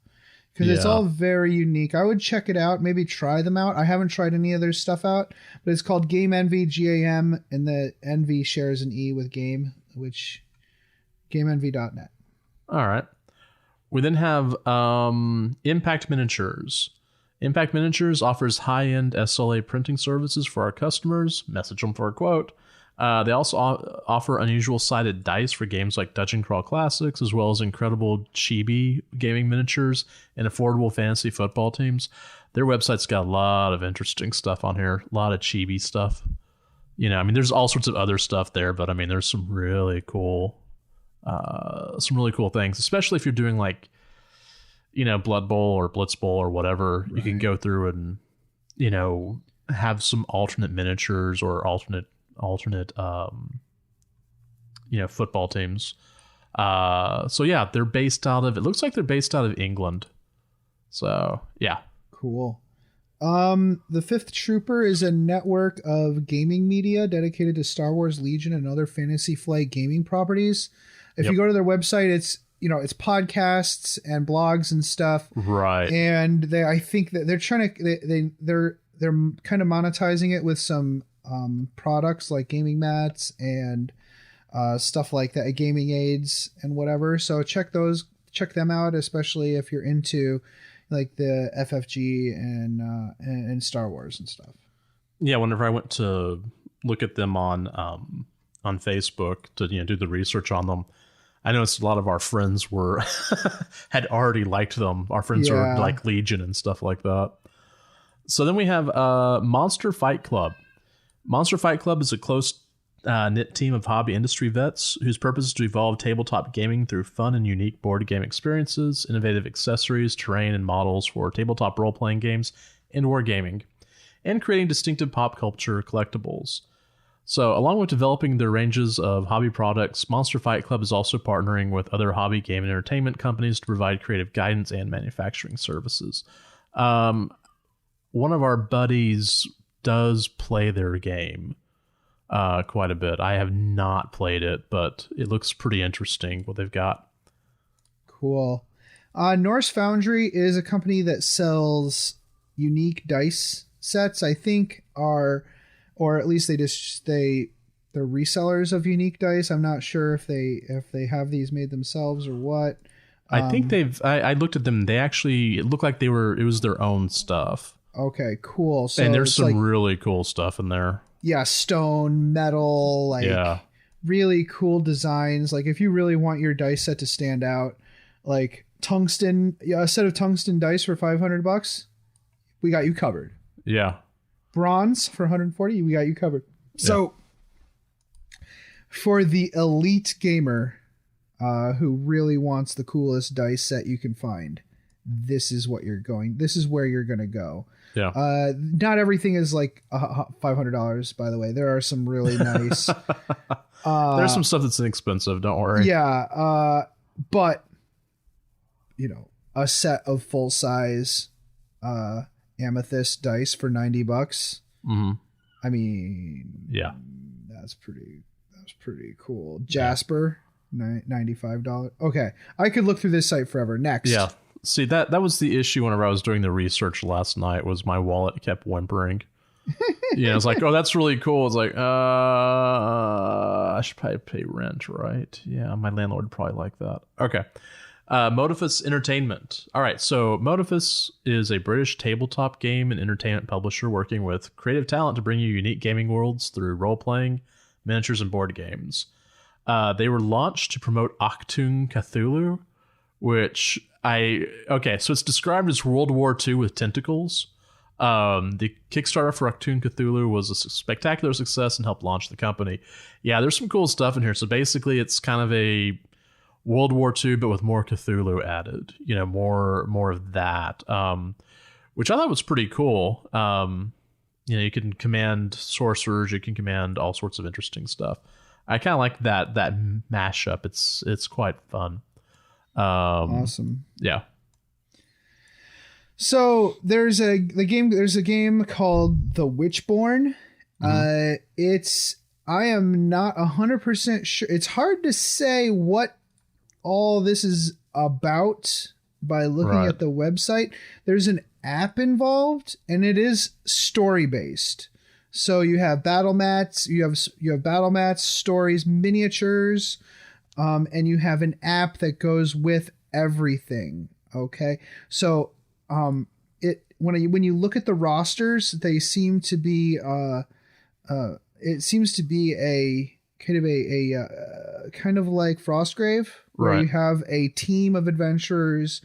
because it's all very unique. I would check it out, maybe try them out. I haven't tried any of their stuff out, but it's called Game Envy, GAM, and the Envy shares an E with game, which GameEnvy.net. All right. We then have Impact Miniatures. Impact Miniatures offers high-end SLA printing services for our customers. Message them for a quote. They also offer unusual sided dice for games like Dungeon Crawl Classics, as well as incredible chibi gaming miniatures and affordable fantasy football teams. Their website's got a lot of interesting stuff on here, a lot of chibi stuff. You know, I mean, there's all sorts of other stuff there, but I mean, there's some really cool things, especially if you're doing like, you know, Blood Bowl or Blitz Bowl or whatever. Right. You can go through and, you know, have some alternate miniatures or alternate, you know, football teams. So yeah, it looks like they're based out of England. So yeah. Cool. The Fifth Trooper is a network of gaming media dedicated to Star Wars, Legion, and other Fantasy Flight gaming properties. If you go to their website, it's podcasts and blogs and stuff. Right. And I think that they're trying to, they're kind of monetizing it with some products like gaming mats and stuff like that, gaming aids and whatever. So check them out, especially if you're into like the FFG and Star Wars and stuff. Yeah, whenever I went to look at them on Facebook to, you know, do the research on them, I noticed a lot of our friends had already liked them. Our friends are like Legion and stuff like that. So then we have Monster Fight Club. Monster Fight Club is a close knit team of hobby industry vets whose purpose is to evolve tabletop gaming through fun and unique board game experiences, innovative accessories, terrain, and models for tabletop role-playing games and wargaming, and creating distinctive pop culture collectibles. So, along with developing their ranges of hobby products, Monster Fight Club is also partnering with other hobby game and entertainment companies to provide creative guidance and manufacturing services. One of our buddies does play their game quite a bit. I have not played it, but it looks pretty interesting what they've got. Cool. Norse Foundry is a company that sells unique dice sets. I think or at least they're resellers of unique dice. I'm not sure if they have these made themselves or what. I think I looked at them. It looked like it was their own stuff. Okay, cool. So and there's some really cool stuff in there. Yeah, stone, metal, really cool designs. Like if you really want your dice set to stand out, like tungsten, a set of tungsten dice for $500, we got you covered. Yeah. Bronze for $140, we got you covered. So for the elite gamer who really wants the coolest dice set you can find, this is where you're going to go. Yeah. Not everything is like $500, by the way. There are some really nice. There's some stuff that's inexpensive. Don't worry. Yeah. But you know, a set of full size amethyst dice for $90. Mm-hmm. I mean, yeah, that's pretty cool. Jasper, $95. Okay, I could look through this site forever. Next. Yeah. See, that was the issue whenever I was doing the research last night, was my wallet kept whimpering. Yeah, it's like, oh, that's really cool. It's like, I should probably pay rent, right? Yeah, my landlord would probably like that. Okay. Modifus Entertainment. All right, so Modifus is a British tabletop game and entertainment publisher working with creative talent to bring you unique gaming worlds through role-playing, miniatures, and board games. They were launched to promote Achtung Cthulhu, which so it's described as World War II with tentacles. The Kickstarter for Achtung Cthulhu was a spectacular success and helped launch the company. Yeah, there's some cool stuff in here. So basically, it's kind of a World War II, but with more Cthulhu added. You know, more of that, which I thought was pretty cool. You know, you can command sorcerers, you can command all sorts of interesting stuff. I kind of like that mashup. It's quite fun. Awesome. Yeah. So there's a game called The Witchborn. Mm-hmm. I am not 100% sure. It's hard to say what all this is about by looking at the website. There's an app involved, and it is story based. So you have battle mats, you have battle mats, stories, miniatures, and you have an app that goes with everything. Okay, so when you look at the rosters, they seem to be it seems to be a kind of like Frostgrave, where you have a team of adventurers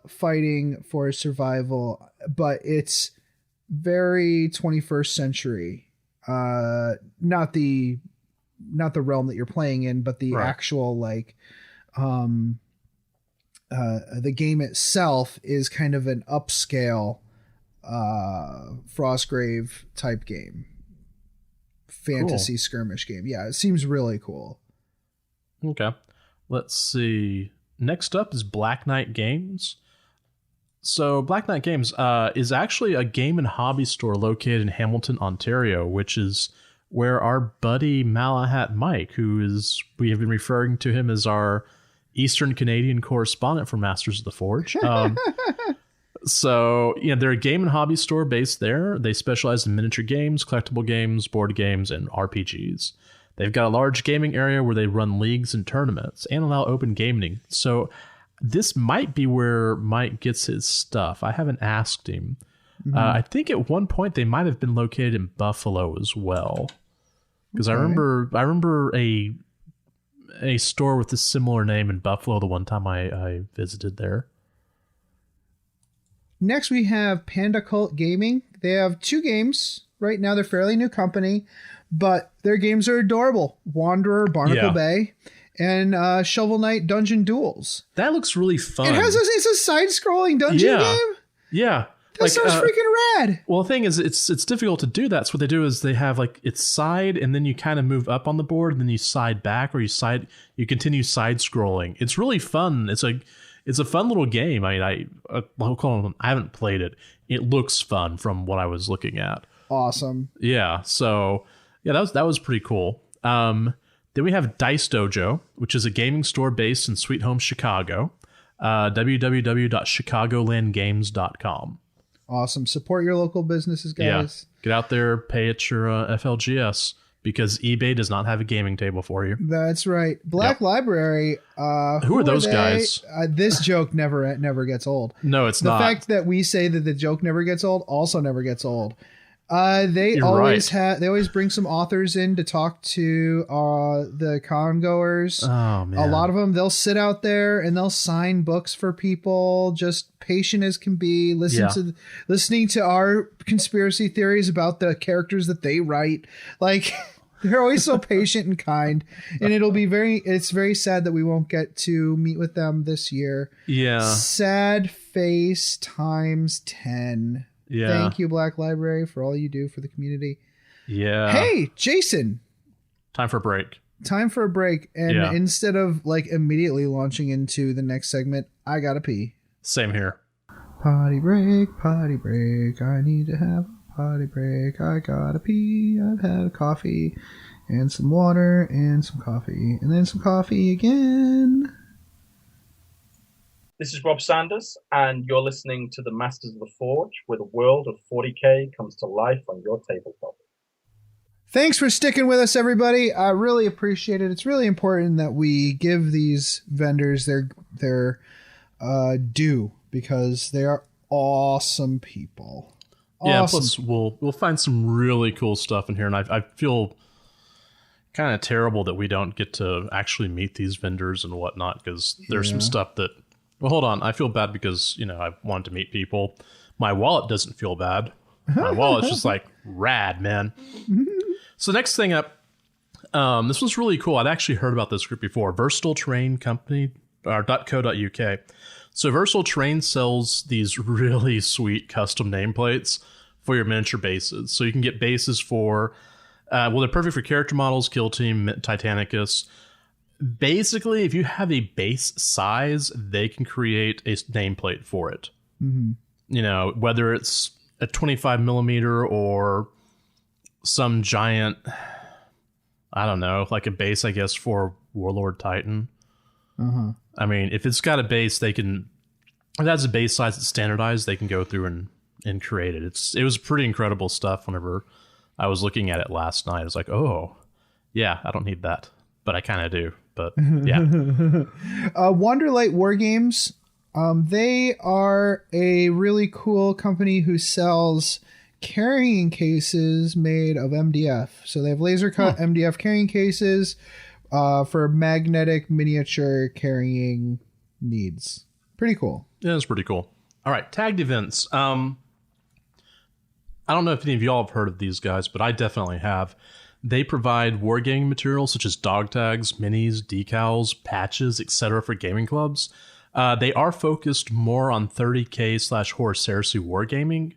fighting for survival, but it's very 21st century. not the realm that you're playing in, but the actual like the game itself is kind of an upscale Frostgrave type game, fantasy skirmish game. Yeah, it seems really cool. Okay, let's see. Next up is Black Knight Games. So Black Knight Games is actually a game and hobby store located in Hamilton, Ontario, which is where our buddy Malahat Mike, we have been referring to him as our Eastern Canadian correspondent for Masters of the Forge. So, they're a game and hobby store based there. They specialize in miniature games, collectible games, board games, and RPGs. They've got a large gaming area where they run leagues and tournaments and allow open gaming. So this might be where Mike gets his stuff. I haven't asked him. Mm-hmm. I think at one point they might have been located in Buffalo as well. Because I remember a store with a similar name in Buffalo the one time I visited there. Next we have Panda Cult Gaming. They have 2 games. Right now they're a fairly new company, but their games are adorable. Wanderer, Barnacle Bay, and Shovel Knight Dungeon Duels. That looks really fun. It's a side-scrolling dungeon game? Yeah. That sounds freaking rad. Well, the thing is, it's difficult to do that. So what they do is they have it's side, and then you kind of move up on the board, and then you side back, or you continue side scrolling. It's really fun. It's a fun little game. I haven't played it. It looks fun from what I was looking at. Awesome. Yeah. So that was pretty cool. Then we have Dice Dojo, which is a gaming store based in Sweet Home, Chicago. www.chicagolandgames.com. Awesome. Support your local businesses, guys. Yeah. Get out there, pay at your FLGS, because eBay does not have a gaming table for you. That's right. Black Library. Who are those guys? This joke never gets old. No, it's not. The fact that we say that the joke never gets old also never gets old. They always bring some authors in to talk to the con goers. Oh man. A lot of them, they'll sit out there and they'll sign books for people, just patient as can be, listening to our conspiracy theories about the characters that they write. Like, they're always so patient and kind, and it's very sad that we won't get to meet with them this year. Yeah. Sad face times 10. Yeah. Thank you, Black Library, for all you do for the community. Yeah. Hey, Jason. Time for a break. And instead of immediately launching into the next segment, I gotta pee. Same here. Potty break. I need to have a potty break. I gotta pee. I've had coffee and some water and some coffee and then some coffee again. This is Rob Sanders, and you're listening to the Masters of the Forge, where the world of 40k comes to life on your tabletop. Thanks for sticking with us, everybody. I really appreciate it. It's really important that we give these vendors their due, because they are awesome people. Yeah, plus we'll find some really cool stuff in here, and I feel kind of terrible that we don't get to actually meet these vendors and whatnot, because there's some stuff that... Well, hold on. I feel bad because, I wanted to meet people. My wallet doesn't feel bad. My wallet's just rad, man. So next thing up, this was really cool. I'd actually heard about this group before. Versatile Terrain Company, .co.uk. So Versatile Terrain sells these really sweet custom nameplates for your miniature bases. So you can get bases for, they're perfect for character models, Kill Team, Titanicus. Basically, if you have a base size, they can create a nameplate for it. Mm-hmm. Whether it's a 25 millimeter or some giant, I don't know, like a base, I guess, for Warlord Titan. Uh-huh. I mean, if it's got a base, if it has a base size that's standardized, they can go through and create it. It was pretty incredible stuff whenever I was looking at it last night. I was like, oh, yeah, I don't need that. But I kind of do. But yeah. Wanderlight War Games. They are a really cool company who sells carrying cases made of MDF. So they have laser cut MDF carrying cases for magnetic miniature carrying needs. Pretty cool. Yeah, it's pretty cool. All right, tagged events. I don't know if any of y'all have heard of these guys, but I definitely have. They provide wargaming materials such as dog tags, minis, decals, patches, etc. for gaming clubs. They are focused more on 30K/Horus Heresy wargaming,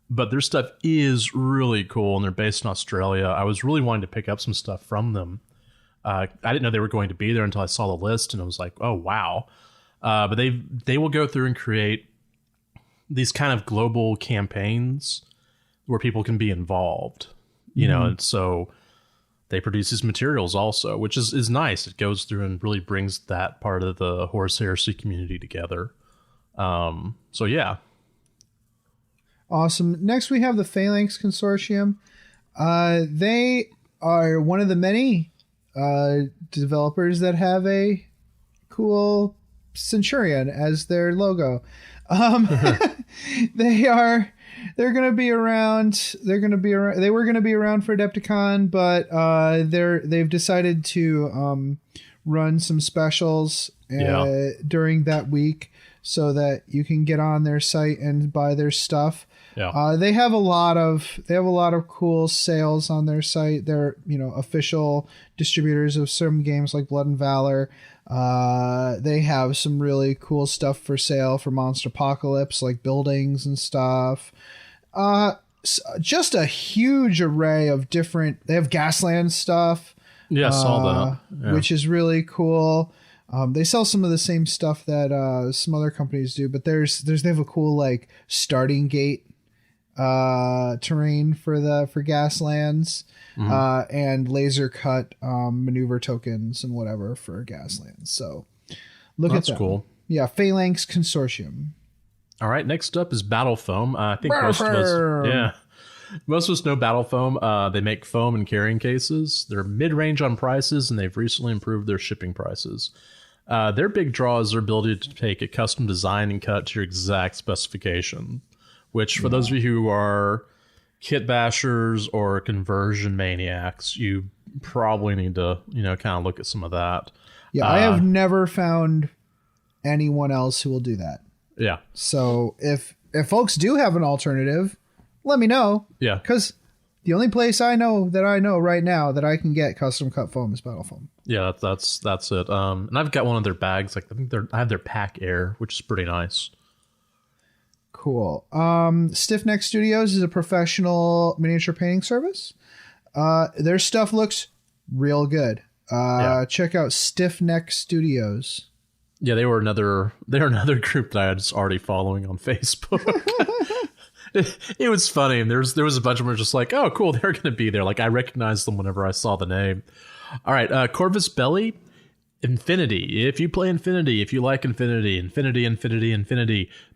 but their stuff is really cool, and they're based in Australia. I was really wanting to pick up some stuff from them. I didn't know they were going to be there until I saw the list, and I was like, oh, wow. But they will go through and create these kind of global campaigns where people can be involved, you know, and so they produce these materials also, which is nice. It goes through and really brings that part of the Horus Heresy community together. So yeah. Awesome. Next, we have the Phalanx Consortium. They are one of the many developers that have a cool Centurion as their logo. They're going to be around. They were going to be around for Adepticon, but they've decided to run some specials during that week so that you can get on their site and buy their stuff. Yeah. They have a lot of cool sales on their site. They're, official distributors of some games like Blood and Valor. They have some really cool stuff for sale for Monster Apocalypse, like buildings and stuff. Just a huge array of different. They have Gasland stuff. Yeah, I saw that. Yeah. Which is really cool. They sell some of the same stuff that some other companies do, but they have a cool like starting gate terrain for Gaslands, and laser cut maneuver tokens and whatever for Gaslands. So that's cool. Yeah, Phalanx Consortium. All right, next up is Battle Foam. I think most of us know Battle Foam. They make foam and carrying cases. They're mid-range on prices, and they've recently improved their shipping prices. Their big draw is their ability to take a custom design and cut to your exact specification, which for those of you who are kit bashers or conversion maniacs, you probably need to, kind of look at some of that. Yeah, I have never found anyone else who will do that. Yeah. So if folks do have an alternative, let me know. Yeah. Because the only place I know right now that I can get custom cut foam is Battle Foam. Yeah, that's it. And I've got one of their bags. Like I have their Pack Air, which is pretty nice. Cool. Stiff Neck Studios is a professional miniature painting service. Their stuff looks real good. Check out Stiff Neck Studios. Yeah, they're another group that I was already following on Facebook. It was funny, and there was a bunch of them who were just like, oh, cool, they're going to be there. Like, I recognized them whenever I saw the name. All right, Corvus Belli, Infinity. If you play Infinity, if you like Infinity,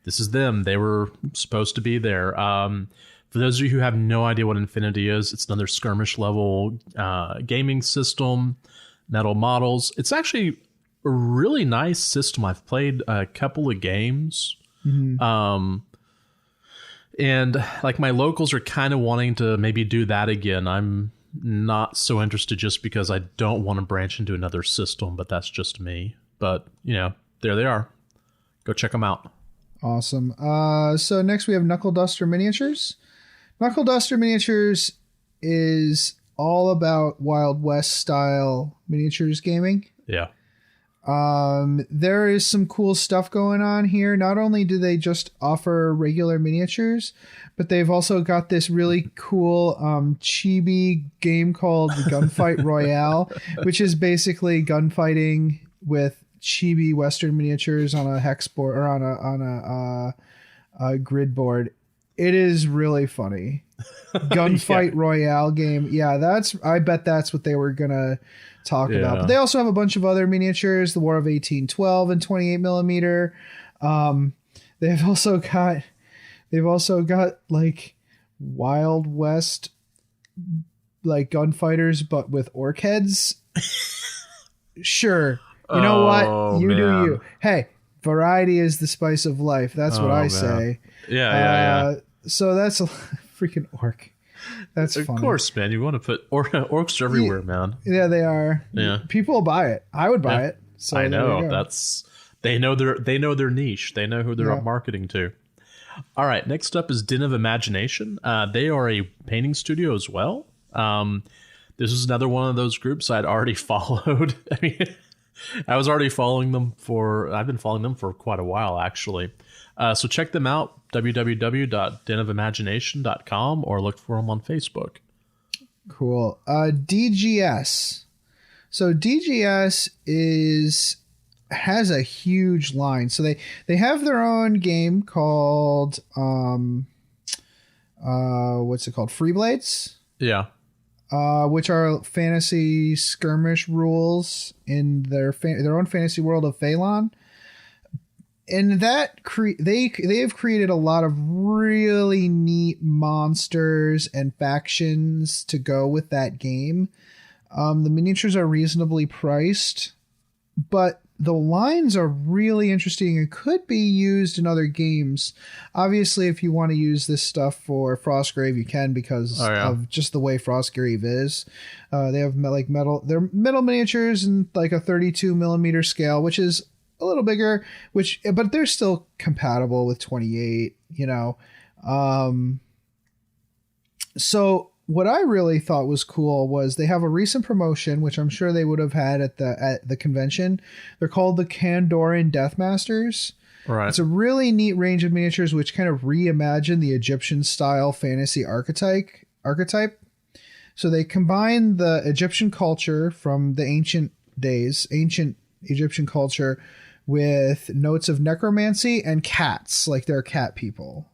this is them. They were supposed to be there. For those of you who have no idea what Infinity is, it's another skirmish level gaming system, metal models. It's actually a really nice system. I've played a couple of games. And like my locals are kind of wanting to maybe do that again. I'm not so interested just because I don't want to branch into another system, but that's just me. But, there they are. Go check them out. Awesome. So next we have Knuckle Duster Miniatures. Knuckle Duster Miniatures is all about Wild West style miniatures gaming. Yeah. There is some cool stuff going on here. Not only do they just offer regular miniatures, but they've also got this really cool chibi game called Gunfight Royale, which is basically gunfighting with chibi Western miniatures on a hex board or on a grid board. It is really funny. Gunfight Royale game. Yeah, I bet that's what they were gonna talk about. But they also have a bunch of other miniatures, the War of 1812 and 28 millimeter. They've also got like Wild West like gunfighters, but with orc heads. Sure. You know what? You do you. Hey, variety is the spice of life. That's what I say. Yeah. So that's a freaking orc. That's funny. Of course, man. You want to put orcs everywhere, man. Yeah, they are. Yeah. People will buy it. I would buy it. So I know. They know their niche. They know who they're marketing to. All right, next up is Den of Imagination. They are a painting studio as well. This is another one of those groups I'd already followed. I mean, I've been following them for quite a while, actually. So check them out, www.denofimagination.com, or look for them on Facebook. Cool. DGS. So DGS has a huge line. So they have their own game called what's it called? Freeblades? Yeah. Which are fantasy skirmish rules in their own fantasy world of Phelan. And that they have created a lot of really neat monsters and factions to go with that game. The miniatures are reasonably priced, but the lines are really interesting and could be used in other games. Obviously, if you want to use this stuff for Frostgrave, you can because of just the way Frostgrave is. They have they're metal miniatures in like a 32 millimeter scale, which is a little bigger, but they're still compatible with 28, you know. So what I really thought was cool was they have a recent promotion, which I'm sure they would have had at the convention. They're called the Kandorian Deathmasters. Right. It's a really neat range of miniatures which kind of reimagine the Egyptian style fantasy archetype. So they combine the Egyptian culture from the ancient Egyptian culture with notes of necromancy and cats, like they're cat people.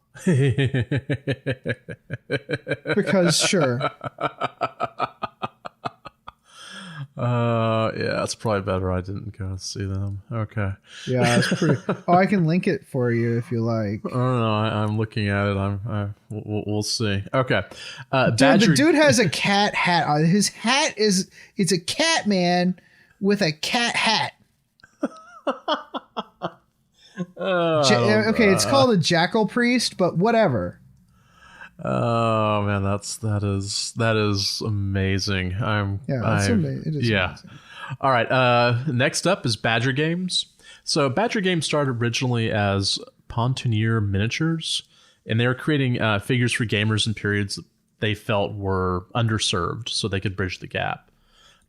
Because sure. Yeah, it's probably better I didn't go see them. Okay. Yeah, it's pretty. Oh, I can link it for you if you like. I don't know. I'm looking at it. We'll see. Okay. The dude has a cat hat on. His hat it's a cat man with a cat hat. Okay, it's called a jackal priest, but whatever. Oh man, that is amazing. Amazing. It is amazing. All right. Next up is Badger Games. So Badger Games started originally as Pontoonier Miniatures, and they were creating figures for gamers in periods that they felt were underserved, so they could bridge the gap.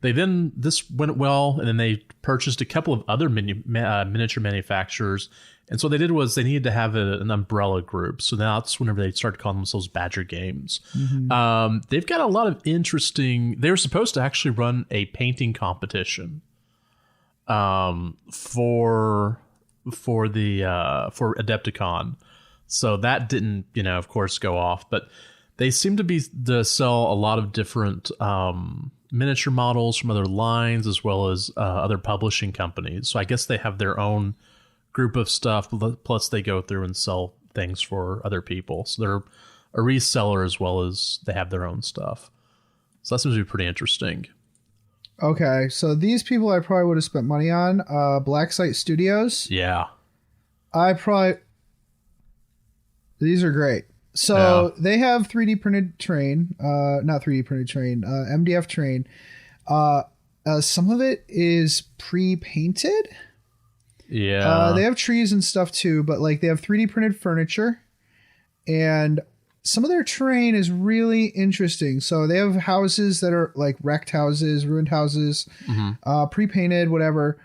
This went well, and then they purchased a couple of other miniature manufacturers. And so what they did was they needed to have an umbrella group. So that's whenever they started calling themselves Badger Games. Mm-hmm. They've got a lot of interesting. They were supposed to actually run a painting competition for Adepticon. So that didn't, of course, go off. But they seem to sell a lot of different miniature models from other lines as well as other publishing companies. So I guess they have their own group of stuff, plus they go through and sell things for other people. So they're a reseller as well as they have their own stuff. So that seems to be pretty interesting. Okay, so these people I probably would have spent money on. Black Site Studios. Yeah. These are great. So they have 3D printed terrain, not 3D printed terrain, MDF terrain. Some of it is pre-painted. Yeah. They have trees and stuff too, but like they have 3D printed furniture, and some of their terrain is really interesting. So they have houses that are like wrecked houses, ruined houses, pre-painted, whatever.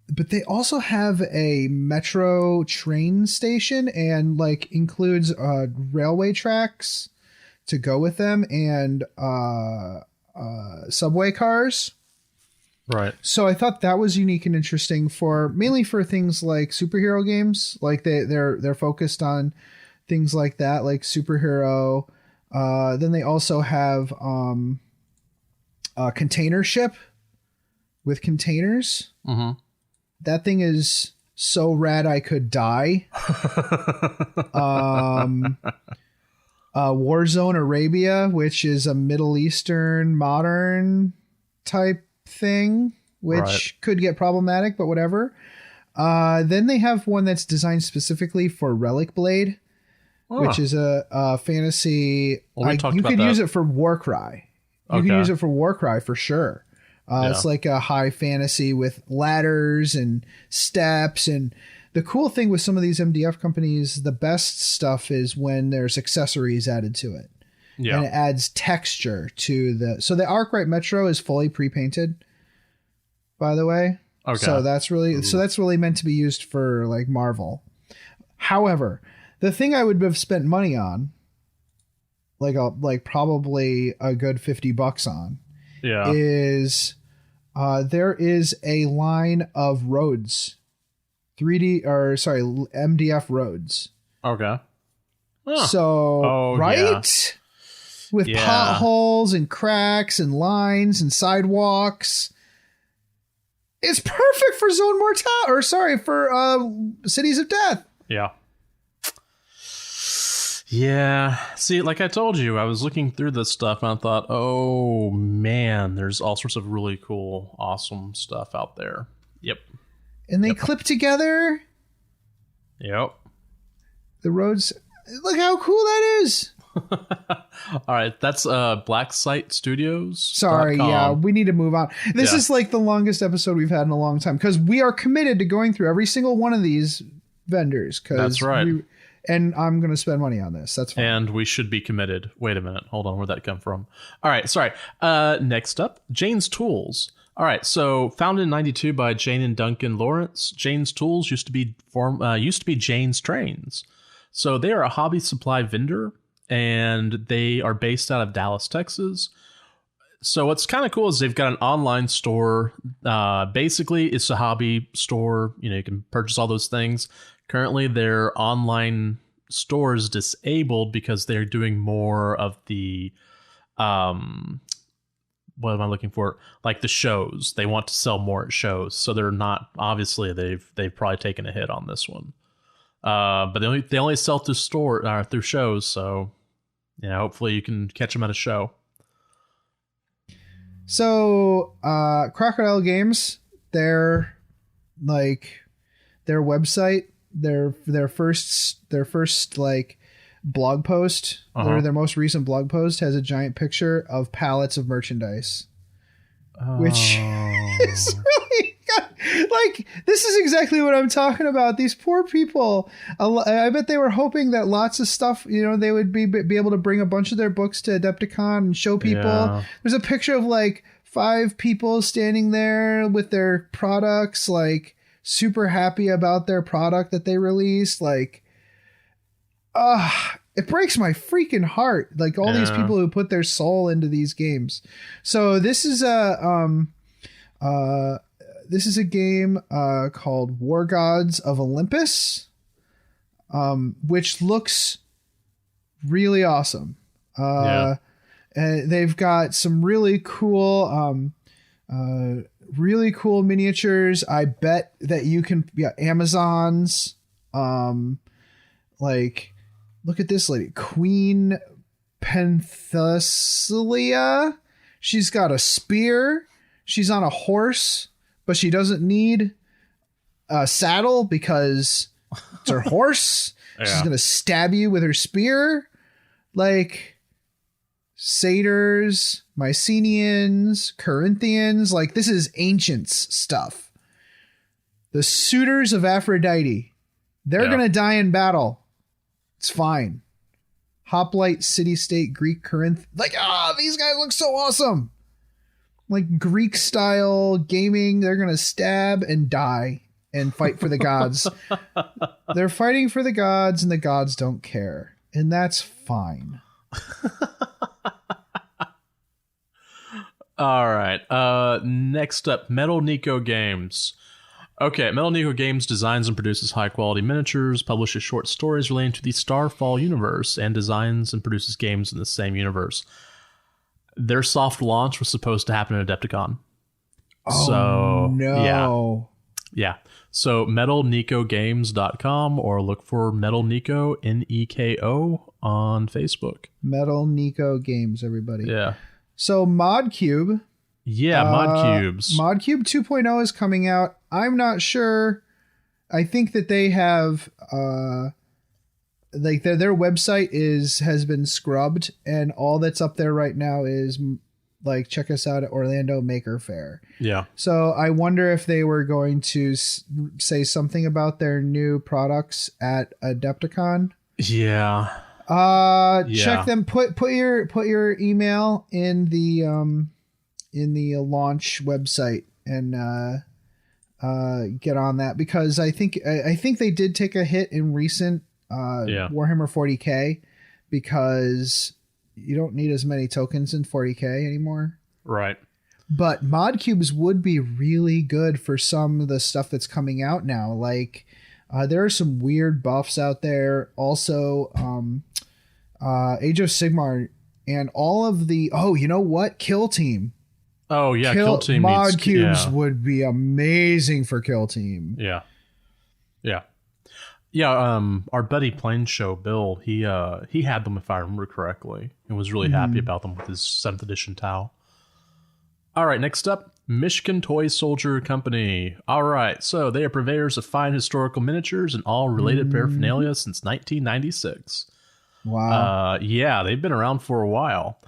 But they also have a metro train station and like includes railway tracks to go with them and subway cars. Right. So I thought that was unique and interesting mainly for things like superhero games. Like they're focused on things like that, like superhero. Then they also have a container ship with containers. Mm-hmm. That thing is so rad I could die. Warzone Arabia, which is a Middle Eastern modern type thing, which could get problematic, but whatever. Then they have one that's designed specifically for Relic Blade, which is a fantasy. You could use it for Warcry. You can use it for Warcry for sure. It's like a high fantasy with ladders and steps, and the cool thing with some of these MDF companies, the best stuff is when there's accessories added to it. Yeah. And it adds texture to so the Arkwright Metro is fully pre-painted, by the way. Okay. So that's really meant to be used for like Marvel. However, the thing I would have spent money on, like probably a good $50 on, is there is a line of roads, MDF roads. Okay. Huh. So right. Yeah. With potholes and cracks and lines and sidewalks. It's perfect for Zone Mortal, for Cities of Death. Yeah. Yeah. See, like I told you, I was looking through this stuff and I thought, oh man, there's all sorts of really cool, awesome stuff out there. Yep. And they clip together. Yep. The roads. Look how cool that is. All right, that's Black Site Studios. Sorry, yeah, we need to move on. This is like the longest episode we've had in a long time because we are committed to going through every single one of these vendors. That's right. And I'm going to spend money on this. That's fine. And we should be committed. Wait a minute. Hold on. Where'd that come from? All right. Sorry. Next up, Jane's Tools. All right. So founded in '92 by Jane and Duncan Lawrence, Jane's Tools used to be Jane's Trains. So they are a hobby supply vendor, and they are based out of Dallas, Texas. So what's kind of cool is they've got an online store. Basically, it's a hobby store. You can purchase all those things. Currently, their online store is disabled because they're doing more of the, what am I looking for? Like the shows. They want to sell more at shows. So they're not, obviously, they've probably taken a hit on this one. But they only sell through shows. So, hopefully you can catch them at a show. So, Crocodile Games, their website, their first like blog post, their most recent blog post has a giant picture of pallets of merchandise, which is really like, this is exactly what I'm talking about. These poor people, I bet they were hoping that lots of stuff, they would be able to bring a bunch of their books to Adepticon and show people. Yeah. There's a picture of like 5 people standing there with their products, like super happy about their product that they released. Like, it breaks my freaking heart. Like all these people who put their soul into these games. So this is a game called War Gods of Olympus, which looks really awesome. And they've got some really cool miniatures. I bet that you can, Amazons. Like, look at this lady, Queen Penthesilea. She's got a spear. She's on a horse, but she doesn't need a saddle because it's her horse. Yeah. She's going to stab you with her spear. Like, satyrs, Mycenaeans, Corinthians, like this is ancients stuff. The suitors of Aphrodite, they're going to die in battle. It's fine. Hoplite, city-state, Greek, Corinth. Like, these guys look so awesome. Like Greek style gaming, they're going to stab and die and fight for the gods. They're fighting for the gods and the gods don't care. And that's fine. All right. Next up, Metal Nico Games. Okay, Metal Nico Games designs and produces high-quality miniatures, publishes short stories relating to the Starfall universe, and designs and produces games in the same universe. Their soft launch was supposed to happen at Adepticon. Oh, so, no. Yeah. So, metalnicogames.com or look for Metal Nico, Neko, on Facebook. Metal Nico Games, everybody. Yeah. So, ModCube. Yeah, ModCubes. ModCube 2.0 is coming out. I'm not sure. I think that they have like their website has been scrubbed, and all that's up there right now is like, check us out at Orlando Maker Faire. Yeah. So I wonder if they were going to say something about their new products at Adepticon. Yeah. Check them. Put your email in the launch website and get on that, because I think they did take a hit in recent Warhammer 40K, because you don't need as many tokens in 40K anymore. Right. But mod cubes would be really good for some of the stuff that's coming out now. Like, there are some weird buffs out there. Also, Age of Sigmar and all of the... Oh, you know what? Kill Team. Oh, yeah. Kill Team mod cubes would be amazing for Kill Team. Yeah. Yeah. Yeah, our buddy Plain Show Bill, he had them, if I remember correctly, and was really happy about them with his 7th edition Tau. All right, next up, Michigan Toy Soldier Company. All right, so they are purveyors of fine historical miniatures and all related paraphernalia since 1996. Wow. Yeah, they've been around for a while.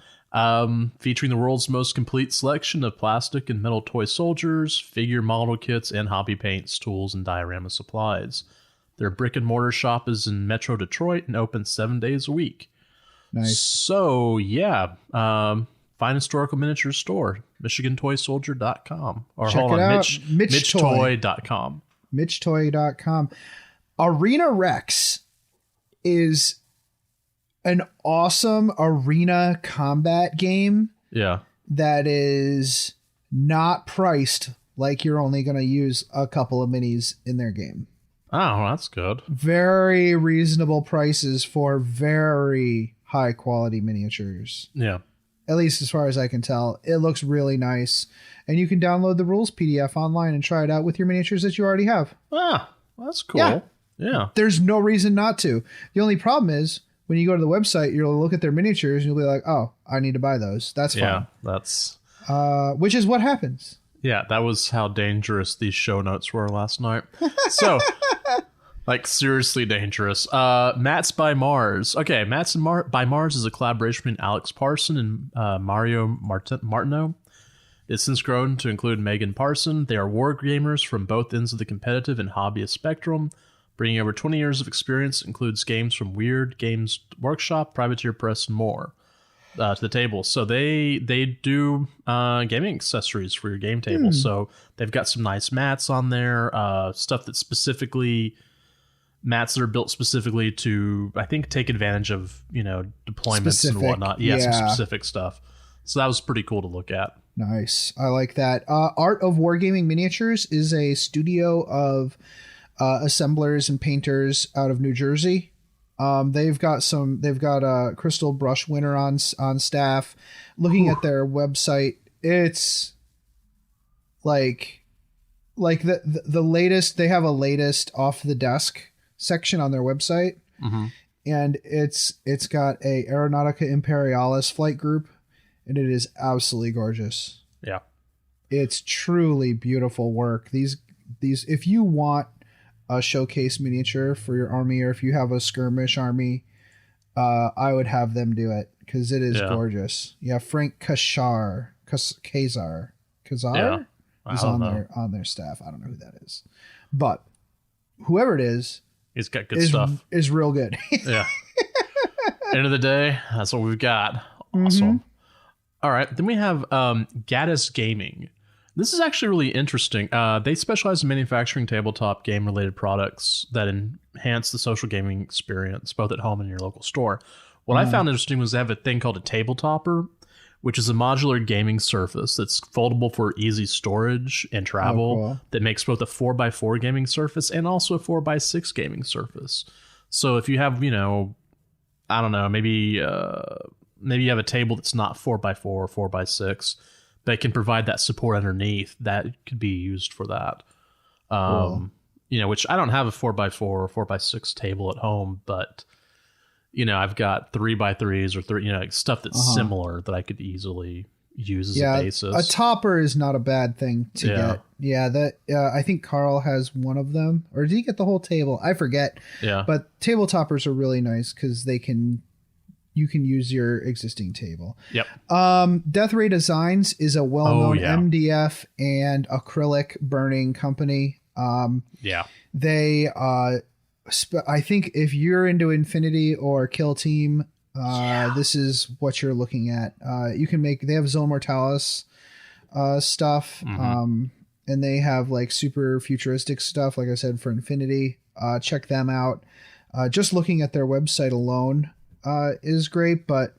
Featuring the world's most complete selection of plastic and metal toy soldiers, figure model kits, and hobby paints, tools, and diorama supplies. Their brick and mortar shop is in Metro Detroit and open 7 days a week. Nice. So, yeah, fine historical miniature store, MichiganToySoldier.com. Or check hold it on, out. MitchToy.com. MitchToy.com. Arena Rex is an awesome arena combat game. Yeah. That is not priced like you're only going to use a couple of minis in their game. Oh, that's good. Very reasonable prices for very high quality miniatures. Yeah. At least as far as I can tell. It looks really nice. And you can download the rules PDF online and try it out with your miniatures that you already have. Ah, that's cool. Yeah. There's no reason not to. The only problem is when you go to the website, you'll look at their miniatures and you'll be like, oh, I need to buy those. That's fine. Yeah, that's... which is what happens. Yeah, that was how dangerous these show notes were last night. So, like, seriously dangerous. Mats by Mars. Okay, Mats by Mars is a collaboration between Alex Parson and Mario Martineau. It's since grown to include Megan Parson. They are war gamers from both ends of the competitive and hobbyist spectrum, bringing over 20 years of experience. Includes games from Weird Games Workshop, Privateer Press, and more. To the table. So they do gaming accessories for your game table. So they've got some nice mats on there, stuff that's specifically mats that are built specifically to, I think, take advantage of, deployments and whatnot. Yeah, some specific stuff. So that was pretty cool to look at. Nice. I like that. Art of Wargaming Miniatures is a studio of assemblers and painters out of New Jersey. They've got a Crystal Brush winner on staff. Looking at their website, it's like the latest. They have a latest off the desk section on their website, and it's got a Aeronautica Imperialis flight group, and it is absolutely gorgeous. Yeah, it's truly beautiful work. These if you want a showcase miniature for your army, or if you have a skirmish army, I would have them do it because it is gorgeous. Yeah, Frank Kazar is on their staff. I don't know who that is, but whoever it is, he's got good stuff. Is real good. Yeah. End of the day, that's what we've got. Awesome. All right, then we have Gaddis Gaming. This is actually really interesting. They specialize in manufacturing tabletop game-related products that enhance the social gaming experience, both at home and in your local store. What I found interesting was they have a thing called a tabletopper, which is a modular gaming surface that's foldable for easy storage and travel, that makes both a 4x4 gaming surface and also a 4x6 gaming surface. So if you have, I don't know, maybe you have a table that's not 4x4 or 4x6, that can provide that support underneath, that could be used for that. Which I don't have a 4x4 or 4x6 table at home, but I've got 3x3s or stuff that's similar that I could easily use as a basis. A topper is not a bad thing to get. Yeah, I think Carl has one of them, or did he get the whole table? I forget. Yeah, but table toppers are really nice because they can you can use your existing table. Yep. Death Ray Designs is a well-known MDF and acrylic burning company. They, I think if you're into Infinity or Kill Team, this is what you're looking at. They have Zone Mortalis stuff. And they have like super futuristic stuff, like I said, for Infinity. Check them out. Just looking at their website alone is great, but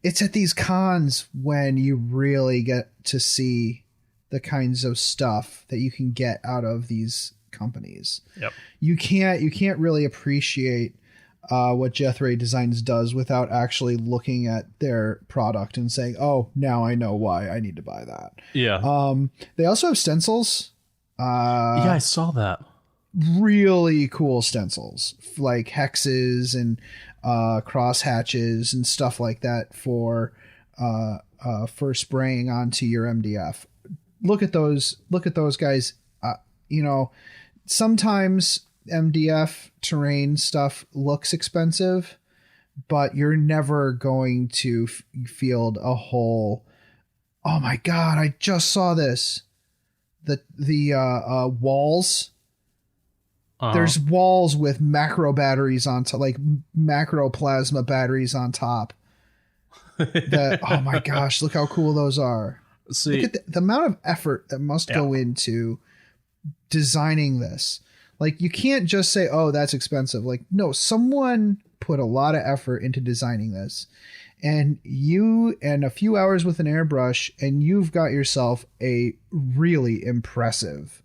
it's at these cons when you really get to see the kinds of stuff that you can get out of these companies. Yep. You can't really appreciate what Death Ray Designs does without actually looking at their product and saying, oh, now I know why I need to buy that. Yeah. They also have stencils. Yeah, I saw that. Really cool stencils, like hexes and cross hatches and stuff like that for spraying onto your MDF. Look at those guys. Sometimes MDF terrain stuff looks expensive, but you're never going to field a whole. Oh my God, I just saw this. The walls. There's walls with macro batteries on top, like macro plasma batteries on top. Oh my gosh, look how cool those are. See, look at the amount of effort that must go into designing this. Like, you can't just say, oh, that's expensive. Like, no, someone put a lot of effort into designing this. And a few hours with an airbrush, and you've got yourself a really impressive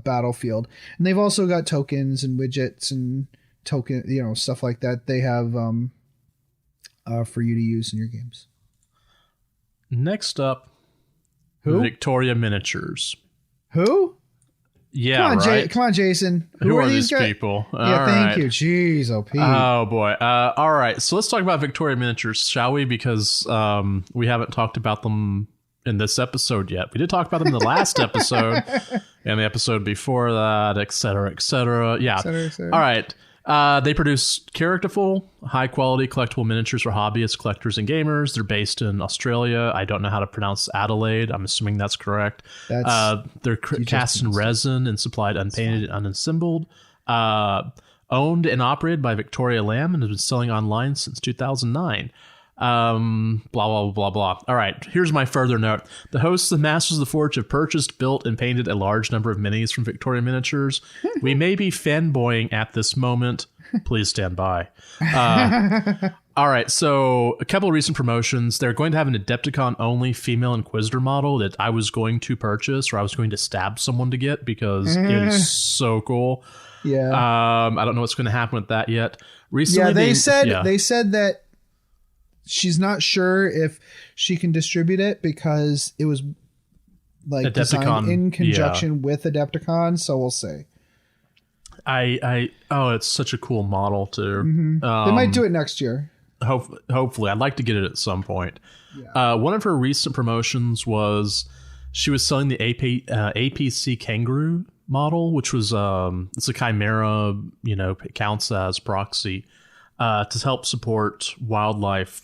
battlefield. And they've also got tokens and widgets and stuff like that they have for you to use in your games. Next up, who? Victoria Miniatures. Who? Yeah, come on, Jason. Who are these people? Yeah, thank you. Jeez, OP. Oh, boy. All right, so let's talk about Victoria Miniatures, shall we? Because we haven't talked about them in this episode yet. We did talk about them in the last episode and the episode before that, et cetera, et cetera. Yeah. Et cetera. All right. They produce characterful, high-quality collectible miniatures for hobbyists, collectors, and gamers. They're based in Australia. I don't know how to pronounce Adelaide. I'm assuming that's correct. They're cast in resin and supplied unpainted and unassembled. Owned and operated by Victoria Lamb and has been selling online since 2009. Blah, blah, blah, blah. All right, here's my further note. The hosts of Masters of the Forge have purchased, built, and painted a large number of minis from Victoria Miniatures. We may be fanboying at this moment. Please stand by. All right, so a couple of recent promotions. They're going to have an Adepticon-only female Inquisitor model that I was going to purchase, or I was going to stab someone to get because it is so cool. Yeah. I don't know what's going to happen with that yet. Recently, they said that she's not sure if she can distribute it because it was like designed in conjunction with Adepticon. So we'll see. It's such a cool model too. Mm-hmm. They might do it next year. Hopefully, I'd like to get it at some point. Yeah. One of her recent promotions was she was selling the APC Kangaroo model, which was it's a chimera, it counts as proxy. To help support wildlife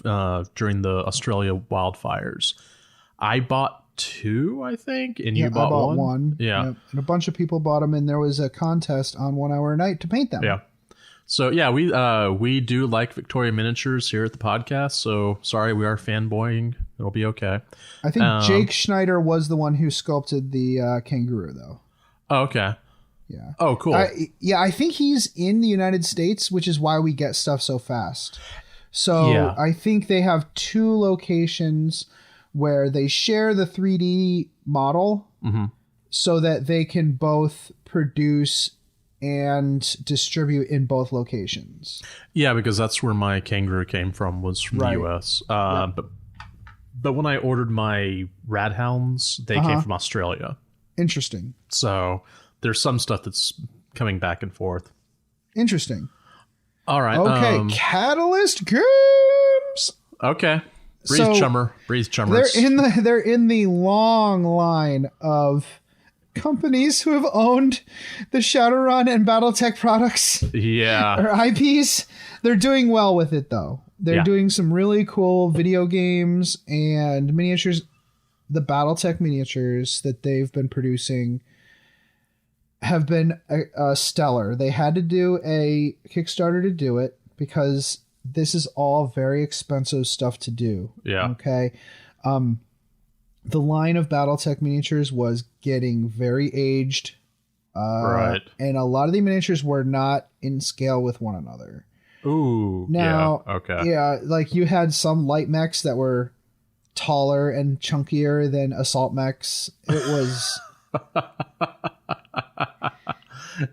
during the Australia wildfires. I bought 2, I think, and you bought one. Yeah. Yep. And a bunch of people bought them, and there was a contest on 1 Hour a Night to paint them. Yeah. So, yeah, we do like Victoria Miniatures here at the podcast, so sorry, we are fanboying. It'll be okay. I think Jake Schneider was the one who sculpted the kangaroo, though. Oh, okay. Yeah. Oh, cool. I think he's in the United States, which is why we get stuff so fast. So I think they have 2 locations where they share the 3D model so that they can both produce and distribute in both locations. Yeah, because that's where my kangaroo came from, was from the US. But when I ordered my Radhounds, they came from Australia. Interesting. So there's some stuff that's coming back and forth. Interesting. All right. Okay. Catalyst Games. Okay. Breeze Chummer. They're in the long line of companies who have owned the Shadowrun and BattleTech products. Yeah. Or IPs. They're doing well with it, though. They're doing some really cool video games and miniatures. The BattleTech miniatures that they've been producing have been stellar. They had to do a Kickstarter to do it because this is all very expensive stuff to do. Yeah. Okay. The line of BattleTech miniatures was getting very aged. Right. And a lot of the miniatures were not in scale with one another. Ooh. Now, yeah. Okay. Yeah, like you had some light mechs that were taller and chunkier than assault mechs. It was...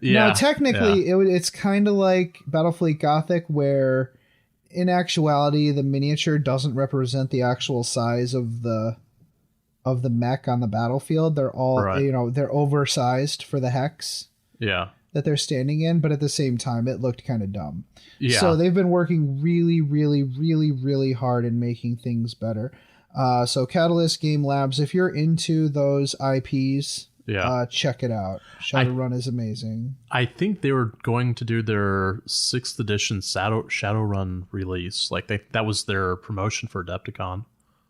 Now, technically, it's kind of like Battlefleet Gothic, where in actuality, the miniature doesn't represent the actual size of the mech on the battlefield. They're all, they're oversized for the hex that they're standing in, but at the same time, it looked kind of dumb. Yeah. So they've been working really, really, really, really hard in making things better. So Catalyst Game Labs, if you're into those IPs, check it out. Shadowrun is amazing. I think they were going to do their 6th edition Shadowrun release. Like that was their promotion for Adepticon.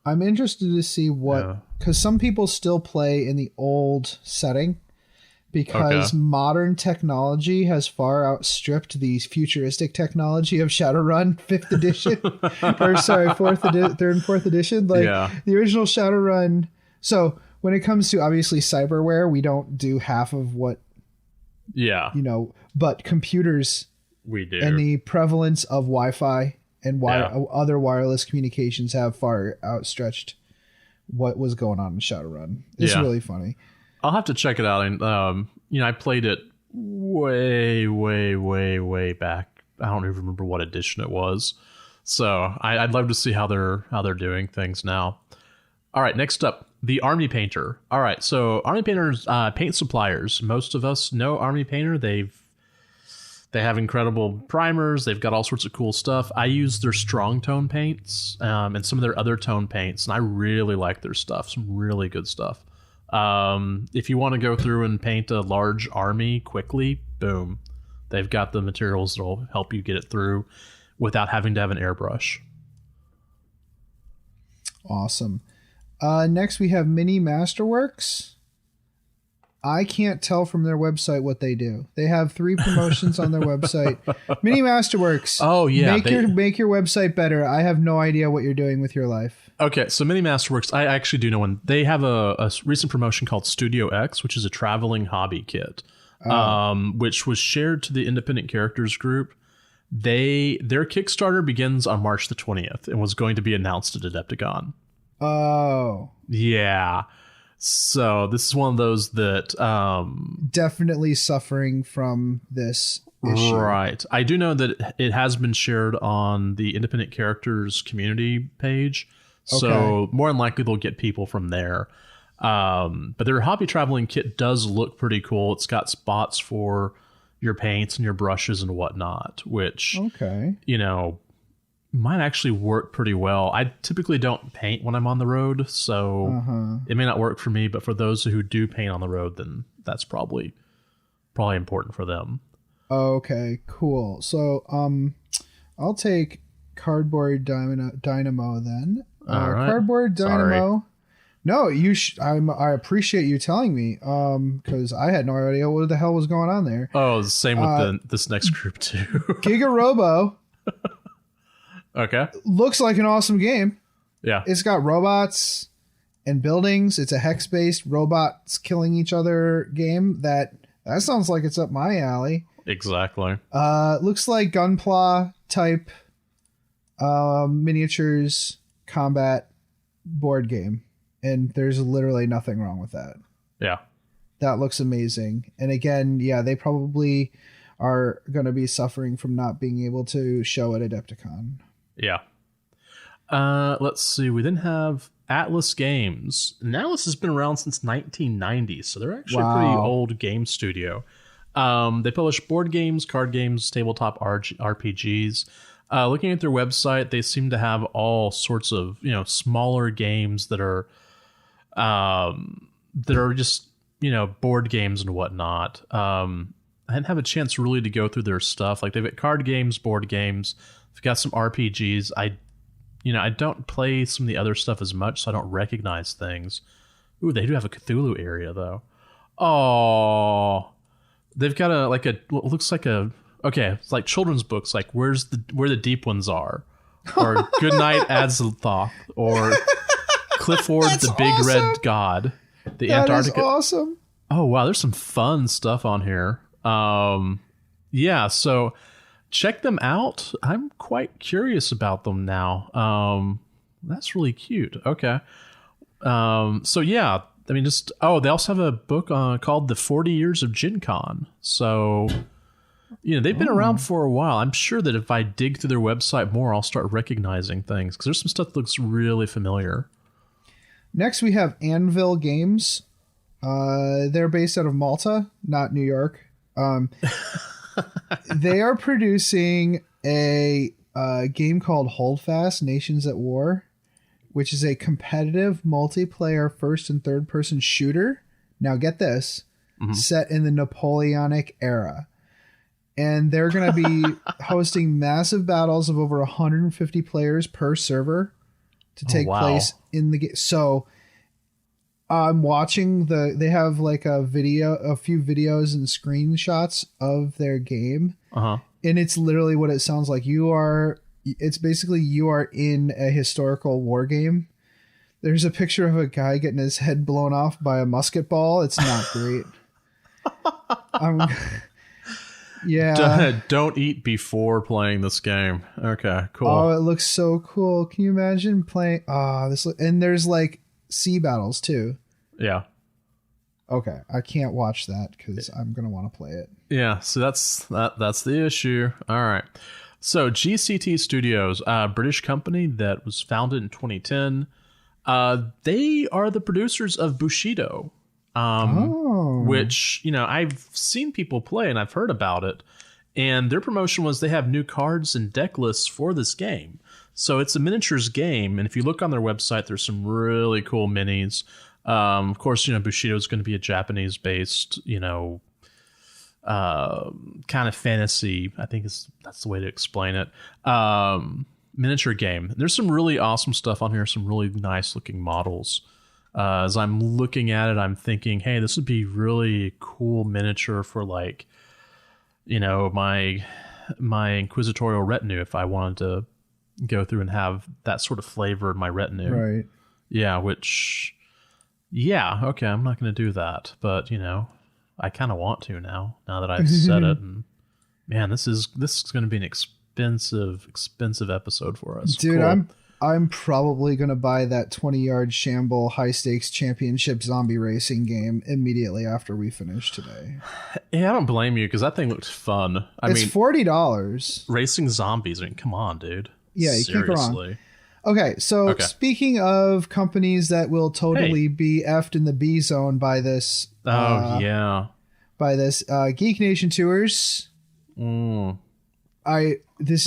I'm interested to see what, because some people still play in the old setting because modern technology has far outstripped the futuristic technology of Shadowrun 5th edition, or sorry, 3rd and 4th edition. Like the original Shadowrun. So when it comes to obviously cyberware, we don't do half of what, but computers, we do, and the prevalence of Wi-Fi and other wireless communications have far outstretched what was going on in Shadowrun. It's really funny. I'll have to check it out. And, I played it way, way, way, way back. I don't even remember what edition it was. So I'd love to see how they're doing things now. All right, next up, the Army Painter. All right, so Army Painter's paint suppliers. Most of us know Army Painter. They have incredible primers. They've got all sorts of cool stuff. I use their strong tone paints and some of their other tone paints, and I really like their stuff. Some really good stuff. If you want to go through and paint a large army quickly, boom. They've got the materials that will help you get it through without having to have an airbrush. Awesome. Next, we have Mini Masterworks. I can't tell from their website what they do. They have 3 promotions on their website. Mini Masterworks. Oh, yeah. Make your website better. I have no idea what you're doing with your life. Okay, so Mini Masterworks, I actually do know one. They have a recent promotion called Studio X, which is a traveling hobby kit, which was shared to the Independent Characters group. Their Kickstarter begins on March the 20th and was going to be announced at Adepticon. Oh. Yeah. So this is one of those that... definitely suffering from this issue. Right. I do know that it has been shared on the Independent Characters community page. So more than likely they'll get people from there. But their hobby traveling kit does look pretty cool. It's got spots for your paints and your brushes and whatnot, which, might actually work pretty well. I typically don't paint when I'm on the road, so it may not work for me, but for those who do paint on the road, then that's probably important for them. Okay, cool. So I'll take Cardboard Dynamo then. All right. Cardboard Dynamo. Sorry. No, I appreciate you telling me, because I had no idea what the hell was going on there. Oh, same with this next group too. Giga Robo. Okay. Looks like an awesome game. Yeah. It's got robots and buildings. It's a hex-based robots killing each other game. That sounds like it's up my alley. Exactly. Looks like Gunpla type miniatures combat board game. And there's literally nothing wrong with that. Yeah. That looks amazing. And again, they probably are going to be suffering from not being able to show at Adepticon. Yeah. Let's see. We then have Atlas Games. And Atlas has been around since 1990, so they're actually a pretty old game studio. They publish board games, card games, tabletop RPGs. Looking at their website, they seem to have all sorts of smaller games that are just board games and whatnot. I didn't have a chance really to go through their stuff. Like they've got card games, board games. They've got some RPGs. I don't play some of the other stuff as much, so I don't recognize things. Ooh, they do have a Cthulhu area though. Oh, they've got what looks like it's like children's books, like where the deep ones are, or Goodnight Azathoth, or Clifford the Big awesome. Red God, the that Antarctica. Is awesome. Oh wow, there's some fun stuff on here. Yeah, so check them out. I'm quite curious about them now. That's really cute. Okay. So yeah, I mean, they also have a book called The 40 Years of Gen Con. So, they've been around for a while. I'm sure that if I dig through their website more, I'll start recognizing things because there's some stuff that looks really familiar. Next, we have Anvil Games. They're based out of Malta, not New York. They are producing a game called Holdfast: Nations at War, which is a competitive multiplayer first and third person shooter. Now get this, set in the Napoleonic era. And they're going to be hosting massive battles of over 150 players per server to take place in the game. So I'm watching they have like a few videos and screenshots of their game. And it's literally what it sounds like. It's basically you are in a historical war game. There's a picture of a guy getting his head blown off by a musket ball. It's not great. Yeah. Don't eat before playing this game. Okay, cool. Oh, it looks so cool. Can you imagine playing? And there's like sea battles too. Yeah. Okay, I can't watch that because I'm gonna want to play it. Yeah, so that's the issue. All right. So GCT Studios, a British company that was founded in 2010. They are the producers of Bushido, which, I've seen people play and I've heard about it. And their promotion was they have new cards and deck lists for this game. So it's a miniatures game. And if you look on their website, there's some really cool minis. Of course, Bushido is going to be a Japanese-based, kind of fantasy, I think that's the way to explain it, miniature game. There's some really awesome stuff on here, some really nice looking models. As I'm looking at it, I'm thinking, hey, this would be really cool miniature for my inquisitorial retinue if I wanted to go through and have that sort of flavor in my retinue. Right. Yeah, okay, I'm not going to do that, but I kind of want to now that I've said it. And man, this is going to be an expensive episode for us. Dude, cool. I'm probably going to buy that 20-yard shamble high stakes championship zombie racing game immediately after we finish today. Yeah, I don't blame you because that thing looks fun. It's $40. Racing zombies. I mean, come on, dude. Yeah, you can't go wrong. Okay, so speaking of companies that will totally be effed in the B zone by this. By this Geek Nation Tours. This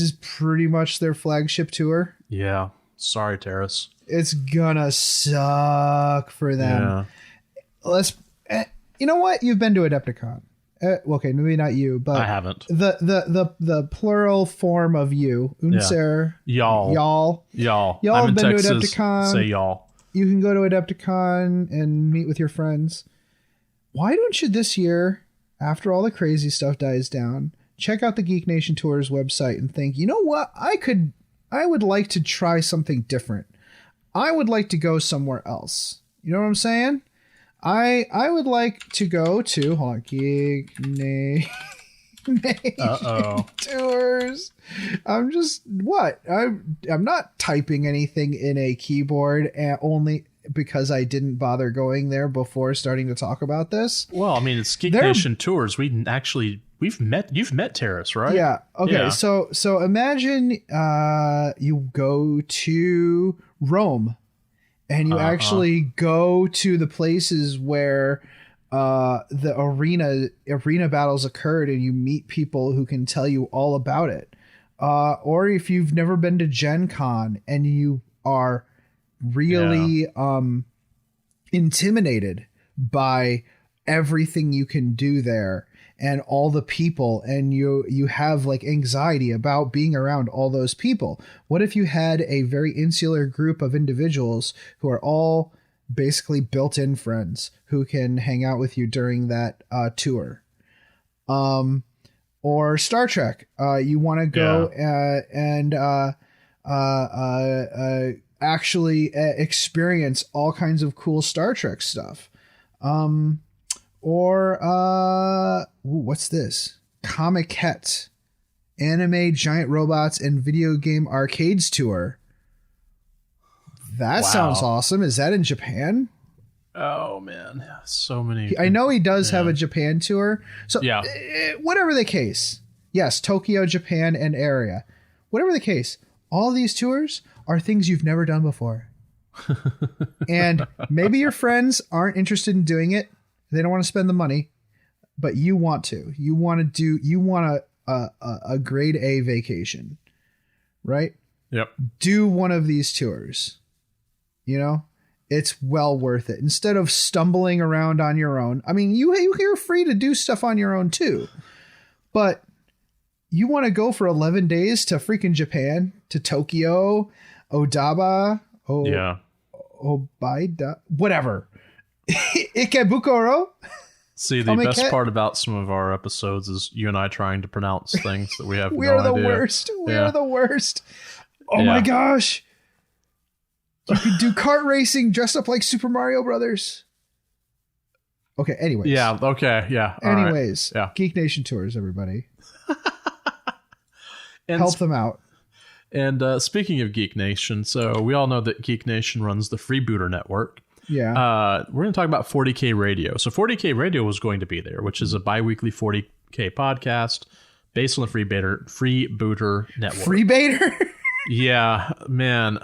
is pretty much their flagship tour. Yeah. Sorry, Terrace. It's gonna suck for them. Yeah. You know what? You've been to Adepticon. Okay, maybe not you, but I haven't. The plural form of you, Unser, y'all have been Texas, to Adepticon. Say y'all. You can go to Adepticon and meet with your friends. Why don't you this year, after all the crazy stuff dies down, check out the Geek Nation Tours website and think, you know what? I would like to try something different. I would like to go somewhere else. You know what I'm saying? I would like to go to Geek Nation Tours. I'm not typing anything in a keyboard only because I didn't bother going there before starting to talk about this. Well, I mean, it's Geek Nation Tours. You've met Terrace, right? Yeah. Okay. Yeah. So imagine you go to Rome and you actually go to the places where the arena battles occurred and you meet people who can tell you all about it. Or if you've never been to Gen Con and you are really intimidated by everything you can do there and all the people, and you have like anxiety about being around all those people. What if you had a very insular group of individuals who are all basically built-in friends who can hang out with you during that tour? Or Star Trek, you want to go and actually experience all kinds of cool Star Trek stuff. What's this? Comiquette, anime giant robots and video game arcades tour. That sounds awesome. Is that in Japan? Oh man, so many. I know he does have a Japan tour. So whatever the case, yes, Tokyo, Japan, and area. Whatever the case, all of these tours are things you've never done before. And maybe your friends aren't interested in doing it. They don't want to spend the money, but you want to. You want a grade A vacation, right? Yep. Do one of these tours. You know, it's well worth it. Instead of stumbling around on your own. I mean, you're free to do stuff on your own too, but you want to go for 11 days to freaking Japan, to Tokyo, Odaba, Obaida, whatever. Ikebukuro. See, the best part about some of our episodes is you and I trying to pronounce things that we have no idea. We are the worst. Oh my gosh. You could do kart racing dressed up like Super Mario Brothers. Okay, anyways. Yeah, okay, yeah. Anyways, right. Geek Nation tours, everybody. Help them out. And speaking of Geek Nation, so we all know that Geek Nation runs the Freebooter Network. Yeah. We're going to talk about 40K Radio. So 40K Radio was going to be there, which is a bi-weekly 40K podcast based on the Freebooter Network. Freebooter? Yeah, man.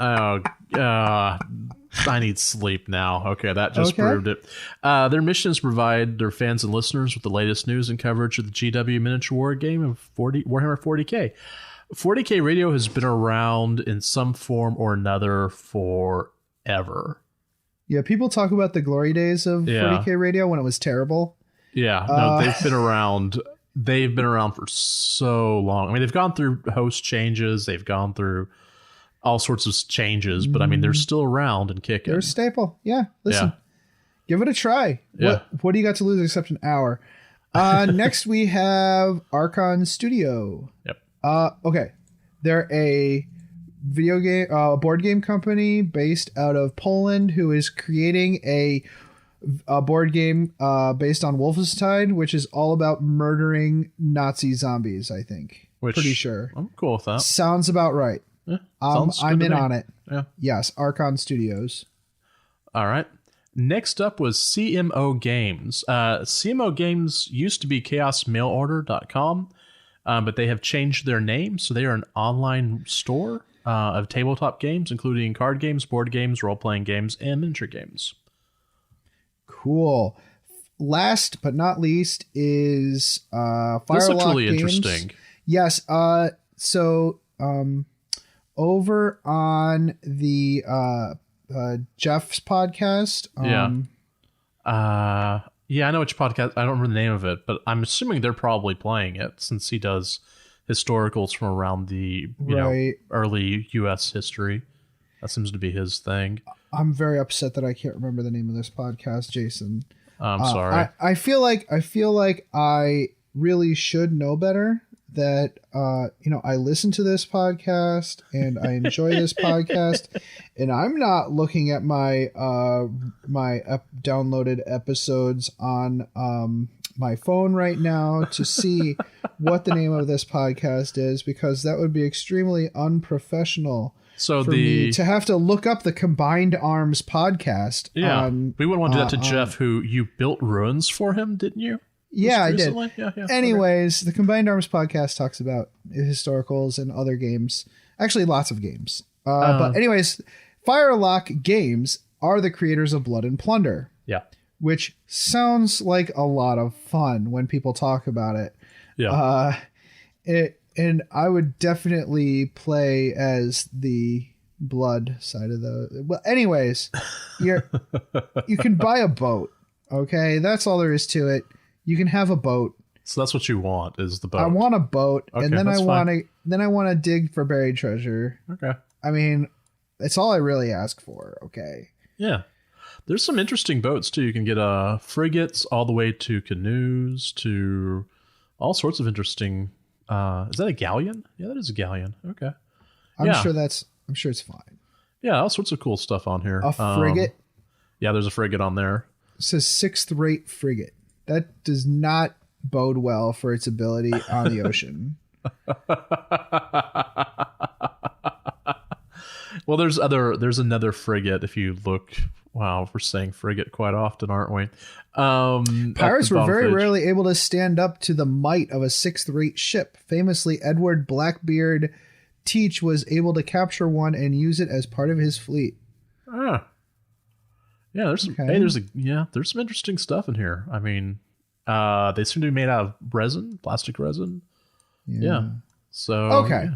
I need sleep now. Okay, that just proved it. Their mission is to provide their fans and listeners with the latest news and coverage of the GW miniature war game of Warhammer 40K. 40K Radio has been around in some form or another forever. Yeah, people talk about the glory days of 40K Radio when it was terrible. Yeah, no, they've been around. They've been around for so long. I mean, they've gone through host changes. They've gone through all sorts of changes, but I mean, they're still around and kicking. They're a staple. Yeah, listen, give it a try. Yeah. What do you got to lose except an hour? Next, we have Archon Studio. Yep. Okay, they're a video game, board game company based out of Poland who is creating a board game based on Wolfenstein, which is all about murdering Nazi zombies. I think. Pretty sure. I'm cool with that. Sounds about right. Yeah, I'm in on it. Yeah. Yes, Archon Studios. All right. Next up was CMO Games. CMO Games used to be chaosmailorder.com, but they have changed their name, so they are an online store of tabletop games, including card games, board games, role-playing games, and miniature games. Cool. Last but not least is Firelock This looks really Games. interesting. Yes. Over on the Jeff's podcast. Yeah, I know which podcast. I don't remember the name of it, but I'm assuming they're probably playing it since he does historicals from around the early U.S. history. That seems to be his thing. I'm very upset that I can't remember the name of this podcast, Jason. I'm sorry. I feel like I really should know better. That I listen to this podcast and I enjoy this podcast, and I'm not looking at my downloaded episodes on my phone right now to see what the name of this podcast is, because that would be extremely unprofessional. So for me to have to look up the Combined Arms podcast. Yeah, we wouldn't want to do that to Jeff, who you built ruins for him, didn't you? Yeah, I did. Yeah, Anyways, the Combined Arms podcast talks about historicals and other games. Actually, lots of games. But anyways, Firelock Games are the creators of Blood and Plunder. Yeah. Which sounds like a lot of fun when people talk about it. Yeah. And I would definitely play as the blood side of the... Well, anyways, you can buy a boat. Okay, that's all there is to it. You can have a boat. So that's what you want, is the boat. I want a boat, okay, and then I want to dig for buried treasure. Okay. I mean, it's all I really ask for. Okay. Yeah. There's some interesting boats too. You can get frigates all the way to canoes to all sorts of interesting. Is that a galleon? Yeah, that is a galleon. Okay. I'm sure it's fine. Yeah, all sorts of cool stuff on here. A frigate. Yeah, there's a frigate on there. It says 6th rate frigate. That does not bode well for its ability on the ocean. Well, there's another frigate if you look. Wow, we're saying frigate quite often, aren't we? Pirates were very rarely able to stand up to the might of a 6th rate ship. Famously, Edward Blackbeard Teach was able to capture one and use it as part of his fleet. Ah. Yeah, there's some, there's some interesting stuff in here. I mean, they seem to be made out of resin, plastic resin. Yeah. So okay. Yeah.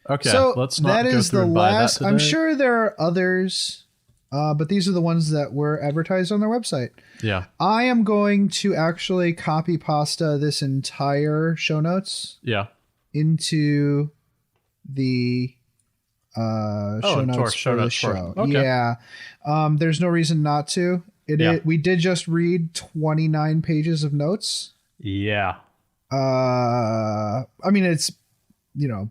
Okay. So let's not that go is through the and buy last. that I'm today. sure there are others, but these are the ones that were advertised on their website. Yeah. I am going to actually copy pasta this entire show notes. Yeah. Into the show notes for the show. Okay. Yeah. There's no reason not to. We did just read 29 pages of notes. Yeah. I mean, it's,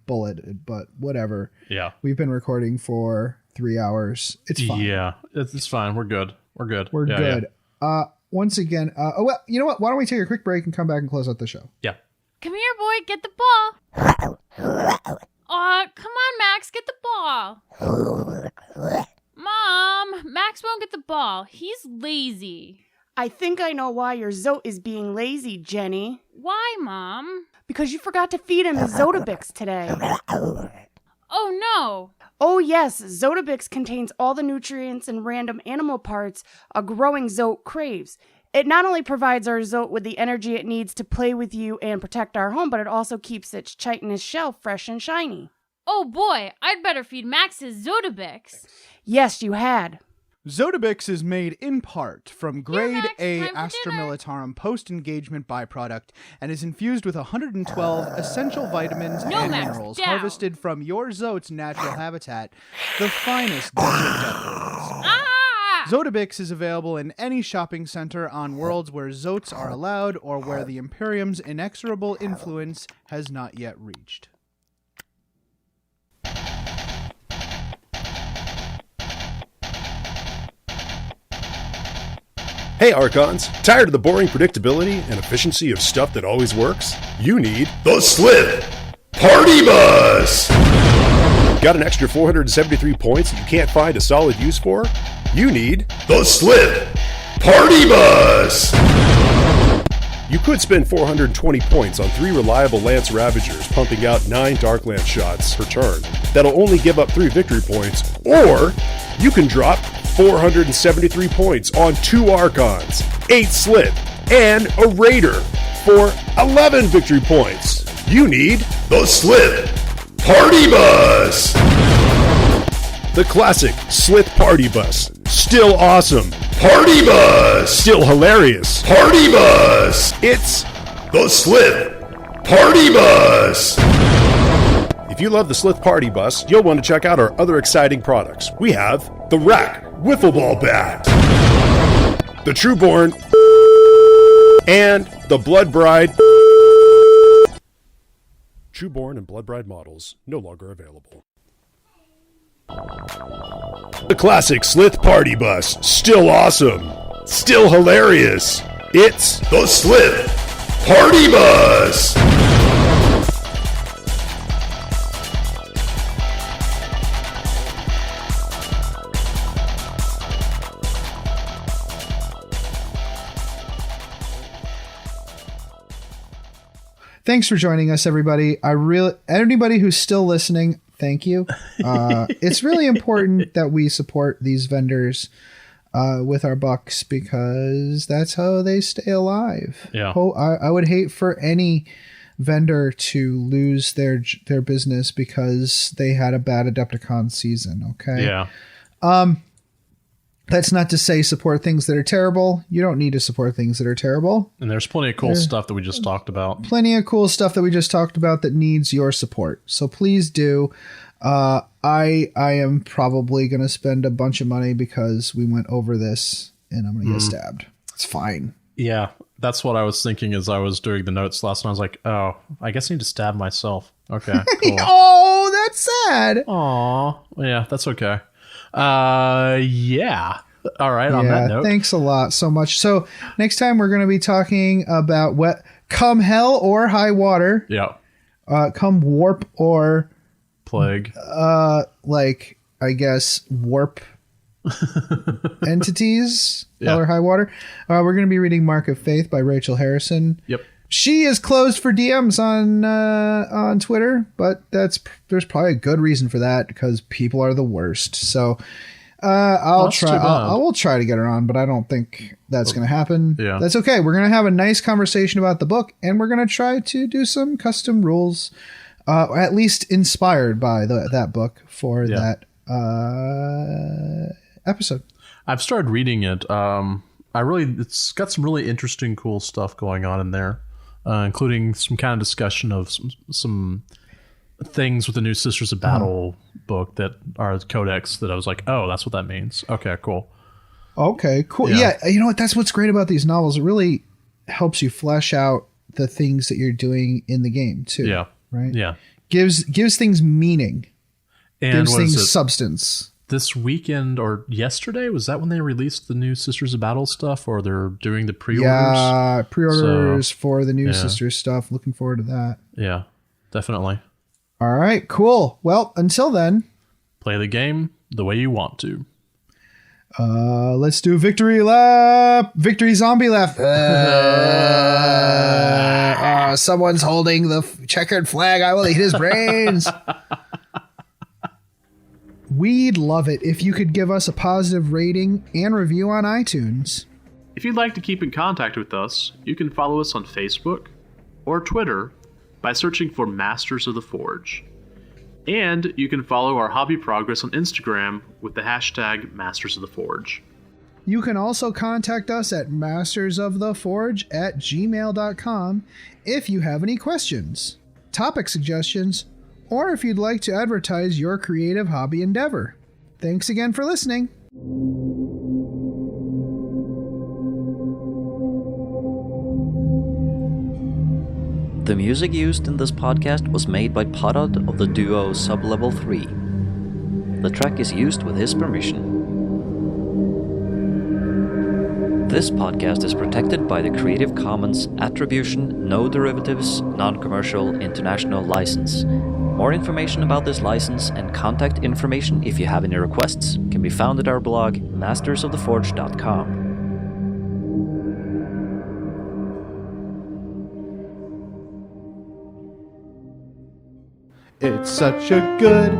bulleted, but whatever. Yeah. We've been recording for 3 hours. It's fine. Yeah. It's fine. We're good. We're good. Yeah. Once again, well, you know what? Why don't we take a quick break and come back and close out the show? Yeah. Come here, boy. Get the ball. Come on, Max. Get the ball. Mom, Max won't get the ball. He's lazy. I think I know why your Zote is being lazy, Jenny. Why, Mom? Because you forgot to feed him Zotabix today. Oh, no. Oh, yes. Zotabix contains all the nutrients and random animal parts a growing Zote craves. It not only provides our Zote with the energy it needs to play with you and protect our home, but it also keeps its chitinous shell fresh and shiny. Oh boy, I'd better feed Max his Zotabix. Yes, you had. Zotabix is made in part from grade A Astra Militarum post-engagement byproduct and is infused with 112 essential vitamins and minerals harvested from your Zote's natural habitat, the finest desert depths. Zotabix is available in any shopping center on worlds where Zotes are allowed or where the Imperium's inexorable influence has not yet reached. Hey Archons, tired of the boring predictability and efficiency of stuff that always works? You need the Slip Party Bus! Got an extra 473 points that you can't find a solid use for? You need the Slip Party Bus! You could spend 420 points on 3 reliable Lance Ravagers pumping out 9 Dark Lance shots per turn. That'll only give up 3 victory points, or you can drop 473 points on 2 Archons, 8 Slip, and a Raider for 11 victory points. You need the Slip Party Bus! The classic Slip Party Bus. Still awesome. Party Bus! Still hilarious. Party Bus! It's the Slip Party Bus! If you love the Slip Party Bus, you'll want to check out our other exciting products. We have the Rack Wiffle Ball Bat, the Trueborn, and the Blood Bride. Trueborn and Blood Bride models no longer available. The classic Slith Party Bus, still awesome, still hilarious. It's the Slith Party Bus! Thanks for joining us, everybody. Anybody who's still listening, thank you. It's really important that we support these vendors with our bucks because that's how they stay alive. Yeah. I would hate for any vendor to lose their business because they had a bad Adepticon season. Okay. Yeah. That's not to say support things that are terrible. You don't need to support things that are terrible. And there's plenty of cool stuff that we just talked about. Plenty of cool stuff that we just talked about that needs your support. So please do. I am probably going to spend a bunch of money because we went over this and I'm going to get stabbed. It's fine. Yeah, that's what I was thinking as I was doing the notes last night. I was like, oh, I guess I need to stab myself. Okay, cool. Oh, that's sad. Aw, yeah, that's okay. Yeah. All right, on that note. Thanks a lot so much. So next time we're going to be talking about what come hell or high water. Yeah. Come warp or plague. Like, I guess, warp entities, hell or high water. We're going to be reading Mark of Faith by Rachel Harrison. Yep. She is closed for DMs on Twitter, but there's probably a good reason for that because people are the worst. So I will try to get her on, but I don't think that's going to happen. Yeah. That's okay. We're going to have a nice conversation about the book, and we're going to try to do some custom rules, at least inspired by that book for that episode. I've started reading it. It's got some really interesting, cool stuff going on in there. Including some kind of discussion of some things with the new Sisters of Battle book that are codex that I was like, oh, that's what that means. Okay, cool. Okay, cool. Yeah, you know what? That's what's great about these novels. It really helps you flesh out the things that you're doing in the game too. Yeah. Right? Yeah. Gives things meaning. And gives things substance. This weekend or yesterday, was that when they released the new Sisters of Battle stuff, or they're doing the pre-orders? Yeah, pre-orders for the new Sisters stuff. Looking forward to that. Yeah, definitely. All right, cool. Well, until then, play the game the way you want to. Let's do victory lap. Victory zombie lap. Someone's holding the checkered flag. I will eat his brains. We'd love it if you could give us a positive rating and review on iTunes. If you'd like to keep in contact with us, you can follow us on Facebook or Twitter by searching for Masters of the Forge. And you can follow our hobby progress on Instagram with the hashtag Masters of the Forge. You can also contact us at mastersoftheforge@gmail.com if you have any questions, topic suggestions, or if you'd like to advertise your creative hobby endeavor. Thanks again for listening. The music used in this podcast was made by Podod of the duo Sublevel 3. The track is used with his permission. This podcast is protected by the Creative Commons Attribution, No Derivatives, Non-Commercial International License. More information about this license and contact information if you have any requests can be found at our blog, mastersoftheforge.com. It's such a good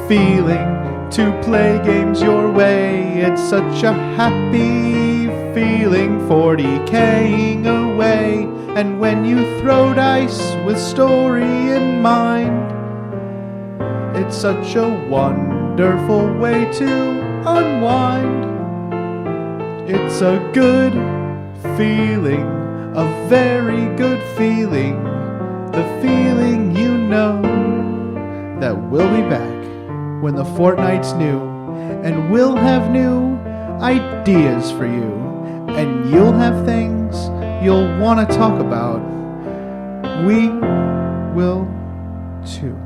feeling to play games your way. It's such a happy feeling 40K'ing away. And when you throw dice with story in mind, it's such a wonderful way to unwind. It's a good feeling, a very good feeling, the feeling you know that we'll be back when the fortnight's new, and we'll have new ideas for you, and you'll have things you'll want to talk about. We will too.